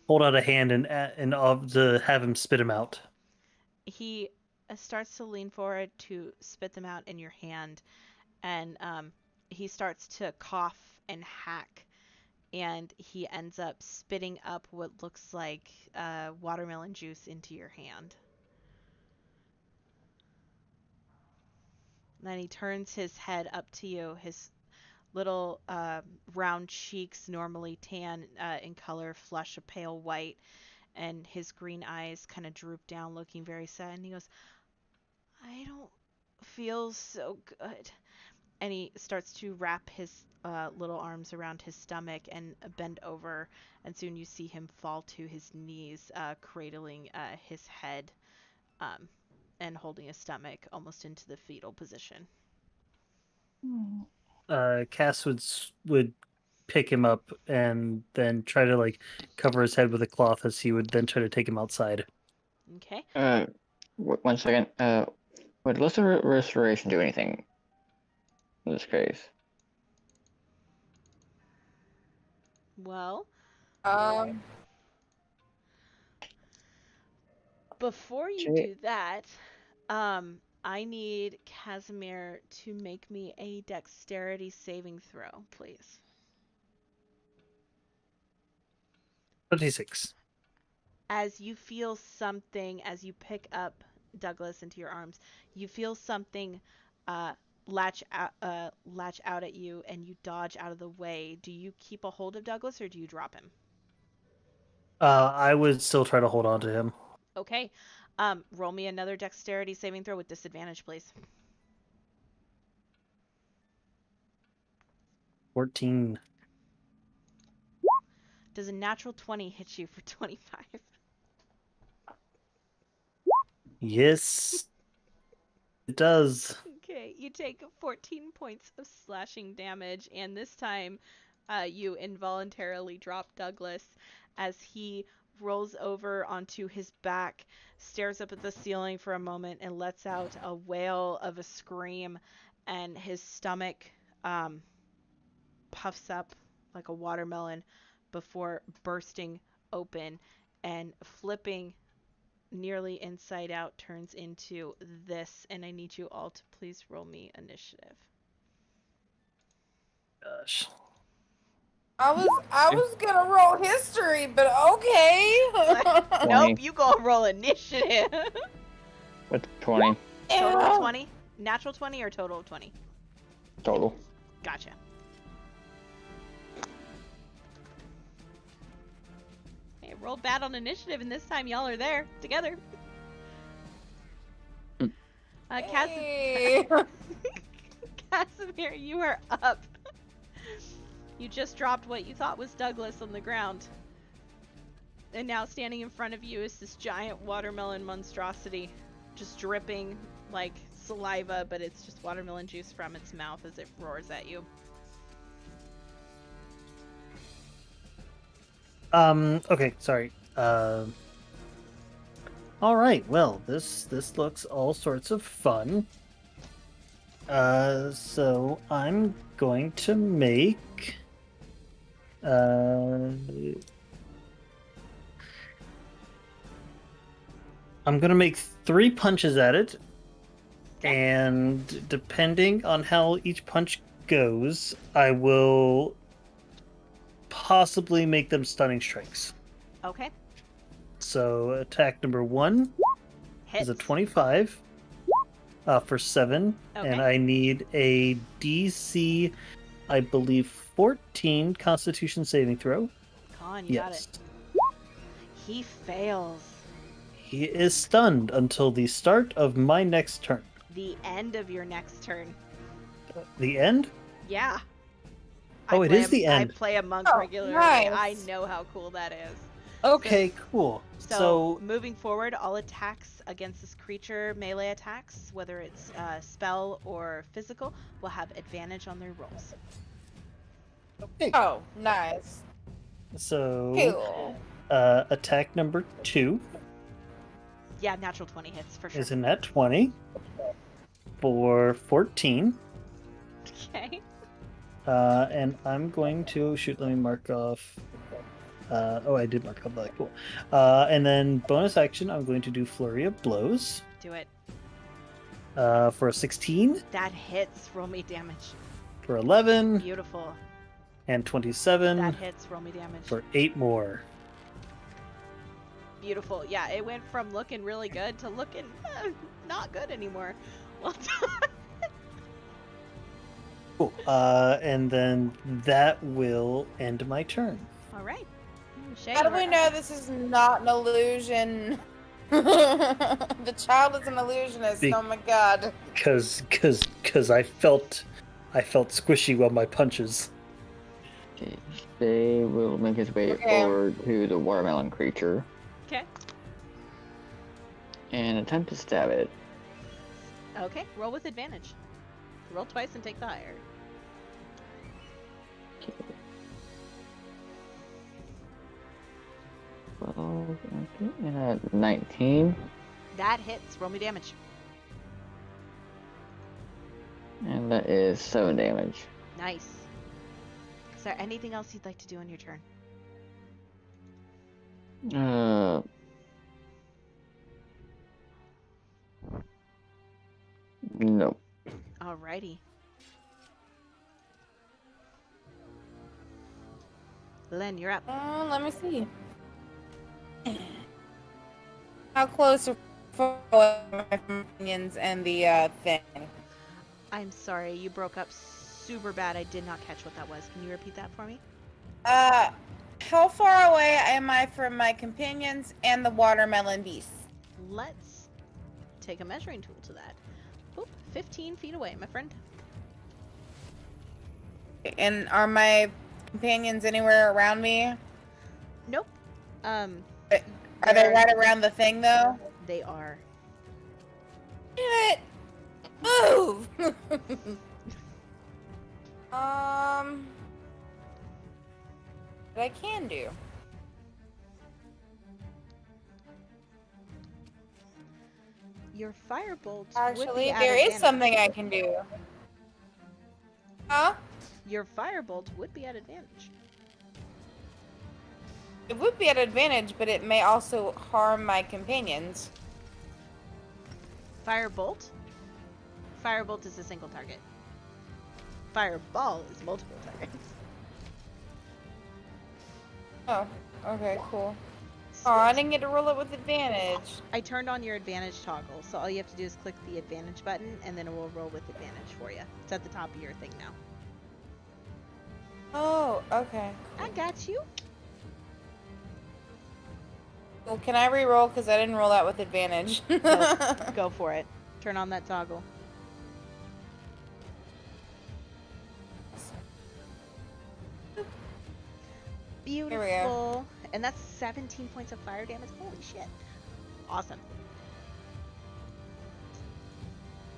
hold out a hand to have him spit them out. He starts to lean forward to spit them out in your hand, and he starts to cough and hack, and he ends up spitting up what looks like watermelon juice into your hand. And then he turns his head up to you. His little round cheeks, normally tan in color, flush a pale white, and his green eyes kind of droop down, looking very sad. And he goes, "I don't feel so good." And he starts to wrap his little arms around his stomach and bend over, and soon you see him fall to his knees, cradling his head and holding his stomach almost into the fetal position. Cass would pick him up and then try to cover his head with a cloth as he would then try to take him outside. Okay. 1 second. Would lesser restoration do anything in this case? Well, before you do that, I need Casimir to make me a dexterity saving throw, please. 26. As you feel something, as you pick up Douglas into your arms, you feel something latch out at you, and you dodge out of the way. Do you keep a hold of Douglas, or do you drop him? I would still try to hold on to him. Okay. Roll me another dexterity saving throw with disadvantage, please. 14. Does a natural 20 hit you for 25? Yes, it does. Okay, you take 14 points of slashing damage, and this time you involuntarily drop Douglas as he rolls over onto his back, stares up at the ceiling for a moment, and lets out a wail of a scream, and his stomach puffs up like a watermelon before bursting open and flipping nearly inside out turns into this, and I need you all to please roll me initiative. Gosh. I was gonna roll history, but okay. Nope, you go roll initiative. What's 20 Total of 20? Natural 20 or total of 20? total? Gotcha. Hey, rolled bad on initiative, and this time y'all are there together. Hey. Casimir, you are up. You just dropped what you thought was Douglas on the ground. And now standing in front of you is this giant watermelon monstrosity, just dripping like saliva, but it's just watermelon juice from its mouth as it roars at you. Okay, sorry. All right. Well, this looks all sorts of fun. So I'm going to make I'm gonna make 3 punches at it. And depending on how each punch goes, I will possibly make them stunning strikes. Okay. So attack number 1 Hits. is a 25 for 7, Okay. and I need a DC, I believe, 14 Constitution saving throw. Come on, you got Yes. it. He fails. He is stunned until the start of my next turn. The end of your next turn. The end? Yeah. Oh, it is the I end. play a monk Oh, regularly. nice. I know how cool that is. Okay, cool. So moving forward, all attacks against this creature, melee attacks, whether it's spell or physical, will have advantage on their rolls. Okay. Oh, nice. So Cool. attack number 2 Yeah, natural 20 hits for sure. is a net 20 for 14. Okay. And I'm going to shoot. Let me mark off. I did mark off that. Cool. And then bonus action, I'm going to do flurry of blows Do it. for a 16, That hits. Roll me damage. for 11, Beautiful. and 27 That hits. Roll me damage. for 8 more. Beautiful. Yeah, it went from looking really good to looking not good anymore. Well done. Cool. And then that will end my turn. All right. Shay, How do you're we up. know this is not an illusion? The child is an illusionist. Be- Oh my god. Cause I felt squishy while my punches. Okay. They will make his way Okay. forward to the watermelon creature Okay. and attempt to stab it. Okay. Roll with advantage. Roll twice and take the higher. Well, okay, and 19, That hits. Roll me damage. and that is 7 damage. Nice. Is there anything else you'd like to do on your turn? No. Alrighty. Len, you're up. Let me see. How close are my companions and the thing? I'm sorry, you broke up super bad. I did not catch what that was. Can you repeat that for me? How far away am I from my companions and the watermelon beast? Let's take a measuring tool to that. Oop, 15 feet away, my friend. And are my companions anywhere around me? Nope. Are they right around the thing though? They are. Damn it! Move! What I can do. Your firebolt would Actually, be at there is advantage. something I can do. Huh? Your firebolt would be at advantage. It would be at advantage, but it may also harm my companions. Firebolt? Firebolt is a single target. Fireball is multiple targets. Oh, okay, cool. So Oh, I didn't get to roll it with advantage. I turned on your advantage toggle, so all you have to do is click the advantage button, and then it will roll with advantage for you. It's at the top of your thing now. Oh, okay. I got you. Well, can I re-roll? Because I didn't roll that with advantage. Go for it. Turn on that toggle. Beautiful. And that's 17 points of fire damage. Holy shit. Awesome.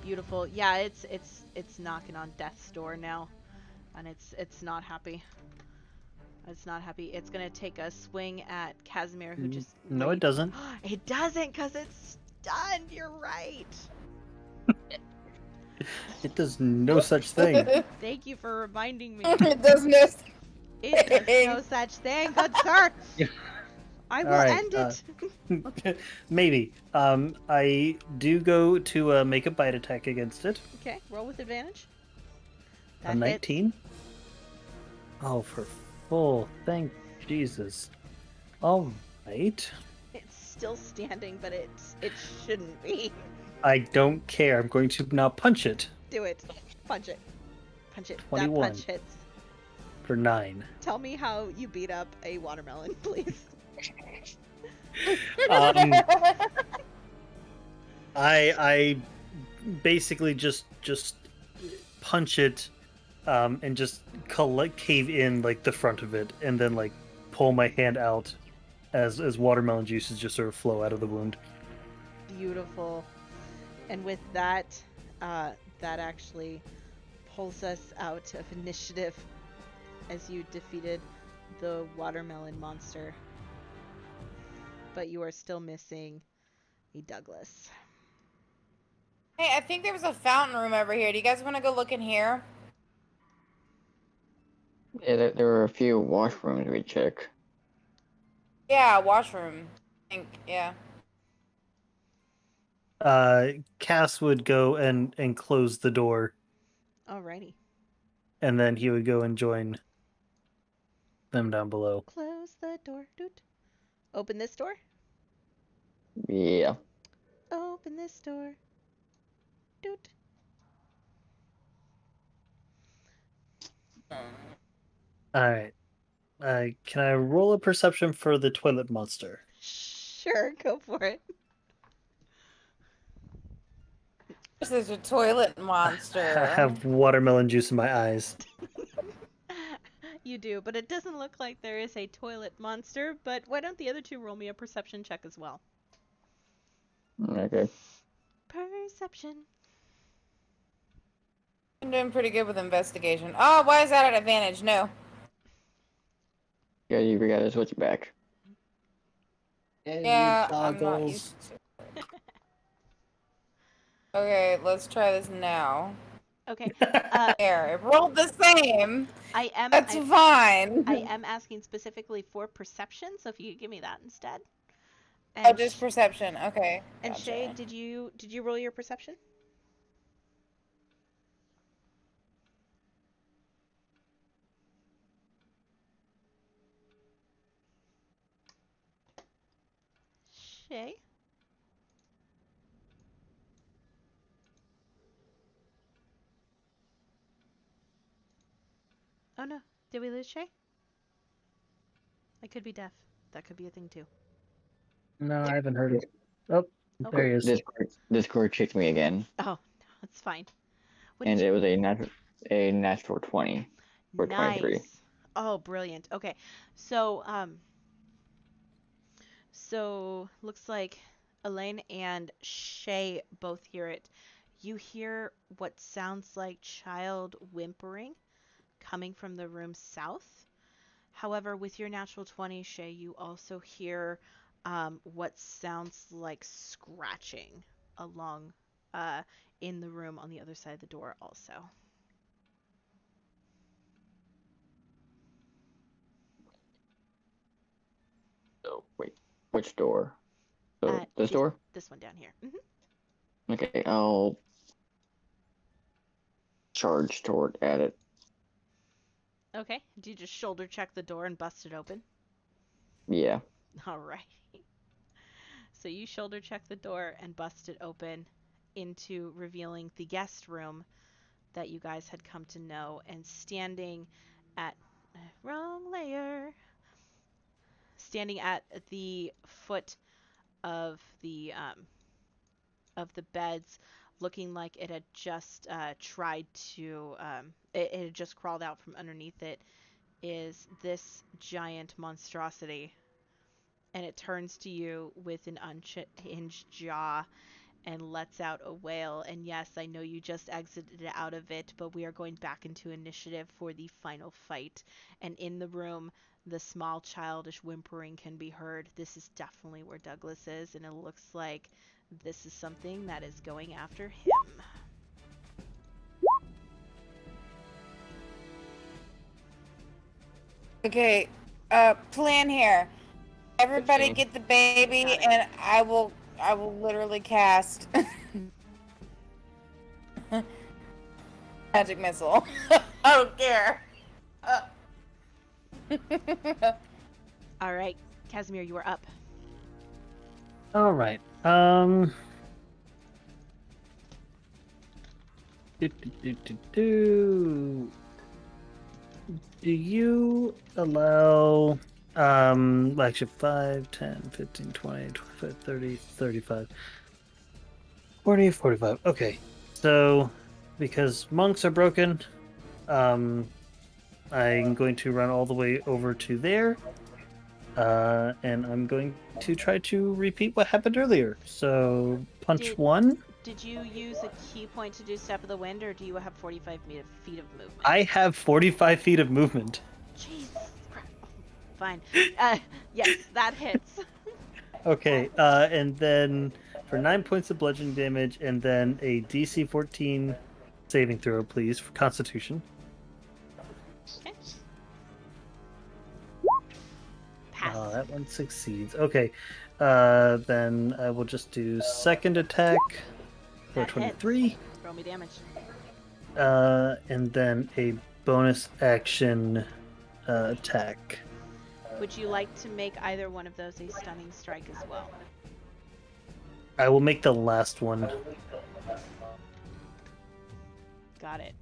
Beautiful. Yeah, it's knocking on death's door now. And it's not happy. It's not happy. It's gonna take a swing at Casimir, who just No, it doesn't. It doesn't, because it's stunned. You're right. It does no such thing. Thank you for reminding me. It does no. It does no such thing, good sir. Yeah. I All will right, end it. maybe. I do go to make a bite attack against it. Okay, roll with advantage. A That hits. 19. Oh, for full. Thank Jesus. All right. It's still standing, but it shouldn't be. I don't care. I'm going to now punch it Do it. Punch it. Punch it. 21. That punch hits. for 9. Tell me how you beat up a watermelon, please. I basically just punch it and just cave in like the front of it, and then like pull my hand out as watermelon juices just sort of flow out of the wound. Beautiful. And with that, that actually pulls us out of initiative as you defeated the watermelon monster. But you are still missing a Douglas. Hey, I think there was a fountain room over here. Do you guys want to go look in here? Yeah, there were a few washrooms we check. Yeah, washroom. I think, yeah. Cass would go and close the door, Alrighty. and then he would go and join them down below. Close the door. Doot. Open this door. Yeah. Open this door. Doot. All right. Can I roll a perception for the toilet monster? Sure, go for it. This is a toilet I monster. have watermelon juice in my eyes. You do, but it doesn't look like there is a toilet monster. But why don't the other two roll me a perception check as well? Okay. Perception. I'm doing pretty good with investigation. Oh, why is that an advantage? No. Yeah, you gotta switch it back. Yeah, I'm not used to it. Okay, let's try this now. Okay. There, it rolled the same. That's I fine. am asking specifically for perception, so if you could give me that instead. Oh, And just perception. Okay. And Gotcha. Shay, did you roll your perception? Shay? Oh no, did we lose Shay? I could be deaf. That could be a thing too. No, I haven't heard it. Oh, Oh. there he is. Discord kicked me again, Oh, that's fine. What and did it was a natural 20 for 23. Nice. Oh, brilliant. Okay. So, looks like Elaine and Shay both hear it. You hear what sounds like child whimpering coming from the room south. However, with your natural 20, Shay, you also hear what sounds like scratching along in the room on the other side of the door also. So wait, which door? So this door? This one down here. Okay, I'll charge toward at it. Okay. Do you just shoulder check the door and bust it open? Yeah. All right. So you shoulder check the door and bust it open into revealing the guest room that you guys had come to know, and standing at the foot of the beds, looking like it had just it had just crawled out from underneath it, is this giant monstrosity. And it turns to you with an unhinged jaw and lets out a wail. And yes, I know you just exited out of it, but we are going back into initiative for the final fight. And in the room, the small childish whimpering can be heard. This is definitely where Douglas is, and it looks like this is something that is going after him. Okay, plan here. Everybody 15. get the baby, Got it. and I will literally cast magic missile. I don't care. All right, Casimir, you are up. All right. Do you allow actually 5, 10, 15, 20, 25, 30, 35, 40, 45. Okay. So because monks are broken, I'm going to run all the way over to there. And I'm going to try to repeat what happened earlier. So punch 1. Did you use a key point to do Step of the Wind, or do you have 45 feet of movement? I have 45 feet of movement. Jesus Christ. Fine. Yes, that hits. Okay, and then for 9 points of bludgeoning damage, and then a DC 14 saving throw, please, for Constitution. Okay. Pass. That one succeeds. Okay, then I will just do second attack for That 23. hits. Roll me damage. And then a bonus action attack. Would you like to make either one of those a stunning strike as well? I will make the last one. Got it.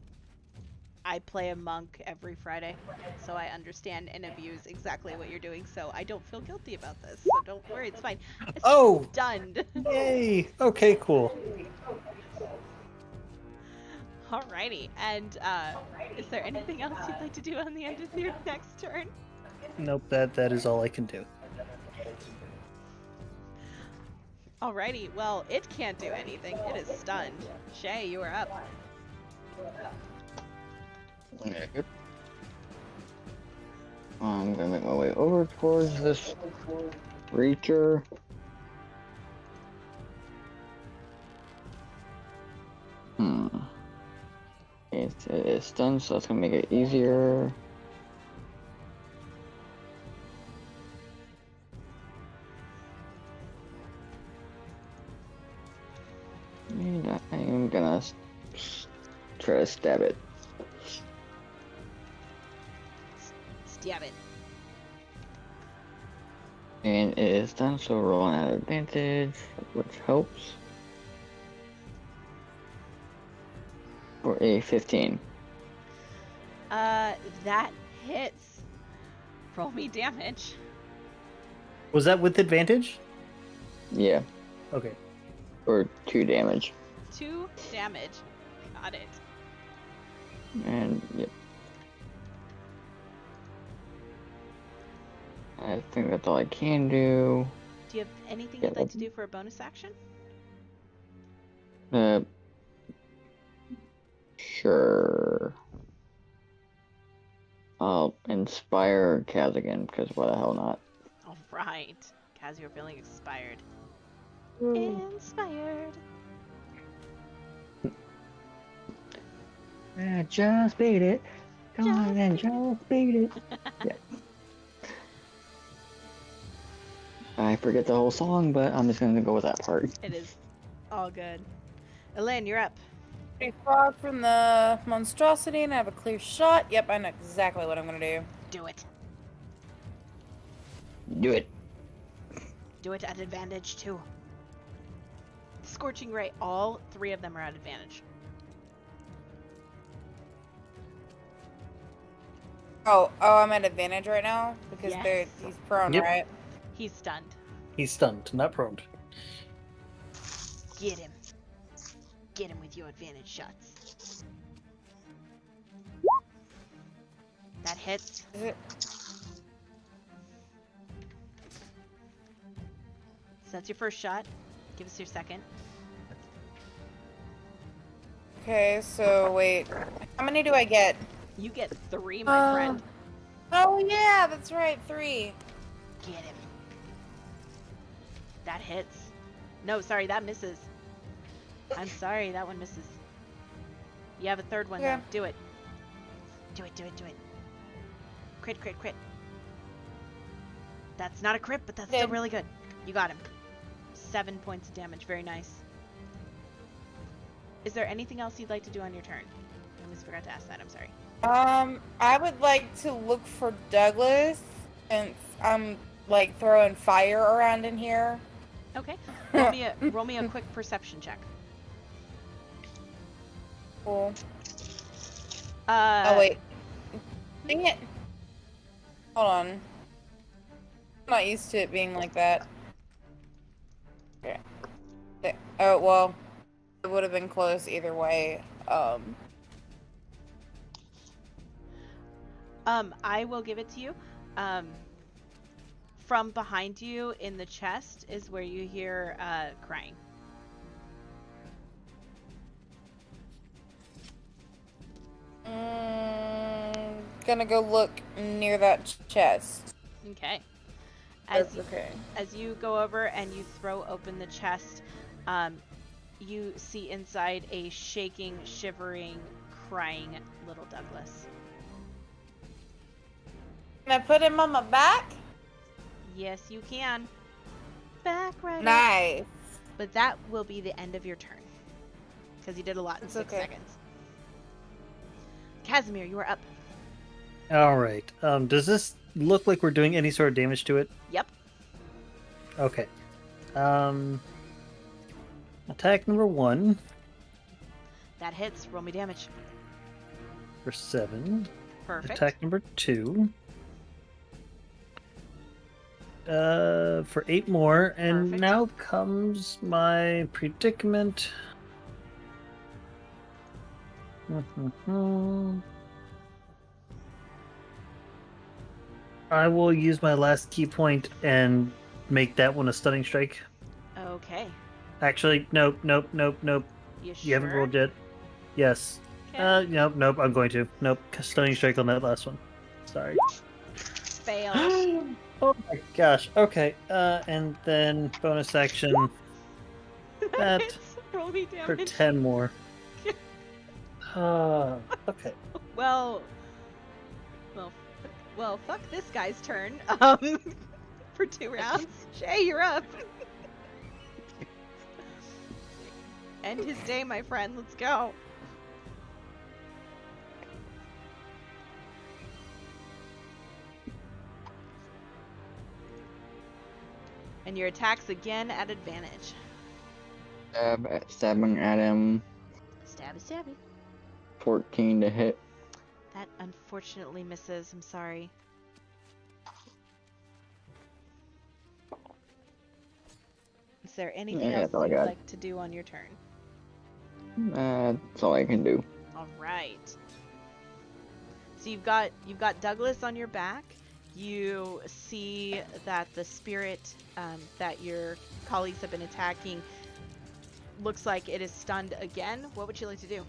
I play a monk every Friday, so I understand and abuse exactly what you're doing, so I don't feel guilty about this. So don't worry, it's fine. It's Oh! stunned. Yay! Okay, cool. Alrighty, and is there anything else you'd like to do on the end of your next turn? Nope, that is all I can do. Alrighty, well, it can't do anything. It is stunned. Shay, you are up. Okay. I'm gonna make my way over towards this creature. It's stunned, so that's gonna make it easier. And I am gonna try to stab it. Stab it. And it is done, so rolling at advantage, which helps. For a 15. That hits. Roll me damage. Was that with advantage? Yeah, Okay. or 2 damage. 2 damage. Got it. And yep. I think that's all I can do. Do you have anything Yeah, you'd like to do for a bonus action? Sure. I'll inspire Kaz again, because why the hell not? Alright. Kaz, you're feeling inspired. Inspired. Just beat it. Come on and just beat it. Yeah. I forget the whole song, but I'm just gonna go with that part. It is all good. Elaine, you're up. Pretty far from the monstrosity, and I have a clear shot. Yep, I know exactly what I'm gonna do. Do it. Do it. Do it at advantage, too. Scorching Ray, all 3 of them are at advantage. Oh, I'm at advantage right now because Yes. he's prone, Yep. right? He's stunned. He's stunned, not prone. Get him. Get him with your advantage shots. That hits. Is it? So that's your first shot. Give us your second. Okay, so wait, how many do I get? You get 3, my friend. Oh yeah, that's right, 3. Get him. That hits. No, sorry, that misses. I'm sorry, that one misses. You have a third one, Yeah. though. Do it. Do it, do it, do it. Crit, crit, crit. That's not a crit, but that's still really good. You got him. 7 points of damage. Very nice. Is there anything else you'd like to do on your turn? I almost forgot to ask that. I'm sorry. I would like to look for Douglas, and I'm like throwing fire around in here. Okay. Roll me a quick perception check. Cool. Oh wait. Dang it. Hold on. I'm not used to it being like that. Okay. Oh well. It would have been close either way. I will give it to you. From behind you in the chest is where you hear crying. Gonna go look near that chest. Okay. That's okay. As you go over and you throw open the chest, you see inside a shaking, shivering, crying little Douglas. Can I put him on my back? Yes, you can. Back right Nice. up. But that will be the end of your turn. Because you did a lot in 6 seconds. Casimir, you are up. Alright. Does this look like we're doing any sort of damage to it? Yep. Okay. Attack number 1. That hits. Roll me damage. For 7. Perfect. Attack number 2. For 8 more. And Perfect. now comes my predicament. I will use my last key point and make that one a stunning strike. Okay. Actually, nope. You sure? You haven't rolled yet. Yes. Okay. Nope, I'm going to. Nope, stunning strike on that last one. Sorry. Fail. Oh my gosh. Okay, and then bonus action that Roll me for damage. 10 more. Okay. Well, fuck this guy's turn. For 2 rounds. Shay, you're up. End his day, my friend. Let's go. And your attacks again at advantage. Stabbing at him. Stabby. 14 to hit. That unfortunately misses. I'm sorry. Is there anything Yeah, else that's all I you'd got. like to do on your turn? That's all I can do. All right. So you've got Douglas on your back. You see that the spirit that your colleagues have been attacking looks like it is stunned again. What would you like to do?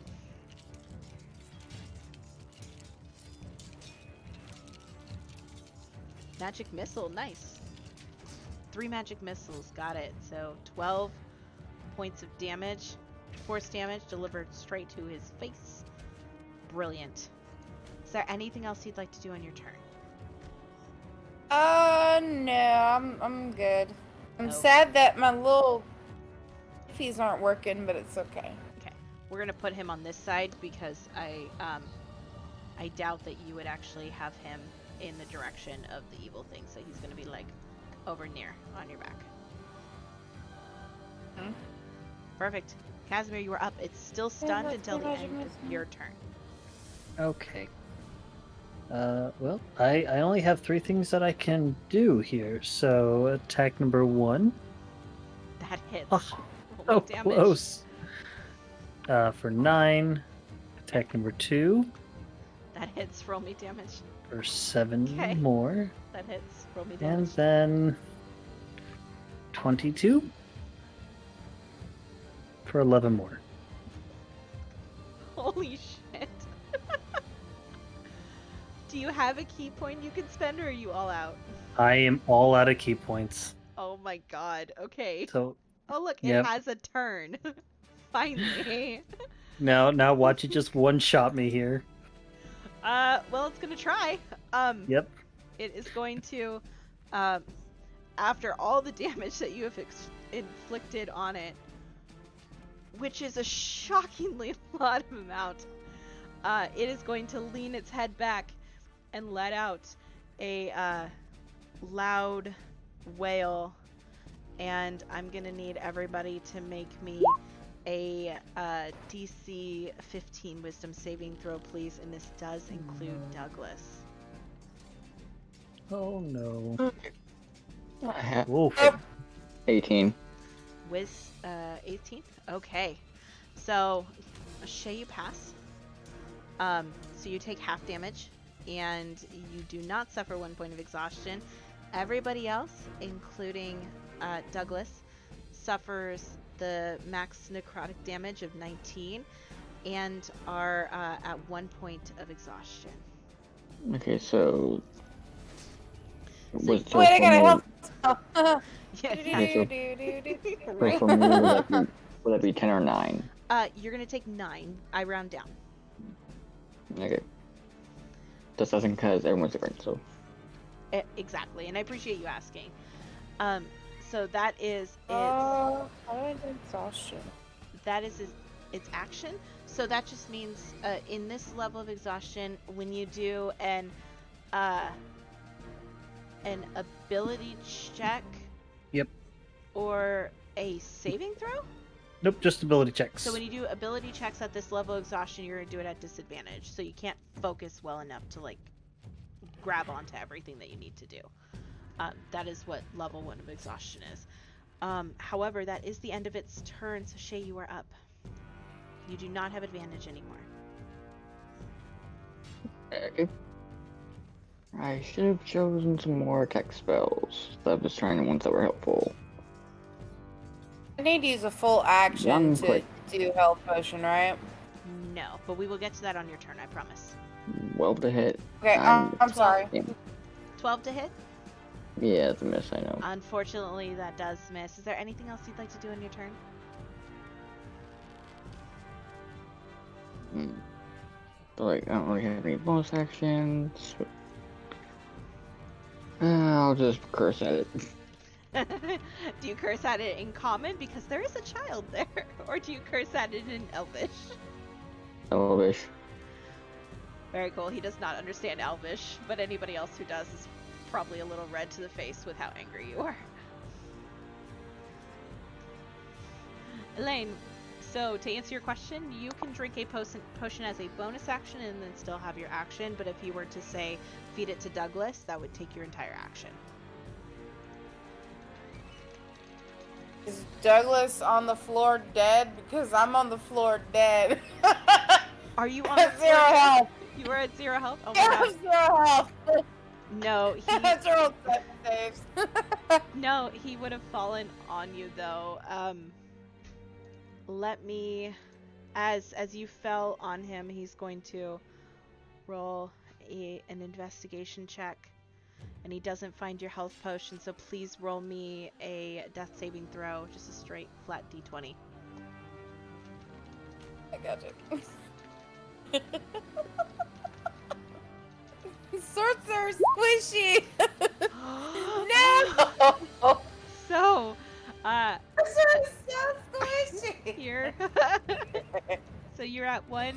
Magic missile, nice. 3 magic missiles, got it. So 12 points of damage, force damage delivered straight to his face. Brilliant. Is there anything else you'd like to do on your turn? No, I'm good. I'm Oh. sad that my little fees aren't working, but it's okay. Okay, we're gonna put him on this side because I doubt that you would actually have him in the direction of the evil thing, so he's gonna be like over near on your back. Perfect. Casimir, you are up. It's still stunned that's until the what I end was of your turn. Okay. Well, I only have 3 things that I can do here. So, attack number 1. That hits. Oh, Roll so damage. close. For 9. Attack number 2. That hits. Roll me damage. For 7 Okay. more. That hits. Roll me And damage. then 22. For 11 more. Holy shit. Do you have a key point you can spend, or are you all out? I am all out of key points. Oh my god. Okay. So, Oh look, Yep. it has a turn. Finally. now watch it just one-shot me here. Well, it's gonna try. Yep. It is going to after all the damage that you have inflicted on it, which is a shockingly lot of amount, it is going to lean its head back and let out a loud wail. And I'm going to need everybody to make me a DC 15 wisdom saving throw, please. And this does include Douglas. Oh no. I have Whoa. 18. 18? Okay. So, Shay, you pass. So you take half damage, and you do not suffer 1 point of exhaustion. Everybody else, including Douglas, suffers the max necrotic damage of 19 and are at 1 point of exhaustion. Okay, so. Was So- Wait, I gotta help. Yeah. So for me, would that be 10 or 9? You're gonna take 9. I round down. Okay. Just doesn't because everyone's different, so. Exactly, and I appreciate you asking. So that is its How do I do exhaustion? that is its action. So that just means in this level of exhaustion, when you do an ability check. Yep. Or a saving throw. Nope, just ability checks. So when you do ability checks at this level of exhaustion, you're gonna do it at disadvantage. So you can't focus well enough to like grab onto everything that you need to do. That is what level 1 of exhaustion is. However, that is the end of its turn. So Shay, you are up. You do not have advantage anymore. Okay. I should have chosen some more attack spells instead of just trying the ones that were helpful. I need to use a full action One to quick. do health potion, right? No, but we will get to that on your turn, I promise. 12 to hit. Okay, I'm sorry. 12 to hit? Yeah, it's a miss, I know. Unfortunately, that does miss. Is there anything else you'd like to do on your turn? But like, I don't really have any bonus actions. I'll just curse at it. Do you curse at it in common because there is a child there, or do you curse at it in Elvish? Elvish. Very cool. He does not understand Elvish, but anybody else who does is probably a little red to the face with how angry you are. Elaine, so to answer your question, you can drink a potion as a bonus action and then still have your action, but if you were to say feed it to Douglas, that would take your entire action. Is Douglas on the floor dead? Because I'm on the floor dead. Are you on the Zero floor? health. You are at 0 health? Oh my I god. have 0 health. No, That's rolled 7 saves. No, he would have fallen on you though. Let me, as you fell on him, he's going to roll an investigation check, and he doesn't find your health potion. So please roll me a death saving throw, just a straight flat d20. I got it. Swords are squishy. No. So, Swords are so squishy. here. So you're at 1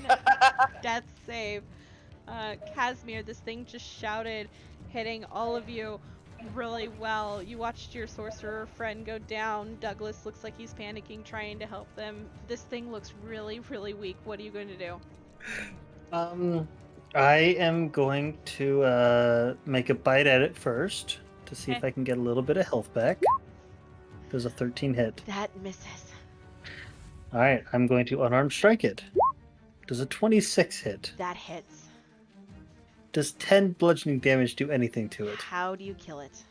death save. Casimir, this thing just shouted, hitting all of you really well. You watched your sorcerer friend go down. Douglas looks like he's panicking, trying to help them. This thing looks really, really weak. What are you going to do? I am going to make a bite at it first to see if Okay. I can get a little bit of health back. Does a 13 hit? That misses. All right, I'm going to unarmed strike it. Does a 26 hit? That hits. Does 10 bludgeoning damage do anything to it? How do you kill it?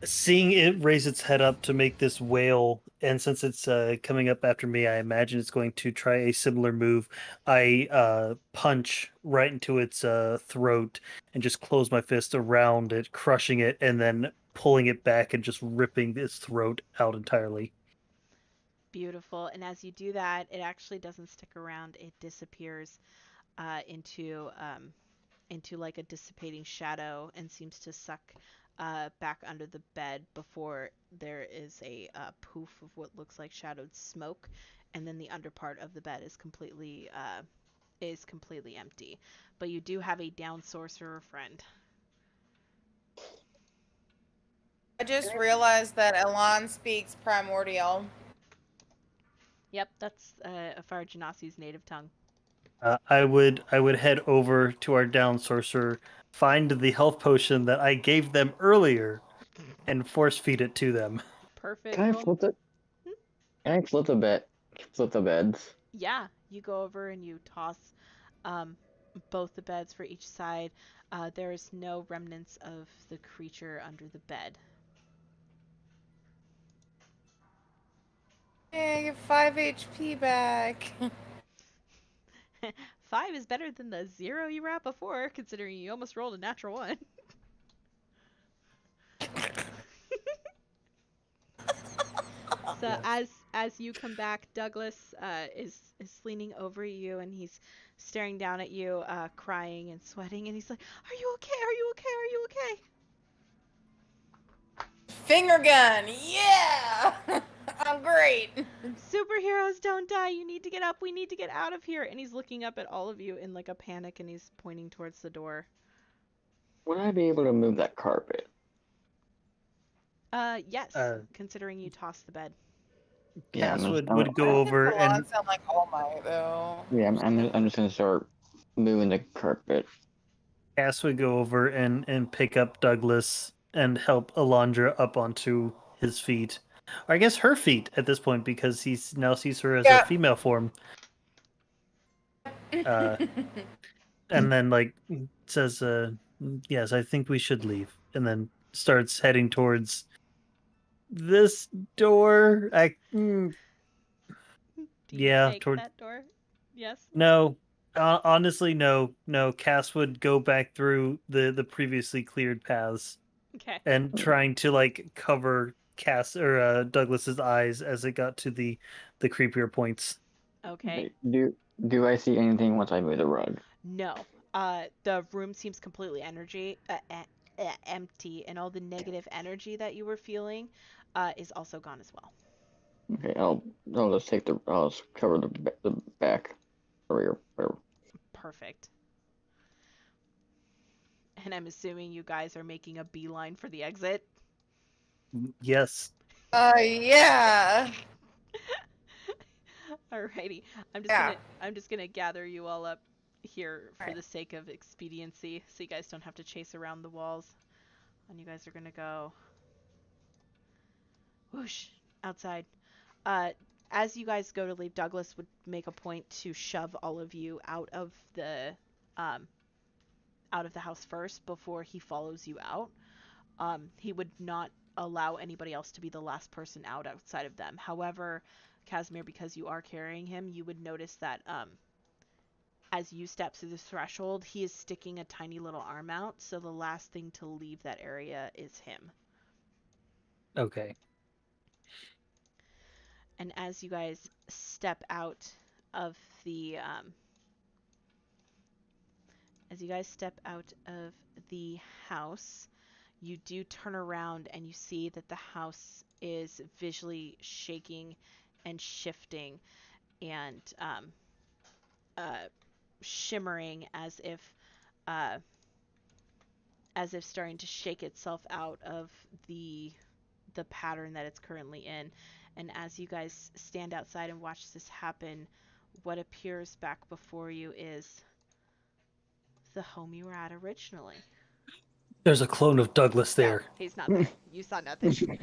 Seeing it raise its head up to make this wail, and since it's coming up after me, I imagine it's going to try a similar move. I punch right into its throat and just close my fist around it, crushing it, and then pulling it back and just ripping its throat out entirely. Beautiful. And as you do that, it actually doesn't stick around. It disappears into into like a dissipating shadow and seems to suck back under the bed before there is a poof of what looks like shadowed smoke, and then the under part of the bed is completely empty. But you do have a down sorcerer friend. I just realized that Elan speaks primordial. Yep, that's a Fire Genasi's native tongue. I would head over to our down sorcerer, find the health potion that I gave them earlier, and force feed it to them. Perfect. Can I flip the? Can I flip the bed? Flip the beds. Yeah, you go over and you toss um, both the beds for each side. There is no remnants of the creature under the bed. Hey, get 5 HP back. 5 is better than the 0 you were at before, considering you almost rolled a natural 1. So as you come back, Douglas is leaning over you and he's staring down at you, crying and sweating, and he's like, "Are you okay? Are you okay? Are you okay?" Finger gun, yeah! I'm great. Superheroes don't die. You need to get up. We need to get out of here. And he's looking up at all of you in like a panic, and he's pointing towards the door. Would I be able to move that carpet? Yes, considering you tossed the bed. Yeah, Cass I'm would just, go over Elan and sound like All Might though. yeah, I'm just gonna start moving the carpet. Cass would go over and pick up Douglas and help Alondra up onto his feet. Or I guess her feet at this point, because he now sees her as a female form. And then like says, "Yes, I think we should leave." And then starts heading towards this door. Do you take that door? Yes. No, honestly, no. Cass would go back through the previously cleared paths. Okay. And trying to like cover Cass or Douglas's eyes as it got to the creepier points. Okay. Do I see anything once I move the rug? No. The room seems completely empty, and all the negative energy that you were feeling is also gone as well. Okay, I'll just I'll just cover the back, or whatever. Perfect. And I'm assuming you guys are making a beeline for the exit. Yes. Yeah. Alrighty. I'm just gonna gather you all up here for the sake of expediency, so you guys don't have to chase around the walls. And you guys are gonna go whoosh outside. As you guys go to leave, Douglas would make a point to shove all of you out of the house first before he follows you out. He would not allow anybody else to be the last person out outside of them. However, Casimir, because you are carrying him, you would notice that as you step through the threshold, he is sticking a tiny little arm out, so the last thing to leave that area is him. Okay. And as you guys step out of the house, you do turn around and you see that the house is visually shaking and shifting and shimmering as if starting to shake itself out of the pattern that it's currently in. And as you guys stand outside and watch this happen, what appears back before you is the home you were at originally. There's a clone of Douglas there. No, he's not there. You saw nothing.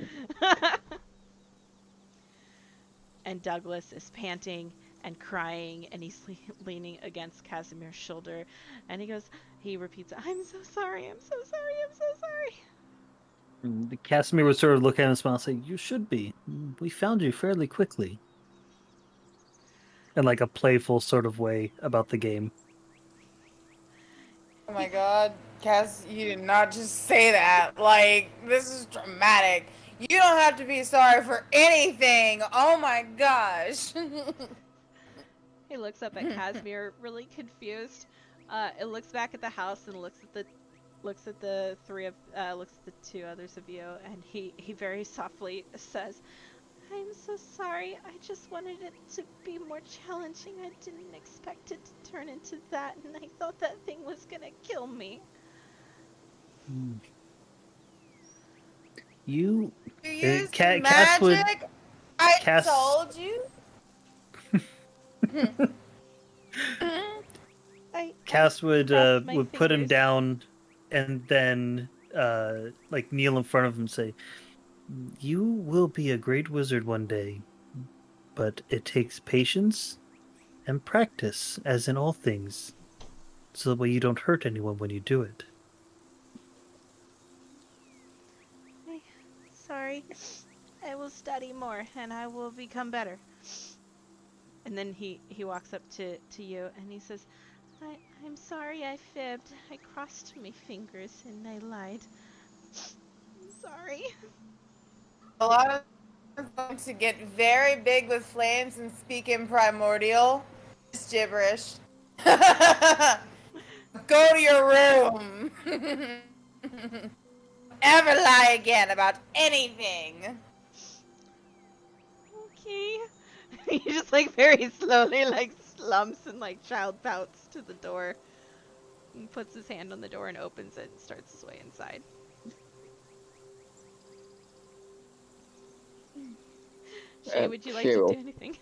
And Douglas is panting and crying, and he's leaning against Casimir's shoulder, and he repeats, "I'm so sorry, I'm so sorry, I'm so sorry." And Casimir would sort of look at him and smile and say, "You should be. We found you fairly quickly." In like a playful sort of way about the game. Oh my god, Cass, you did not just say that. Like, this is dramatic. You don't have to be sorry for anything. Oh my gosh. He looks up at Casimir, really confused. It looks back at the house and looks at the two others of you, and he very softly says, "I'm so sorry. I just wanted it to be more challenging. I didn't expect it to turn into that, and I thought that thing was gonna kill me." You used Cass would magic? I Cass told you. Cass would crossed my put him fingers. down and then like kneel in front of him and say, "You will be a great wizard one day, but it takes patience and practice, as in all things, so that way you don't hurt anyone when you do it." Sorry. I will study more, and I will become better. And then he walks up to you, and he says, I'm sorry I fibbed. I crossed my fingers, and I lied. I'm sorry. A lot of is going to get very big with flames and speak in primordial. It's gibberish. Go to your room. Never lie again about anything. Okay. He just very slowly slumps and child pouts to the door. And puts his hand on the door and opens it and starts his way inside. Shay, would you like to do anything?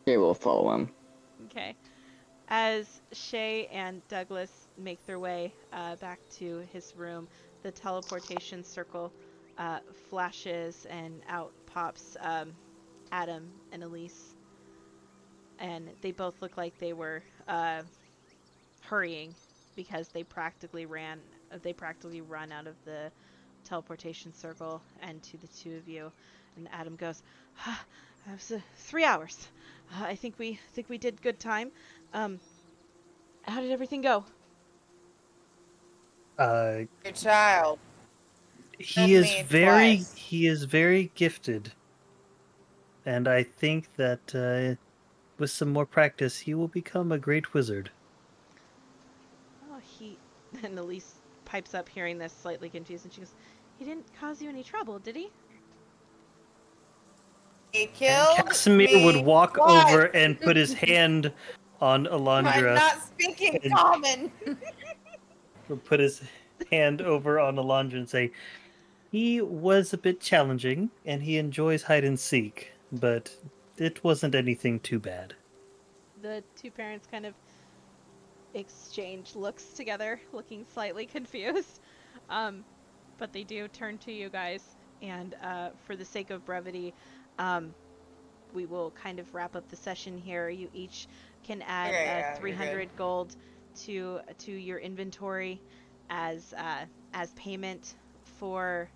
Shay will follow him. Okay. As Shay and Douglas make their way back to his room, the teleportation circle flashes and out pops Adam and Elise. And they both look like they were hurrying because they practically run out of the teleportation circle and to the two of you. And Adam goes, "That was 3 hours. I think we did good time. How did everything go?" Your child. He is very gifted, and I think that with some more practice, he will become a great wizard. Oh, and Elise pipes up hearing this, slightly confused, and she goes, "He didn't cause you any trouble, did he?" He killed Casimir me would walk twice. over and put his hand on Alondra. I'm not speaking common. Would put his hand over on Alondra and say, "He was a bit challenging, and he enjoys hide and seek, but it wasn't anything too bad." The two parents kind of exchange looks together, looking slightly confused. But they do turn to you guys, and for the sake of brevity, we will kind of wrap up the session here. You each can add 300 gold to your inventory as payment for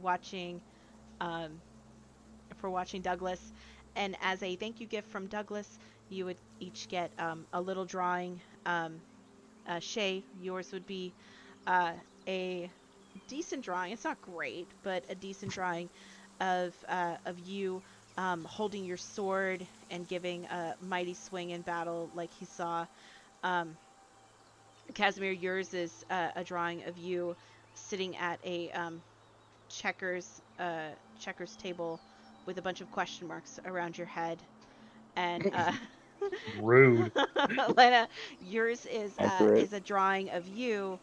watching Douglas, and as a thank you gift from Douglas, you would each get a little drawing. Shay, yours would be a decent drawing. It's not great, but a decent drawing of you holding your sword and giving a mighty swing in battle like he saw. Casimir, yours is a drawing of you sitting at a checkers table with a bunch of question marks around your head. And Rude. Lena, yours is Accurate. a drawing of you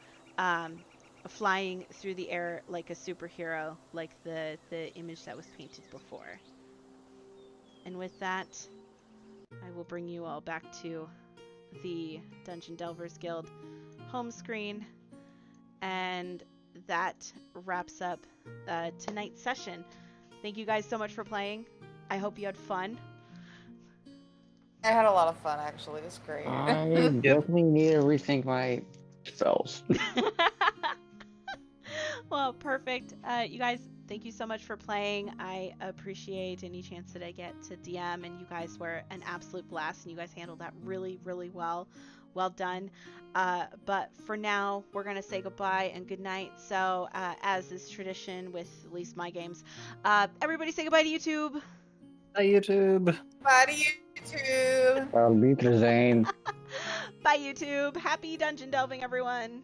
flying through the air like a superhero, like the image that was painted before. And with that, I will bring you all back to the Dungeon Delvers Guild home screen, and that wraps up tonight's session. Thank you guys so much for playing. I hope you had fun. I had a lot of fun, actually. It was great. I definitely need to rethink my spells. Well, perfect. You guys, thank you so much for playing. I appreciate any chance that I get to DM, and you guys were an absolute blast, and you guys handled that really, really well. Well done. But for now, we're going to say goodbye and good night. So, as is tradition with at least my games, everybody say goodbye to YouTube. Bye, YouTube. Bye to YouTube. I'll be the Zane. Bye, YouTube. Happy dungeon delving, everyone.